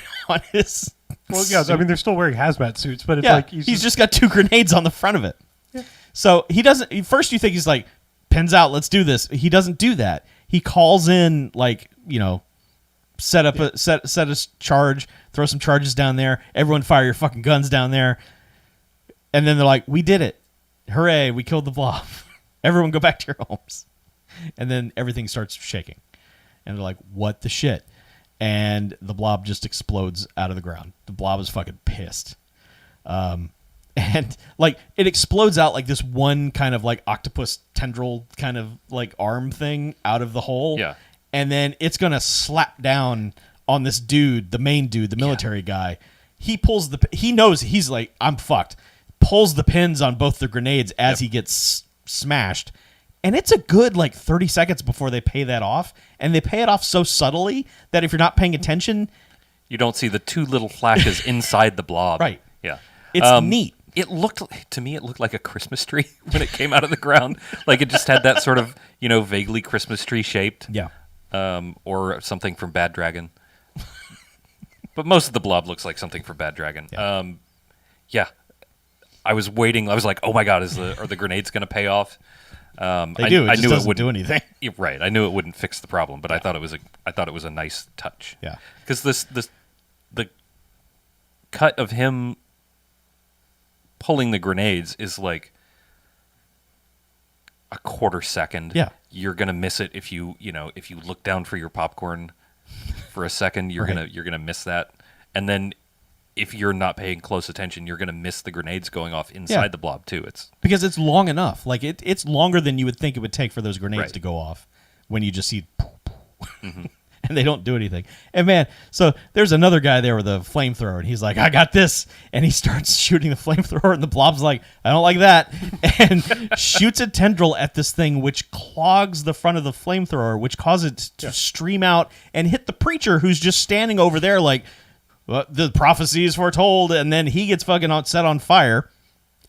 Speaker 2: his.
Speaker 3: Well, yeah, I mean, they're still wearing hazmat suits, but it's
Speaker 2: Yeah,
Speaker 3: like
Speaker 2: he's just got 2 grenades on the front of it. Yeah. So he doesn't. First, you think he's like, "Pins out, let's do this." He doesn't do that. He calls in, like, set a charge, throw some charges down there. Everyone fire your fucking guns down there. And then they're like, "We did it! Hooray! We killed the Blob. Everyone go back to your homes." And then everything starts shaking, and they're like, "What the shit?" And the Blob just explodes out of the ground. The Blob is fucking pissed. And like it explodes out like this one kind of like octopus tendril kind of like arm thing out of the hole.
Speaker 1: Yeah.
Speaker 2: And then it's going to slap down on this dude, the main dude, the military guy. He pulls he knows he's like, "I'm fucked." Pulls the pins on both the grenades as he gets smashed. And it's a good like 30 seconds before they pay that off. And they pay it off so subtly that if you're not paying attention,
Speaker 1: You don't see the 2 little flashes inside the Blob.
Speaker 2: Right.
Speaker 1: Yeah.
Speaker 2: It's neat.
Speaker 1: It looked like a Christmas tree when it came out of the ground. Like it just had that sort of, vaguely Christmas tree shaped.
Speaker 2: Yeah.
Speaker 1: Or something from Bad Dragon. But most of the Blob looks like something from Bad Dragon.
Speaker 2: Yeah.
Speaker 1: Yeah. I was waiting. I was like, "Oh my god, are the grenades going to pay off?"
Speaker 2: They do.
Speaker 1: I
Speaker 2: It just
Speaker 1: knew
Speaker 2: doesn't
Speaker 1: it wouldn't
Speaker 2: do anything.
Speaker 1: Yeah, right. I knew it wouldn't fix the problem, but I thought it was a nice touch.
Speaker 2: Yeah.
Speaker 1: Because the cut of him pulling the grenades is like a quarter second.
Speaker 2: Yeah.
Speaker 1: You're gonna miss it if you look down for your popcorn for a second. You're
Speaker 2: Right.
Speaker 1: gonna miss that, and then if you're not paying close attention, you're gonna miss the grenades going off inside the Blob too. It's
Speaker 2: Because it's long enough. Like it's longer than you would think it would take for those grenades
Speaker 1: Right.
Speaker 2: to go off when you just see and they don't do anything. And man, so there's another guy there with a flamethrower and he's like, "I got this." And he starts shooting the flamethrower and the Blob's like, "I don't like that." And shoots a tendril at this thing which clogs the front of the flamethrower, which causes it to stream out and hit the preacher who's just standing over there like, "Well, the prophecy is foretold," and then he gets fucking set on fire.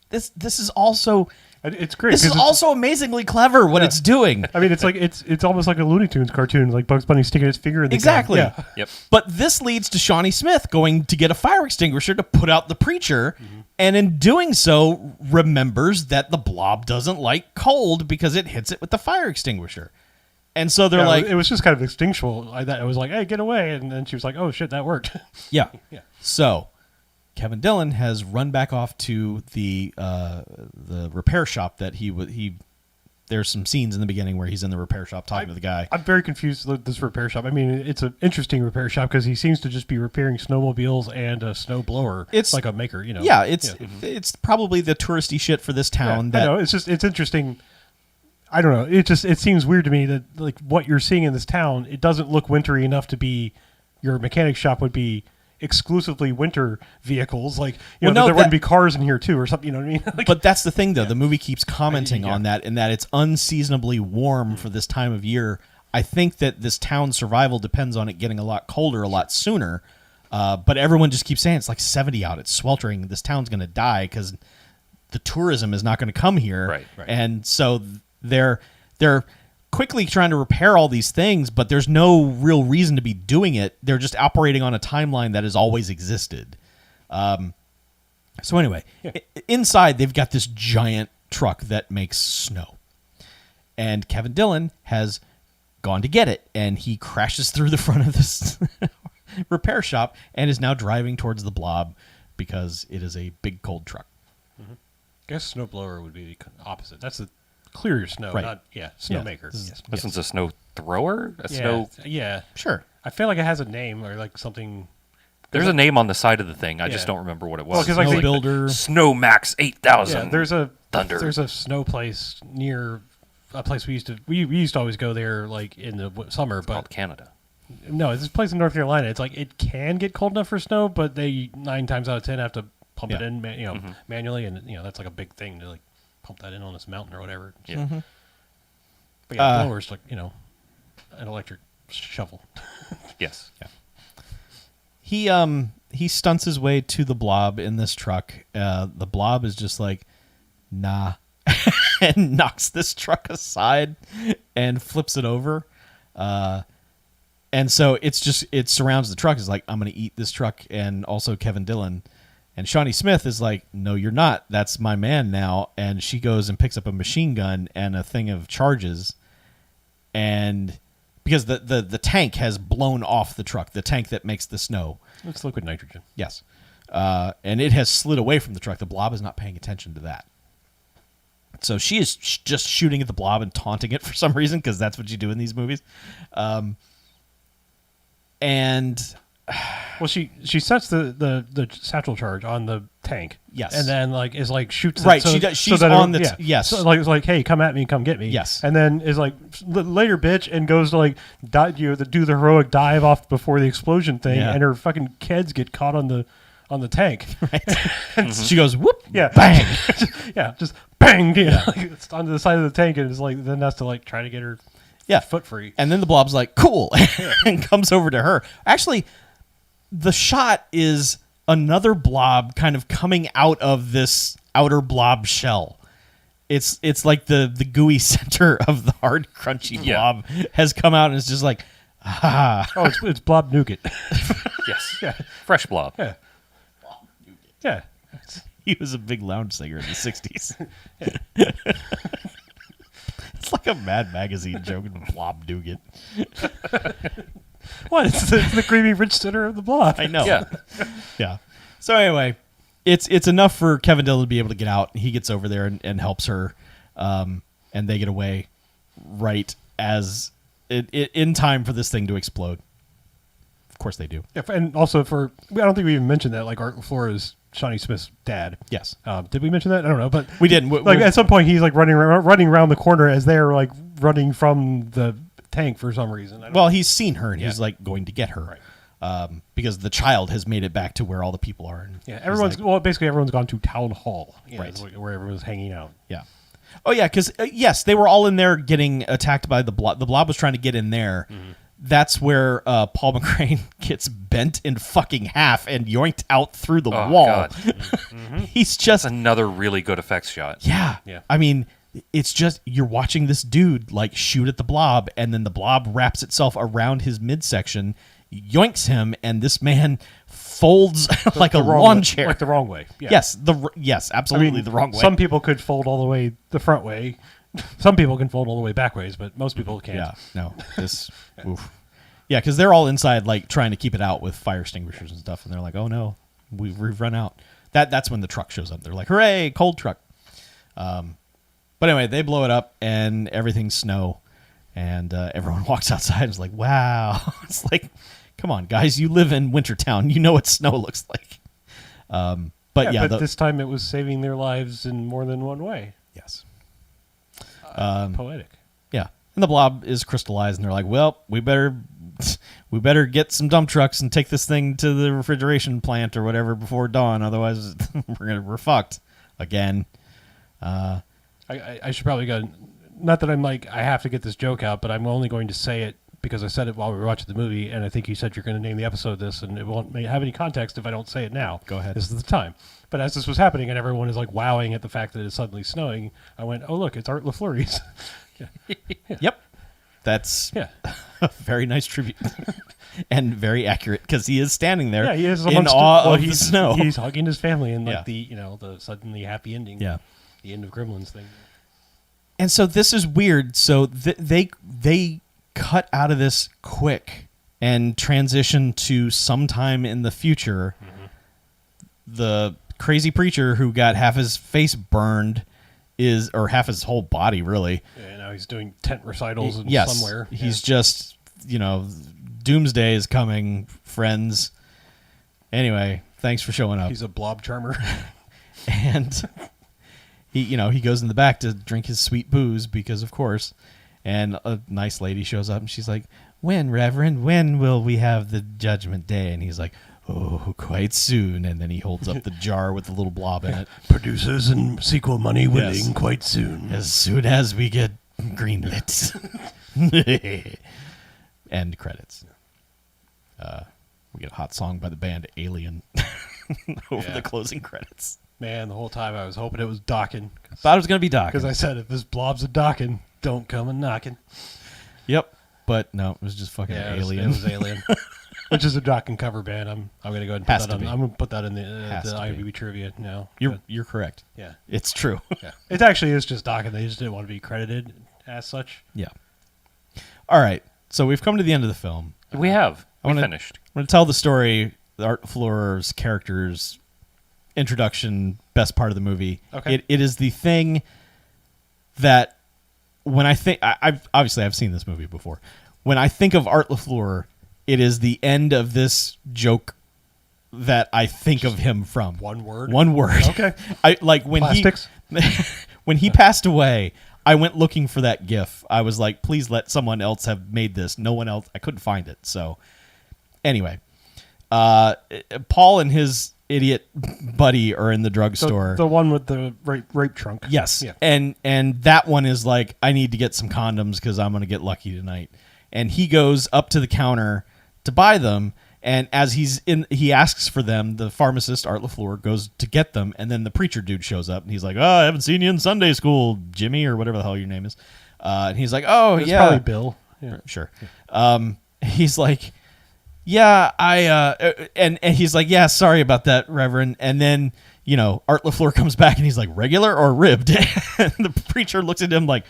Speaker 2: This is also
Speaker 3: it's great.
Speaker 2: this is
Speaker 3: 'cause it's-
Speaker 2: also amazingly clever what it's doing.
Speaker 3: I mean, it's like it's almost like a Looney Tunes cartoon, like Bugs Bunny sticking his finger in the
Speaker 2: Exactly.
Speaker 3: gun. Yeah.
Speaker 1: Yep.
Speaker 2: But this leads to Shawnee Smith going to get a fire extinguisher to put out the preacher, and in doing so, remembers that the Blob doesn't like cold because it hits it with the fire extinguisher. And so they're
Speaker 3: Yeah,
Speaker 2: like,
Speaker 3: it was just kind of instinctual. I was like, "Hey, get away!" And then she was like, "Oh shit, that worked."
Speaker 2: yeah.
Speaker 3: Yeah.
Speaker 2: So Kevin Dillon has run back off to the repair shop that he. There's some scenes in the beginning where he's in the repair shop talking to the guy.
Speaker 3: I'm very confused with this repair shop. I mean, it's an interesting repair shop because he seems to just be repairing snowmobiles and a snow blower.
Speaker 2: It's
Speaker 3: like a maker,
Speaker 2: Yeah, it's probably the touristy shit for this town.
Speaker 3: I know. It's interesting. I don't know. It seems weird to me that like what you're seeing in this town, it doesn't look wintry enough to be your mechanic shop would be exclusively winter vehicles. Like there wouldn't be cars in here too or something. You know what I mean? Like,
Speaker 2: but that's the thing, though. The movie keeps commenting
Speaker 3: Yeah.
Speaker 2: on that, and that it's unseasonably warm for this time of year. I think that this town's survival depends on it getting a lot colder a lot sooner. But everyone just keeps saying it's like 70 out. It's sweltering. This town's going to die because the tourism is not going to come here.
Speaker 1: Right.
Speaker 2: And so they're quickly trying to repair all these things, but there's no real reason to be doing it. They're just operating on a timeline that has always existed. So anyway, inside they've got this giant truck that makes snow. And Kevin Dillon has gone to get it, and he crashes through the front of this repair shop and is now driving towards the Blob because it is a big cold truck.
Speaker 3: I guess snowblower would be the opposite. That's the clear snow,
Speaker 2: Right.
Speaker 3: not snowmaker.
Speaker 2: This is-
Speaker 3: Yes.
Speaker 1: This one's a snow thrower?
Speaker 3: Yeah.
Speaker 2: Sure.
Speaker 3: I feel like it has a name or like something.
Speaker 1: There's a name on the side of the thing. I just
Speaker 3: Yeah.
Speaker 1: don't remember what it
Speaker 3: Well,
Speaker 1: was.
Speaker 3: 'cause, like,
Speaker 2: Snow
Speaker 3: they-
Speaker 2: builder.
Speaker 1: Snow Max 8000.
Speaker 3: Yeah, there's a
Speaker 1: Thunder.
Speaker 3: snow place near a place we used to always go there like in the summer,
Speaker 1: Called
Speaker 3: but
Speaker 1: Canada.
Speaker 3: no, it's this place in North Carolina. It's like it can get cold enough for snow, but they 9 times out of 10 have to pump it
Speaker 2: Yeah.
Speaker 3: in, manually, and that's like a big thing to like pump that in on this mountain or whatever.
Speaker 1: Yeah.
Speaker 3: But yeah, blowers like an electric shovel.
Speaker 1: Yes.
Speaker 2: He stunts his way to the Blob in this truck. The Blob is just like, nah, and knocks this truck aside and flips it over. And so it surrounds the truck. It's like, I'm going to eat this truck, and also Kevin Dillon. And Shawnee Smith is like, no, you're not. That's my man now. And she goes and picks up a machine gun and a thing of charges. And because the tank has blown off the truck, the tank that makes the snow.
Speaker 3: It's liquid nitrogen.
Speaker 2: Yes. And it has slid away from the truck. The Blob is not paying attention to that. So she is just shooting at the Blob and taunting it for some reason, because that's what you do in these movies.
Speaker 3: Well, she sets the satchel charge on the tank.
Speaker 2: Yes.
Speaker 3: And then shoots
Speaker 2: Right,
Speaker 3: it
Speaker 2: she does- she's on the yes.
Speaker 3: So it's like, hey, come at me, come get me.
Speaker 2: Yes.
Speaker 3: And then is like later, bitch, and goes to do the heroic dive off before the explosion thing,
Speaker 2: Yeah.
Speaker 3: and her fucking kids get caught on the tank.
Speaker 2: She goes, whoop,
Speaker 3: Yeah.
Speaker 2: bang.
Speaker 3: Yeah, just bang. It's onto the side of the tank, and it's like then has to like try to get her
Speaker 2: Yeah.
Speaker 3: foot free.
Speaker 2: And then the Blob's like, cool, and comes over to her. Actually, the shot is another Blob kind of coming out of this outer Blob shell. It's like the gooey center of the hard, crunchy Blob has come out, and it's just like, ah.
Speaker 3: Oh, it's Blob Nougat.
Speaker 1: Yes.
Speaker 3: Yeah.
Speaker 1: Fresh blob.
Speaker 3: Yeah. Yeah.
Speaker 2: He was a big lounge singer in the 60s. It's like a Mad Magazine joke, Blob Nougat.
Speaker 3: What? It's the creamy, rich center of the Blob.
Speaker 2: I know.
Speaker 1: Yeah.
Speaker 2: Yeah. So anyway, it's enough for Kevin Dillon to be able to get out. He gets over there and helps her, and they get away right as in time for this thing to explode. Of course they do.
Speaker 3: Yeah, and also I don't think we even mentioned that, like, Art LaFleur is Shawnee Smith's dad.
Speaker 2: Yes.
Speaker 3: Did we mention that? I don't know, but
Speaker 2: We didn't.
Speaker 3: like at some point he's like running around the corner as they're like running from the tank for some reason. I don't
Speaker 2: Well, he's seen her, and
Speaker 3: Yeah.
Speaker 2: he's like going to get her,
Speaker 3: Right.
Speaker 2: because the child has made it back to where all the people are. And
Speaker 3: yeah,
Speaker 2: he's
Speaker 3: basically everyone's gone to town hall,
Speaker 2: Right.
Speaker 3: is where everyone's hanging out.
Speaker 2: Yeah. Oh yeah, because yes, they were all in there getting attacked by the Blob. The Blob was trying to get in there.
Speaker 3: Mm-hmm.
Speaker 2: That's where Paul McCrane gets bent in fucking half and yoinked out through the
Speaker 1: Oh,
Speaker 2: wall.
Speaker 1: God.
Speaker 2: He's just
Speaker 1: That's another really good effects shot.
Speaker 2: yeah.
Speaker 3: Yeah.
Speaker 2: I mean, it's just you're watching this dude like shoot at the Blob, and then the Blob wraps itself around his midsection, yoinks him, and this man folds like a
Speaker 3: The wrong
Speaker 2: lawn
Speaker 3: way,
Speaker 2: chair.
Speaker 3: like the wrong way. Yeah.
Speaker 2: Yes,
Speaker 3: I
Speaker 2: absolutely
Speaker 3: mean,
Speaker 2: the wrong way.
Speaker 3: Some people could fold all the way the front way. Some people can fold all the way back ways, but most people can't.
Speaker 2: Yeah, no, this, oof. Yeah, because they're all inside, like trying to keep it out with fire extinguishers and stuff, and they're like, "Oh no, we've run out." That's when the truck shows up. They're like, "Hooray, cold truck!" But anyway, they blow it up, and everything's snow, and everyone walks outside and is like, "Wow!" It's like, come on, guys, you live in Wintertown, you know what snow looks like. But
Speaker 3: but this time it was saving their lives in more than one way.
Speaker 2: yes.
Speaker 3: Poetic.
Speaker 2: Yeah, and the Blob is crystallized, and they're like, "Well, we better get some dump trucks and take this thing to the refrigeration plant or whatever before dawn. Otherwise, we're fucked again."
Speaker 3: I should probably go. Not that I'm like I have to get this joke out, but I'm only going to say it because I said it while we were watching the movie, and I think you said you're going to name the episode this, and it won't have any context if I don't say it now.
Speaker 2: Go ahead.
Speaker 3: This is the time. But as this was happening, and everyone is like wowing at the fact that it's suddenly snowing, I went, "Oh look, it's Art LaFleur's."
Speaker 2: Yep, that's
Speaker 3: Yeah.
Speaker 2: a very nice tribute and very accurate because he is standing there
Speaker 3: Yeah, he is
Speaker 2: in
Speaker 3: amongst
Speaker 2: awe of the
Speaker 3: he's,
Speaker 2: snow.
Speaker 3: He's hugging his family and
Speaker 2: Yeah.
Speaker 3: like the suddenly happy ending.
Speaker 2: Yeah.
Speaker 3: The end of Gremlins thing.
Speaker 2: And so this is weird. So they cut out of this quick and transition to sometime in the future. The crazy preacher who got half his face burned is, or half his whole body, really.
Speaker 3: Yeah, now he's doing tent recitals
Speaker 2: Yes,
Speaker 3: somewhere.
Speaker 2: he's just, doomsday is coming, friends. Anyway, thanks for showing up.
Speaker 3: He's a blob charmer.
Speaker 2: And he goes in the back to drink his sweet booze because, of course. And a nice lady shows up and she's like, "When, Reverend? When will we have the judgment day?" And he's like, "Oh, quite soon." And then he holds up the jar with the little blob in it.
Speaker 3: Producers and sequel money winning
Speaker 2: Yes.
Speaker 3: quite soon.
Speaker 2: As soon as we get greenlit. End credits. We get a hot song by the band Alien over the closing credits.
Speaker 3: Man, the whole time I was hoping it was docking.
Speaker 2: Thought it was going to be Doc.
Speaker 3: Because I said, if this blob's a docking, don't come a knocking.
Speaker 2: Yep. But no, it was just fucking
Speaker 3: Yeah,
Speaker 2: Alien.
Speaker 3: It was Alien. Which is a docking cover band. I'm going to go ahead and put
Speaker 2: Has
Speaker 3: that
Speaker 2: to
Speaker 3: on.
Speaker 2: be.
Speaker 3: I'm going to put that in the
Speaker 2: Has to be.
Speaker 3: IMDb trivia now.
Speaker 2: You're correct.
Speaker 3: Yeah.
Speaker 2: It's true.
Speaker 3: Yeah. It actually is just docking. They just didn't want to be credited as such.
Speaker 2: Yeah. All right. So we've come to the end of the film.
Speaker 1: We have. We
Speaker 2: wanna-
Speaker 1: finished.
Speaker 2: I'm going to tell the story, the Art LaFleur's character's introduction, best part of the movie.
Speaker 3: Okay.
Speaker 2: It is the thing that when I think I've seen this movie before. When I think of Art LaFleur, it is the end of this joke that I think of him from.
Speaker 3: One word?
Speaker 2: One word.
Speaker 3: Okay.
Speaker 2: I like when
Speaker 3: Plastics?
Speaker 2: when he passed away, I went looking for that GIF. I was like, please let someone else have made this. No one else. I couldn't find it. So anyway, Paul and his idiot buddy are in the drugstore.
Speaker 3: The one with the rape trunk.
Speaker 2: Yes.
Speaker 3: Yeah.
Speaker 2: And that one is like, I need to get some condoms because I'm going to get lucky tonight. And he goes up to the counter to buy them. And as he asks for them, the pharmacist, Art LaFleur, goes to get them. And then the preacher dude shows up and he's like, "Oh, I haven't seen you in Sunday school, Jimmy," or whatever the hell your name is. And he's like, "Oh,
Speaker 3: It's
Speaker 2: yeah.
Speaker 3: probably Bill. Yeah.
Speaker 2: Sure." He's like, "Yeah, and he's like, "Yeah, sorry about that, Reverend." And then, Art LaFleur comes back and he's like, "Regular or ribbed?" And the preacher looks at him like,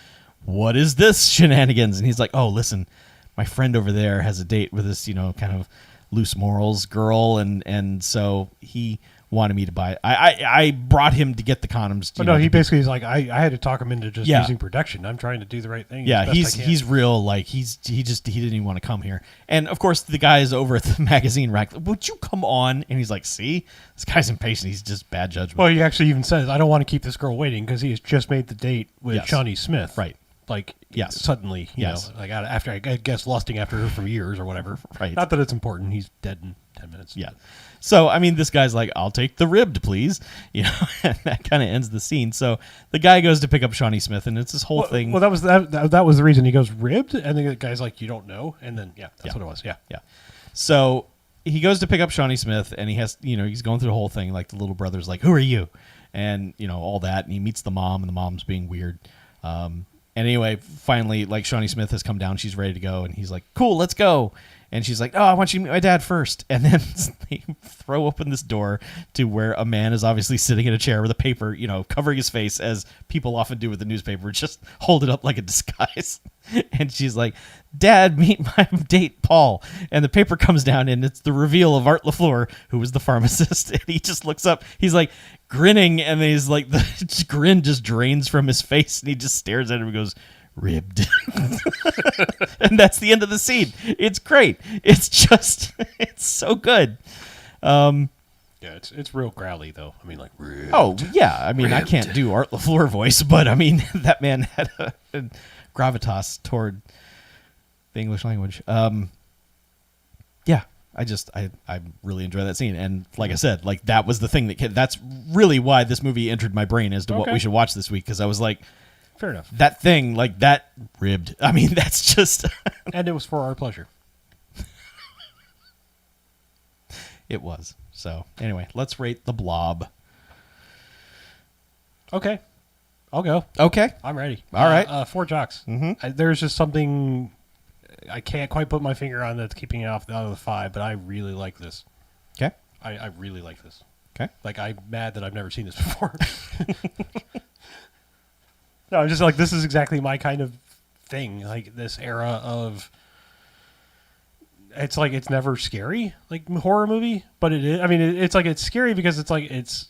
Speaker 2: "What is this shenanigans?" And he's like, "Oh, listen, my friend over there has a date with this, kind of loose morals girl, and so he wanted me to buy it. I brought him to get the condoms."
Speaker 3: But no, he basically is like, I had to talk him into just
Speaker 2: Yeah.
Speaker 3: using protection. I'm trying to do the right thing.
Speaker 2: Yeah,
Speaker 3: as best I can.
Speaker 2: he's real. Like he didn't even want to come here. And of course, the guy is over at the magazine rack. "Would you come on?" And he's like, "See, this guy's impatient. He's just bad judgment."
Speaker 3: Well, he actually even says, "I don't want to keep this girl waiting because he has just made the date with
Speaker 2: Yes.
Speaker 3: Shawnee Smith."
Speaker 2: Right.
Speaker 3: Like,
Speaker 2: Yes.
Speaker 3: suddenly,
Speaker 2: Yes.
Speaker 3: like after I guess lusting after her for years or whatever.
Speaker 2: Right.
Speaker 3: Not that it's important. He's dead in 10 minutes.
Speaker 2: Yeah. So, I mean, this guy's like, "I'll take the ribbed, please." And that kind of ends the scene. So the guy goes to pick up Shawnee Smith, and it's this whole thing.
Speaker 3: Well, that was the reason he goes ribbed, and the guy's like, "You don't know," and then that's what it was. Yeah.
Speaker 2: Yeah. So he goes to pick up Shawnee Smith, and he has, he's going through the whole thing. Like the little brother's like, "Who are you?" And, all that. And he meets the mom, and the mom's being weird. And anyway, finally, like Shawnee Smith has come down. She's ready to go. And he's like, "Cool, let's go." And she's like, "Oh, I want you to meet my dad first." And then they throw open this door to where a man is obviously sitting in a chair with a paper, covering his face, as people often do with the newspaper, just hold it up like a disguise. And she's like, "Dad, meet my date, Paul." And the paper comes down, and it's the reveal of Art LaFleur, who was the pharmacist. And he just looks up. He's like grinning, and he's like, the grin just drains from his face, and he just stares at him and goes, "Ribbed." And that's the end of the scene. It's great. It's just, it's so good.
Speaker 3: Yeah, it's real growly, though. I mean, like, ribbed.
Speaker 2: Oh, yeah. I mean, I can't do Art LaFleur voice, but I mean, that man had a gravitas toward the English language. Yeah, I really enjoy that scene. And like I said, like that was the thing that's really why this movie entered my brain as to what
Speaker 3: Okay.
Speaker 2: we should watch this week. Cause I was like,
Speaker 3: Fair enough.
Speaker 2: that thing, like that ribbed. I mean, that's just,
Speaker 3: And it was for our pleasure.
Speaker 2: it was. So anyway, let's rate The Blob.
Speaker 3: Okay. I'll go.
Speaker 2: Okay.
Speaker 3: I'm ready.
Speaker 2: All right.
Speaker 3: 4 jocks.
Speaker 2: Mhm.
Speaker 3: There's just something I can't quite put my finger on that's keeping it out of the 5, but I really like this.
Speaker 2: Okay.
Speaker 3: I really like this.
Speaker 2: Okay.
Speaker 3: Like, I'm mad that I've never seen this before. No, I'm just like, this is exactly my kind of thing. Like, this era of... It's like, it's never scary, like, horror movie, but it is. I mean, it's like, it's scary because it's like, it's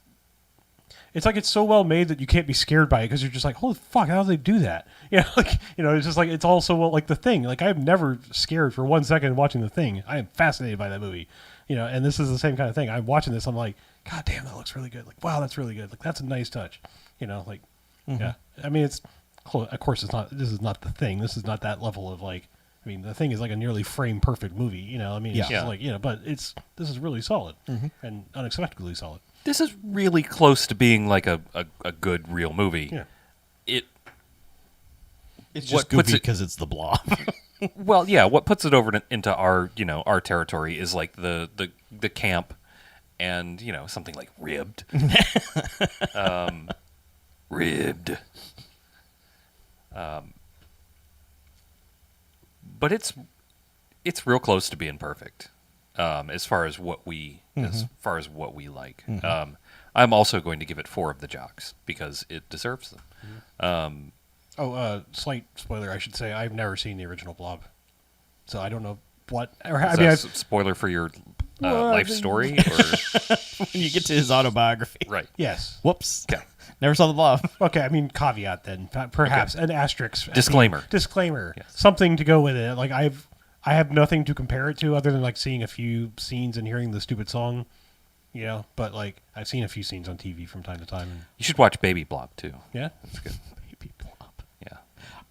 Speaker 3: it's so well made that you can't be scared by it because you're just like, holy fuck, how do they do that? It's just like it's all so well, like The Thing. Like I'm never scared for 1 second watching The Thing. I am fascinated by that movie. And this is the same kind of thing. I'm watching this. I'm like, God damn, that looks really good. Like, wow, that's really good. Like, that's a nice touch. Yeah. I mean, of course, it's not. This is not The Thing. This is not that level of like. I mean, The Thing is like a nearly frame perfect movie. I mean, it's just like but this is really solid and unexpectedly solid.
Speaker 1: This is really close to being like a good real movie.
Speaker 3: Yeah.
Speaker 2: It's just goofy because it's the Blob.
Speaker 1: Well, yeah. What puts it over into our our territory is like the camp, and something like Ribbed. Ribbed. But it's real close to being perfect, as far as what we like. I'm also going to give it 4 of the jocks because it deserves them.
Speaker 3: Slight spoiler, I should say. I've never seen the original Blob, so I don't know what.
Speaker 1: Spoiler for your life story, or
Speaker 2: When you get to his autobiography.
Speaker 1: right?
Speaker 3: Yes.
Speaker 2: Whoops.
Speaker 1: Okay.
Speaker 2: Never saw the Blob.
Speaker 3: Okay, I mean caveat then, perhaps an asterisk.
Speaker 1: Disclaimer.
Speaker 3: Disclaimer.
Speaker 1: Yes.
Speaker 3: Something to go with it. Like I have nothing to compare it to other than like seeing a few scenes and hearing the stupid song. But like I've seen a few scenes on TV from time to time. And,
Speaker 1: You should watch Baby Blob too.
Speaker 3: yeah.
Speaker 1: That's good.
Speaker 2: Baby Blob.
Speaker 1: Yeah.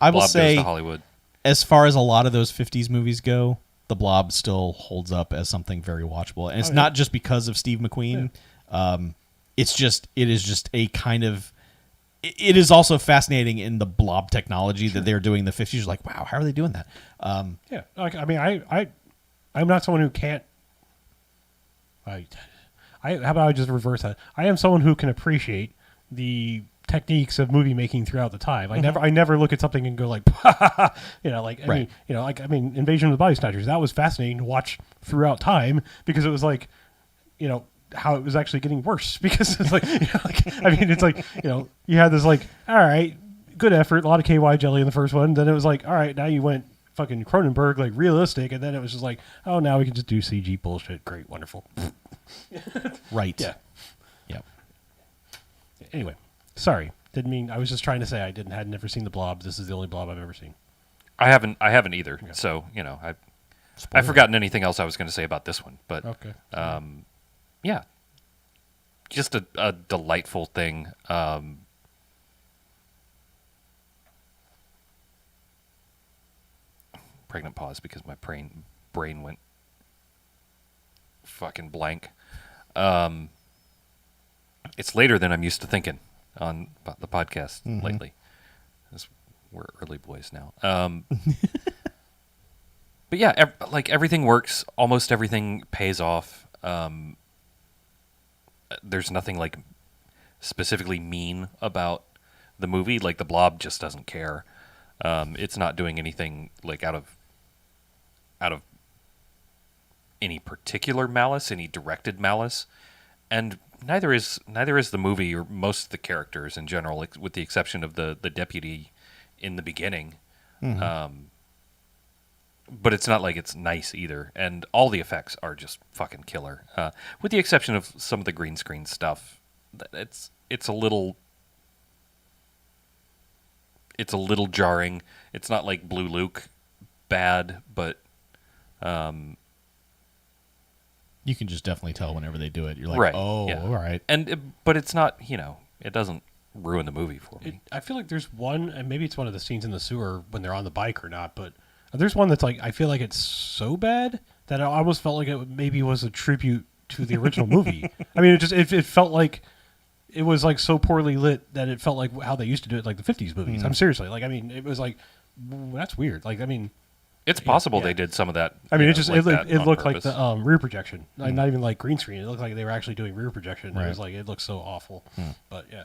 Speaker 2: I will
Speaker 1: Blob
Speaker 2: say,
Speaker 1: goes to Hollywood.
Speaker 2: as far as a lot of those 50s movies go, the Blob still holds up as something very watchable. And it's not just because of Steve McQueen. It is just a kind of... It is also fascinating in the blob technology that they're doing in the 50s. You're like, wow, how are they doing that?
Speaker 3: Yeah. Like I mean, I'm not someone who can't. How about I just reverse that? I am someone who can appreciate the techniques of movie making throughout the time. I never look at something and go like, I mean, Invasion of the Body Snatchers. That was fascinating to watch throughout time because it was like, how it was actually getting worse because it's like, it's like, you had this like, all right, good effort, a lot of KY jelly in the first one. Then it was like, all right, now you went fucking Cronenberg, like realistic. And then it was just like, oh, now we can just do CG bullshit. Great. Wonderful.
Speaker 2: Right.
Speaker 3: Yeah.
Speaker 2: Yep.
Speaker 3: Anyway, sorry. Didn't mean, I was just trying to say had never seen the Blob. This is the only Blob I've ever seen.
Speaker 1: I haven't either. Okay. So, I've forgotten anything else I was going to say about this one, but
Speaker 3: okay.
Speaker 1: Yeah, just a delightful thing. Pregnant pause because my brain went fucking blank. It's later than I'm used to thinking on the podcast lately. We're early boys now. But yeah, everything works. Almost everything pays off. There's nothing like specifically mean about the movie. Like the Blob just doesn't care. It's not doing anything like out of any particular malice, any directed malice, and neither is the movie or most of the characters in general, with the exception of the deputy in the beginning. But it's not like it's nice either, and all the effects are just fucking killer. With the exception of some of the green screen stuff, it's a little jarring. It's not like Blue Luke bad, but
Speaker 2: you can just definitely tell whenever they do it. You're like,
Speaker 1: right,
Speaker 2: oh,
Speaker 1: yeah.
Speaker 2: all right.
Speaker 1: But it's not, it doesn't ruin the movie for me.
Speaker 3: I feel like there's one, and maybe it's one of the scenes in the sewer when they're on the bike or not, but there's one that's like, I feel like it's so bad that I almost felt like it maybe was a tribute to the original movie. I mean, it felt like it was like so poorly lit that it felt like how they used to do it, like the 50s movies. I'm seriously, like, I mean, it was like, that's weird. Like, I mean,
Speaker 1: it's possible they did some of that.
Speaker 3: I mean, it looked
Speaker 1: purpose.
Speaker 3: like the rear projection, like, not even like green screen. It looked like they were actually doing rear projection.
Speaker 2: Right.
Speaker 3: It was like, it looked so awful. But yeah.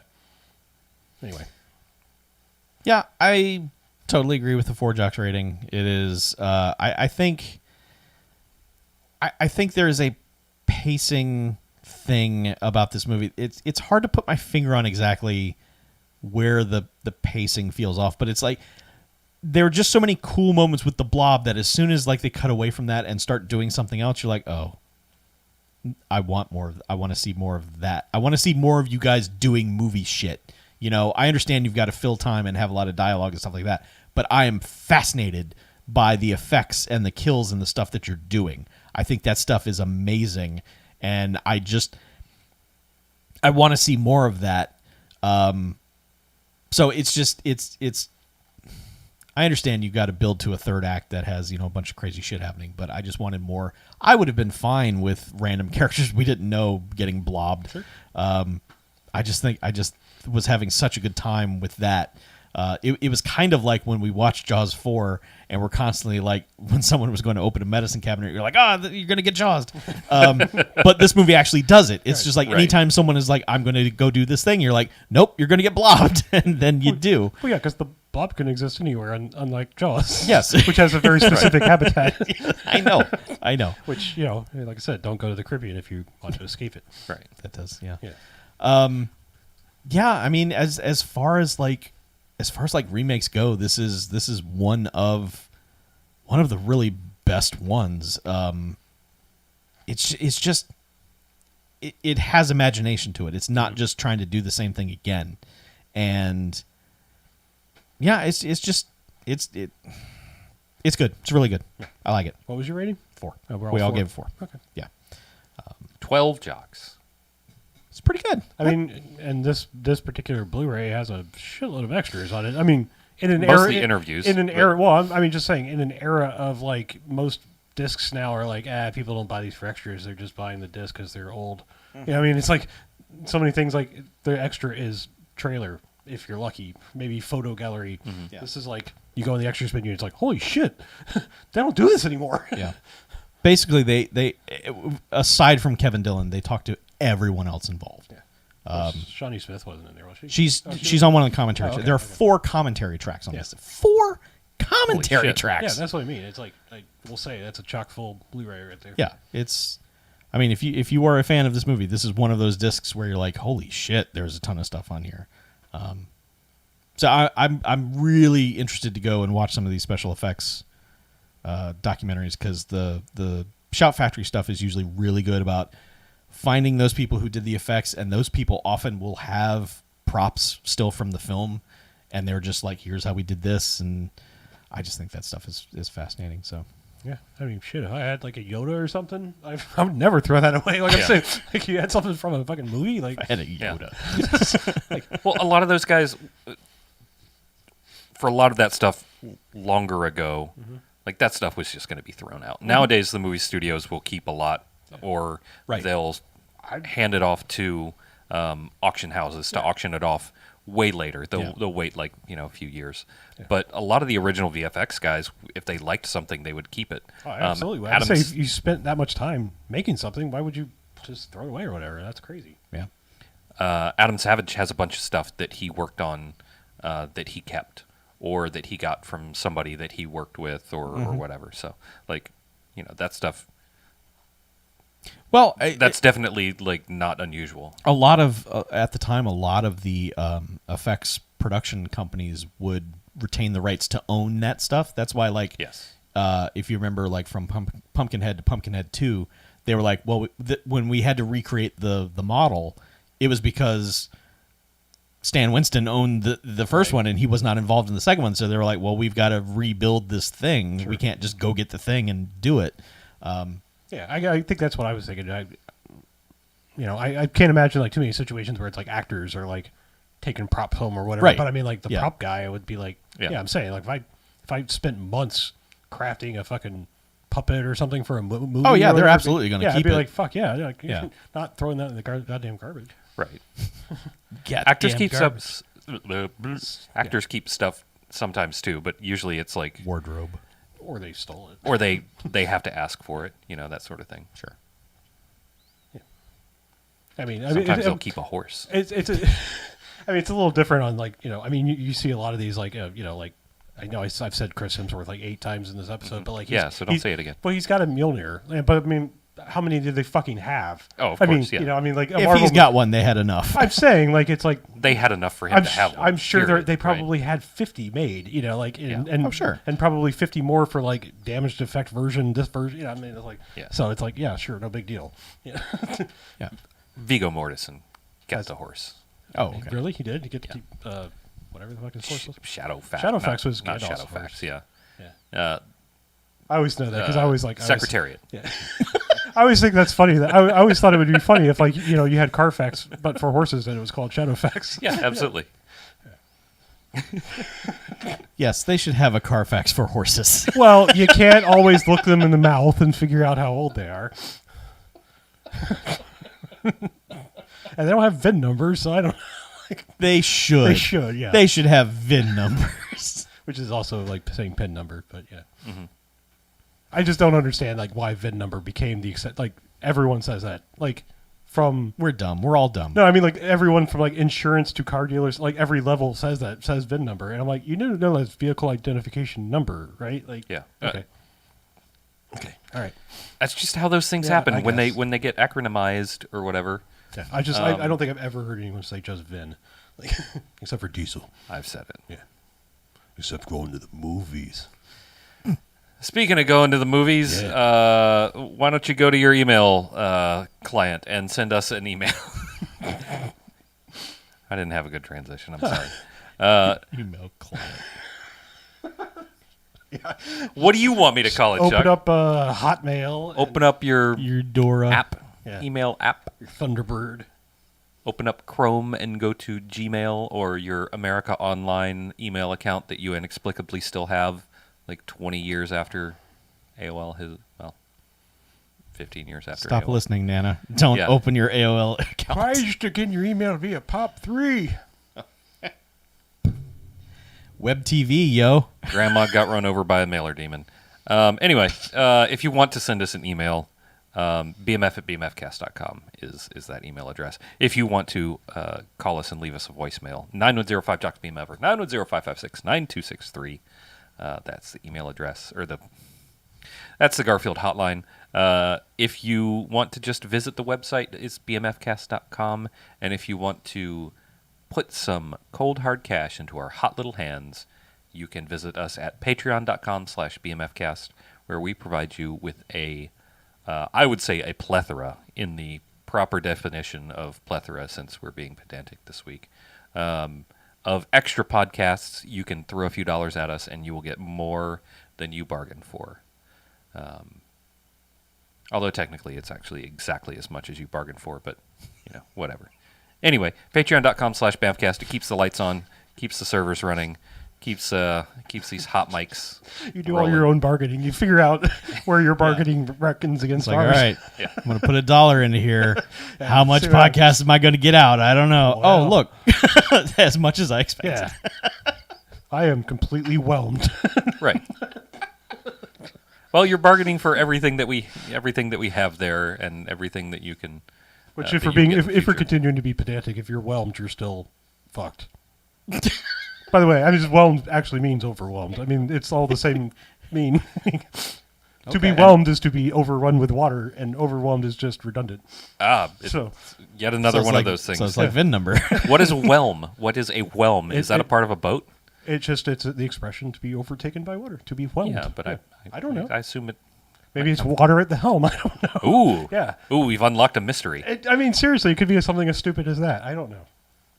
Speaker 3: Anyway.
Speaker 2: Yeah, I totally agree with the 4 jocks rating. It is. I think there is a pacing thing about this movie. It's hard to put my finger on exactly where the pacing feels off, but it's like there are just so many cool moments with the Blob that as soon as like they cut away from that and start doing something else, you're like, oh, I want to see more of that. I want to see more of you guys doing movie shit. I understand you've got to fill time and have a lot of dialogue and stuff like that, but I am fascinated by the effects and the kills and the stuff that you're doing. I think that stuff is amazing, and I want to see more of that. So it's. I understand you've got to build to a third act that has a bunch of crazy shit happening, but I just wanted more. I would have been fine with random characters we didn't know getting blobbed.
Speaker 3: Sure.
Speaker 2: I just was having such a good time with that. It was kind of like when we watched Jaws 4 and we're constantly like, when someone was going to open a medicine cabinet, you're like, you're going to get Jawsed. But this movie actually does it. It's just like anytime someone is like, I'm going to go do this thing, you're like, nope, you're going to get blobbed. And then you do.
Speaker 3: Well, yeah, because the blob can exist anywhere, unlike Jaws.
Speaker 2: Yes.
Speaker 3: Which has a very specific habitat.
Speaker 2: I know.
Speaker 3: Which, like I said, don't go to the Caribbean if you want to escape it.
Speaker 1: Right.
Speaker 2: That does, yeah.
Speaker 3: Yeah.
Speaker 2: I mean, as far as remakes go, this is one of the really best ones. It's just it has imagination to it. It's not just trying to do the same thing again, and yeah, it's good. It's really good.
Speaker 3: Yeah.
Speaker 2: I like it.
Speaker 3: What was your rating?
Speaker 2: 4.
Speaker 3: Oh, we're all
Speaker 2: We all
Speaker 3: 4?
Speaker 2: gave it 4.
Speaker 3: Okay.
Speaker 2: Yeah,
Speaker 1: 12 jocks.
Speaker 2: it's pretty good.
Speaker 3: I mean, and this particular Blu-ray has a shitload of extras on it. I mean, in an
Speaker 1: Mostly
Speaker 3: era,
Speaker 1: interviews,
Speaker 3: In an
Speaker 1: but-
Speaker 3: era, well, I mean, just saying, in an era of like most discs now are like, people don't buy these for extras; they're just buying the disc because they're old. I mean, it's like so many things. Like the extra is trailer, if you're lucky, maybe photo gallery.
Speaker 2: Yeah.
Speaker 3: This is like you go in the extras menu, it's like, holy shit, they don't do this anymore.
Speaker 2: Yeah. Basically, they aside from Kevin Dillon, they talked to everyone else involved.
Speaker 3: Shawnee Smith wasn't in there, was she?
Speaker 2: She's on one of the commentary
Speaker 3: Oh,
Speaker 2: tracks.
Speaker 3: okay,
Speaker 2: There are
Speaker 3: okay.
Speaker 2: 4 commentary tracks on
Speaker 3: Yeah.
Speaker 2: this. 4 commentary
Speaker 1: shit.
Speaker 2: tracks.
Speaker 3: Yeah, that's what I mean. It's like we'll say that's a chock full Blu-ray right there.
Speaker 2: Yeah, it's. I mean, if you are a fan of this movie, this is one of those discs where you're like, holy shit, there's a ton of stuff on here. So I'm really interested to go and watch some of these special effects documentaries, because the Shout Factory stuff is usually really good about finding those people who did the effects, and those people often will have props still from the film, and they're just like, here's how we did this, and I just think that stuff is fascinating. So
Speaker 3: Yeah, I mean, shit. If I had like a Yoda or something, I would never throw that away. Like I'm saying, like you had something from a fucking movie. Like
Speaker 2: I had a
Speaker 1: Yeah.
Speaker 2: Yoda.
Speaker 1: Well, a lot of those guys, for a lot of that stuff longer ago, like that stuff was just going to be thrown out. Nowadays, the movie studios will keep a lot, or
Speaker 2: Right.
Speaker 1: they'll hand it off to auction houses to auction it off way later. They'll wait like a few years. But a lot of the original VFX guys, if they liked something, they would keep it.
Speaker 3: Oh, absolutely. I'd say if you spent that much time making something, why would you just throw it away or whatever? That's crazy.
Speaker 2: Yeah.
Speaker 1: Adam Savage has a bunch of stuff that he worked on that he kept, or that he got from somebody that he worked with, or whatever. So, like, that stuff.
Speaker 2: Well,
Speaker 1: That's definitely like not unusual.
Speaker 2: a lot of at the time, a lot of the effects production companies would retain the rights to own that stuff. That's why, like,
Speaker 1: Yes.
Speaker 2: if you remember, like from Pumpkinhead to Pumpkinhead 2, they were like, well, when we had to recreate the model, it was because Stan Winston owned the first one and he was not involved in the second one. So they were like, well, we've got to rebuild this thing.
Speaker 3: Sure.
Speaker 2: We can't just go get the thing and do it.
Speaker 3: Yeah, I think that's what I was thinking. I can't imagine like too many situations where it's like actors are like taking props home or whatever.
Speaker 2: Right.
Speaker 3: But I mean, like the
Speaker 2: Yeah.
Speaker 3: prop guy would be like,
Speaker 1: Yeah.
Speaker 3: I'm saying like if I spent months crafting a fucking puppet or something for a movie.
Speaker 2: Oh, yeah,
Speaker 3: or
Speaker 2: they're
Speaker 3: whatever,
Speaker 2: absolutely gonna
Speaker 3: I'd
Speaker 2: keep
Speaker 3: be
Speaker 2: it.
Speaker 3: like, fuck yeah, like,
Speaker 2: Yeah.
Speaker 3: not throwing that in the goddamn garbage.
Speaker 1: Right.
Speaker 2: Get
Speaker 1: Actors
Speaker 2: damn
Speaker 1: keep
Speaker 2: garbage.
Speaker 1: actors keep stuff sometimes too, but usually it's like,
Speaker 2: Wardrobe.
Speaker 3: Or they stole it.
Speaker 1: or they have to ask for it, that sort of thing.
Speaker 2: Sure.
Speaker 3: I mean,
Speaker 1: Sometimes they'll keep a horse.
Speaker 3: It's I mean, it's a little different on like I mean, you see a lot of these like like I know I've said Chris Hemsworth like 8 times in this episode, but like
Speaker 1: Yeah, so don't say it again.
Speaker 3: Well, he's got a Mjolnir, but I mean, how many did they fucking have?
Speaker 1: Oh, of
Speaker 3: I
Speaker 1: course,
Speaker 3: mean,
Speaker 1: yeah.
Speaker 3: I mean, like a
Speaker 2: If
Speaker 3: Marvel
Speaker 2: he's got one, they had enough.
Speaker 3: I'm saying, like, it's like
Speaker 1: They had enough for him to have one.
Speaker 3: I'm sure
Speaker 1: period,
Speaker 3: they
Speaker 1: right?
Speaker 3: probably had 50 made, like, and
Speaker 2: Oh, sure.
Speaker 3: and probably 50 more for like damaged effect version, this version. I mean, it's like,
Speaker 1: Yeah.
Speaker 3: so it's like, yeah, sure, no big deal. Yeah,
Speaker 2: Yeah.
Speaker 1: Viggo Mortensen kept
Speaker 3: That's-
Speaker 1: the horse.
Speaker 2: Oh, okay.
Speaker 3: really, he did. He get to keep whatever the fuck his horse was.
Speaker 1: Shadowfax.
Speaker 3: Shadowfax was
Speaker 1: not
Speaker 3: Gandalf's
Speaker 1: Shadowfax.
Speaker 3: horse.
Speaker 1: Yeah.
Speaker 3: I always know that because I always like
Speaker 1: Secretariat.
Speaker 3: I always think that's funny. That I always thought it would be funny if, like, you had Carfax, but for horses, and it was called Shadowfax.
Speaker 1: Yeah, absolutely.
Speaker 2: Yes, they should have a Carfax for horses.
Speaker 3: Well, you can't always look them in the mouth and figure out how old they are. And they don't have VIN numbers, so I don't.
Speaker 2: They should.
Speaker 3: They should, yeah.
Speaker 2: They should have VIN numbers.
Speaker 3: Which is also like saying PIN number, but yeah. Mm-hmm. I just don't understand like why VIN number became the like everyone says that like from
Speaker 2: We're dumb. We're all dumb.
Speaker 3: no, I mean like everyone from like insurance to car dealers, like every level says VIN number, and I'm like, you know that's vehicle identification number, right? Like
Speaker 1: Yeah.
Speaker 3: okay, okay, all right.
Speaker 1: That's just how those things
Speaker 3: Yeah,
Speaker 1: happen
Speaker 3: I
Speaker 1: when
Speaker 3: guess.
Speaker 1: they get acronymized or whatever.
Speaker 3: Yeah, I don't think I've ever heard anyone say just VIN, like except for diesel.
Speaker 1: I've said it.
Speaker 3: Yeah, except going to the movies.
Speaker 1: Speaking of going to the movies,
Speaker 3: Yeah.
Speaker 1: why don't you go to your email client and send us an email? I didn't have a good transition. I'm sorry.
Speaker 2: Email client.
Speaker 1: What do you want me to call it, Chuck?
Speaker 3: Open up Hotmail.
Speaker 1: Open up your
Speaker 2: Your Dora.
Speaker 1: app,
Speaker 3: Yeah.
Speaker 1: email app.
Speaker 3: your Thunderbird.
Speaker 1: Open up Chrome and go to Gmail or your America Online email account that you inexplicably still have like 20 years after AOL has, 15 years after
Speaker 2: Stop
Speaker 1: AOL.
Speaker 2: listening, Nana. Don't
Speaker 1: Yeah.
Speaker 2: open your AOL account.
Speaker 3: Why you stick in your email via POP3?
Speaker 2: Web TV, yo.
Speaker 1: Grandma got run over by a mailer demon. Anyway, if you want to send us an email, bmf@bmfcast.com is that email address. If you want to call us and leave us a voicemail, 910-5-JOCK-BMF or 910-556-9263. That's the email address, or that's the Garfield hotline. If you want to just visit the website, it's bmfcast.com. And if you want to put some cold hard cash into our hot little hands, you can visit us at patreon.com/bmfcast, where we provide you with I would say a plethora in the proper definition of plethora, since we're being pedantic this week, of extra podcasts. You can throw a few dollars at us and you will get more than you bargained for. Although technically it's actually exactly as much as you bargained for, but whatever. Anyway, patreon.com/bamfcast. It keeps the lights on, keeps the servers running, keeps these hot mics.
Speaker 3: You do
Speaker 1: rolling.
Speaker 3: all your own bargaining. You figure out where your bargaining reckons against
Speaker 2: It's like, all
Speaker 3: ours.
Speaker 2: right,
Speaker 1: Yeah.
Speaker 2: I'm going to put $1 into here. How much
Speaker 3: see what
Speaker 2: podcast am I going to get out? I don't know.
Speaker 3: Wow.
Speaker 2: Oh, look. As much as I expected.
Speaker 3: Yeah. I am completely whelmed.
Speaker 1: Right. Well, you're bargaining for everything that we have there, and everything that you can.
Speaker 3: Which,
Speaker 1: that
Speaker 3: if we're
Speaker 1: you
Speaker 3: being,
Speaker 1: get in the
Speaker 3: if we're
Speaker 1: future.
Speaker 3: continuing to be pedantic, if you're whelmed, you're still fucked. By the way, I mean, just whelmed actually means overwhelmed. I mean, it's all the same mean. To be
Speaker 2: Okay.
Speaker 3: whelmed is to be overrun with water, and overwhelmed is just redundant.
Speaker 1: It's
Speaker 3: So,
Speaker 1: yet another
Speaker 2: So it's
Speaker 1: one
Speaker 2: like-
Speaker 1: of those things.
Speaker 2: So it's like VIN number.
Speaker 1: What is a whelm? What is a whelm? Is that a part of a boat?
Speaker 3: it's the expression to be overtaken by water, to be whelmed.
Speaker 1: Yeah, but
Speaker 3: I don't know.
Speaker 1: I assume it.
Speaker 3: Maybe it's water at the helm. I don't know.
Speaker 1: Ooh.
Speaker 3: Yeah.
Speaker 1: Ooh, we've unlocked a mystery.
Speaker 3: I mean, seriously, it could be something as stupid as that. I don't know.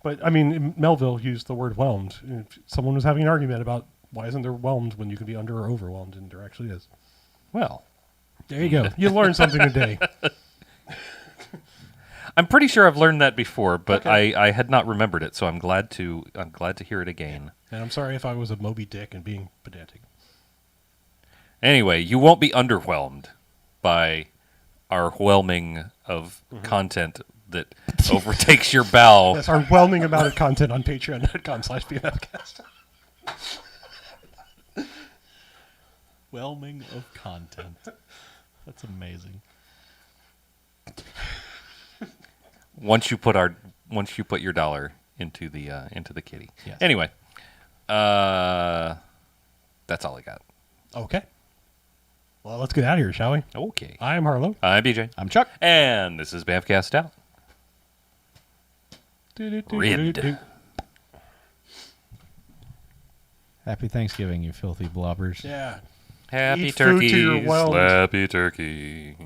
Speaker 3: But, I mean, Melville used the word whelmed. If someone was having an argument about why isn't there whelmed when you can be under or overwhelmed, and there actually is.
Speaker 1: Well,
Speaker 3: There you go. You learned something today.
Speaker 1: I'm pretty sure I've learned that before, but
Speaker 3: Okay.
Speaker 1: I had not remembered it, so I'm glad to hear it again.
Speaker 3: And I'm sorry if I was a Moby Dick and being pedantic.
Speaker 1: Anyway, you won't be underwhelmed by our whelming of content that overtakes your bow.
Speaker 3: That's our whelming amount of content on patreon.com/bmfcast.
Speaker 2: Whelming of content. That's amazing.
Speaker 1: Once you put your dollar into the kitty.
Speaker 2: Yes.
Speaker 1: Anyway, that's all I got.
Speaker 3: Okay. Well, let's get out of here, shall we?
Speaker 1: Okay.
Speaker 3: I'm Harlow.
Speaker 1: I'm BJ.
Speaker 2: I'm Chuck.
Speaker 1: And this is BMFcast out. Rid.
Speaker 2: Happy Thanksgiving, you filthy blobbers.
Speaker 3: Yeah.
Speaker 1: Happy
Speaker 3: Eat food to
Speaker 1: turkey.
Speaker 3: your wells.
Speaker 1: Slappy turkey.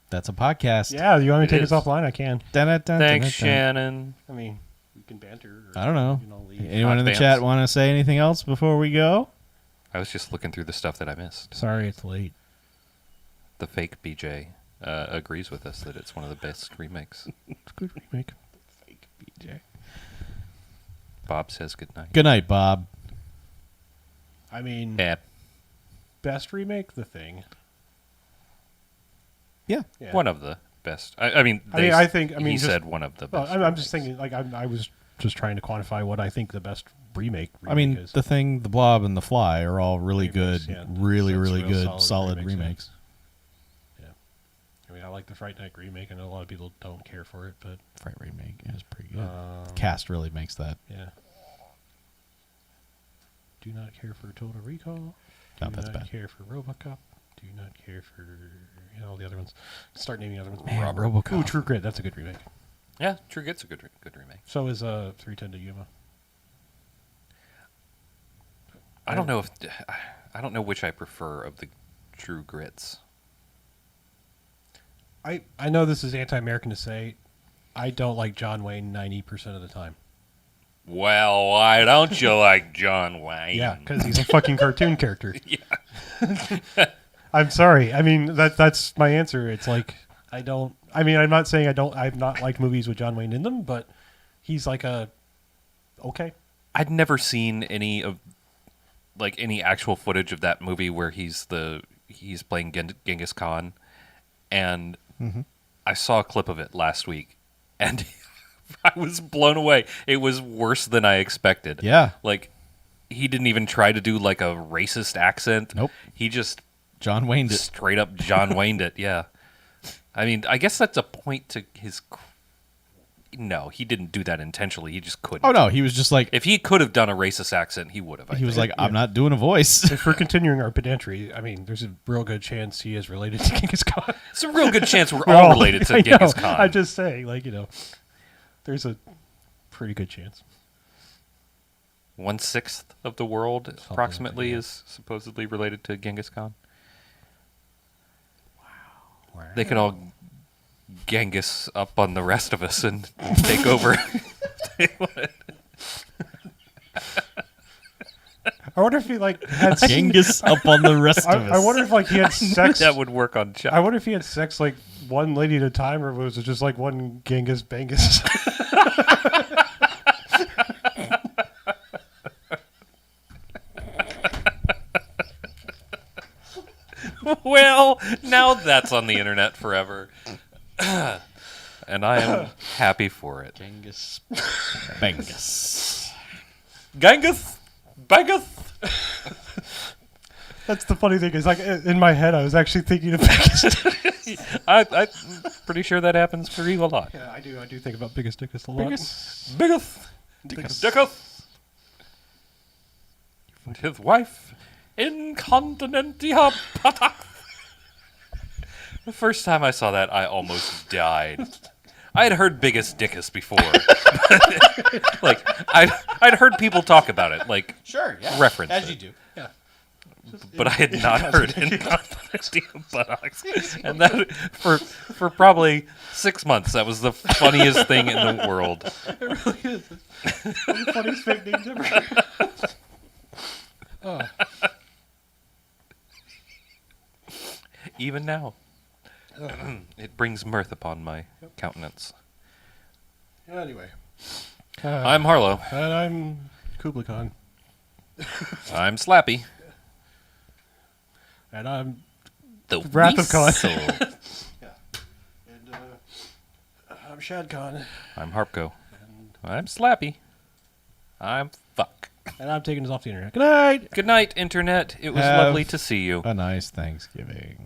Speaker 2: That's a podcast.
Speaker 3: Yeah, you want me to
Speaker 1: It
Speaker 3: take
Speaker 1: is.
Speaker 3: us offline? I can.
Speaker 1: Thanks, Shannon.
Speaker 3: I mean, we can banter. Or
Speaker 2: I don't know.
Speaker 3: we can all leave.
Speaker 2: Anyone in the
Speaker 1: Hot
Speaker 2: chat
Speaker 1: bands.
Speaker 2: want to say anything else before we go?
Speaker 1: I was just looking through the stuff that I missed.
Speaker 3: Sorry, it's late.
Speaker 1: The fake BJ agrees with us that it's one of the best remakes.
Speaker 3: It's a good remake.
Speaker 2: Fake BJ.
Speaker 1: Bob says goodnight.
Speaker 2: Good night, Bob.
Speaker 3: I mean,
Speaker 1: Yeah.
Speaker 3: best remake, The Thing.
Speaker 2: Yeah.
Speaker 3: Yeah.
Speaker 1: One of the best. I mean,
Speaker 3: I think. I mean,
Speaker 1: he
Speaker 3: just,
Speaker 1: said one of the
Speaker 3: Well,
Speaker 1: best.
Speaker 3: I'm just
Speaker 1: remakes.
Speaker 3: thinking. Like, I was just trying to quantify what I think the best remake.
Speaker 2: I mean,
Speaker 3: is.
Speaker 2: The Thing, The Blob, and The Fly are all really
Speaker 3: Remakes,
Speaker 2: good,
Speaker 3: yeah.
Speaker 2: really,
Speaker 3: That's
Speaker 2: really
Speaker 3: real
Speaker 2: good, solid
Speaker 3: remakes, yeah.
Speaker 2: remakes.
Speaker 3: I mean, I like the Fright Night remake. I know a lot of people don't care for it, but
Speaker 2: Fright remake is pretty good.
Speaker 3: um,
Speaker 2: The cast really makes that.
Speaker 3: yeah. Do not care for Total Recall.
Speaker 2: No,
Speaker 3: Do
Speaker 2: that's
Speaker 3: not
Speaker 2: bad.
Speaker 3: care for RoboCop. Do not care for all the other ones. Start naming the other ones.
Speaker 2: Man, RoboCop.
Speaker 3: Ooh, True Grit. That's a good remake.
Speaker 1: Yeah, True Grit's a good remake.
Speaker 3: So is 310 to Yuma.
Speaker 1: I don't know which I prefer of the True Grits.
Speaker 3: I know this is anti-American to say. I don't like John Wayne 90% of the time.
Speaker 1: Well, why don't you like John Wayne?
Speaker 3: Yeah, because he's a fucking cartoon character.
Speaker 1: Yeah.
Speaker 3: I'm sorry. I mean, that's my answer. It's like I don't. I mean, I'm not saying I've not liked movies with John Wayne in them, but he's like a okay.
Speaker 1: I'd never seen any actual footage of that movie where he's playing Genghis Khan, and I saw a clip of it last week, and I was blown away. It was worse than I expected.
Speaker 2: Yeah.
Speaker 1: Like, he didn't even try to do like a racist accent.
Speaker 2: Nope.
Speaker 1: He just
Speaker 2: John Wayne did.
Speaker 1: straight up John Wayne'd it. Yeah. I mean, I guess that's a point to his. No, he didn't do that intentionally. He just couldn't.
Speaker 2: Oh, no. He was just like,
Speaker 1: If he could have done a racist accent, he would have.
Speaker 2: he was like, I'm not doing a voice.
Speaker 3: If we're continuing our pedantry, I mean, there's a real good chance he is related to Genghis Khan.
Speaker 1: It's a real good chance we're all related
Speaker 3: I
Speaker 1: to Genghis
Speaker 3: know.
Speaker 1: Khan.
Speaker 3: I'm just saying, like, there's a pretty good chance.
Speaker 1: 1/6 of the world,
Speaker 3: like
Speaker 1: approximately,
Speaker 3: that.
Speaker 1: is supposedly related to Genghis Khan.
Speaker 3: Wow.
Speaker 1: They could all Genghis up on the rest of us and take over.
Speaker 3: I wonder if he like had
Speaker 2: Genghis up on the rest of us.
Speaker 3: I wonder if like he had sex.
Speaker 1: That would work on Chuck.
Speaker 3: I wonder if he had sex like one lady at a time, or was it just like one Genghis Bangus?
Speaker 1: Well, now that's on the internet forever. And I am happy for it.
Speaker 2: Genghis. Bengus.
Speaker 1: Genghis? Bengus?
Speaker 3: That's the funny thing is like in my head I was actually thinking of Bangus.
Speaker 1: I'm pretty sure that happens for you a lot.
Speaker 3: Yeah, I do. I do think about Biggest Dickus a lot.
Speaker 1: Biggest. Dickus. And his wife, Incontinentia Pata. The first time I saw that, I almost died. I had heard Biggest Dickus before. Like, I'd heard people talk about it, like,
Speaker 2: Sure, yeah.
Speaker 1: reference
Speaker 2: As
Speaker 1: it.
Speaker 2: you do. Yeah.
Speaker 1: But I had not heard Incontinentia buttocks. And that, for probably 6 months, that was the funniest thing in the world.
Speaker 3: It really is. It's one of the funniest fake names ever.
Speaker 1: Even now. It brings mirth upon my countenance.
Speaker 3: Anyway,
Speaker 1: I'm Harlow.
Speaker 3: and I'm Kublai Khan,
Speaker 1: I'm Slappy.
Speaker 3: and I'm
Speaker 1: The
Speaker 3: Wrath of Khan.
Speaker 1: Weasel.
Speaker 3: and I'm Shad Khan,
Speaker 1: I'm Harpco. I'm Slappy. I'm Fuck.
Speaker 3: and I'm taking this off the internet. Good night.
Speaker 1: Good night, Internet. It was
Speaker 2: Have
Speaker 1: lovely to see you.
Speaker 2: A nice Thanksgiving.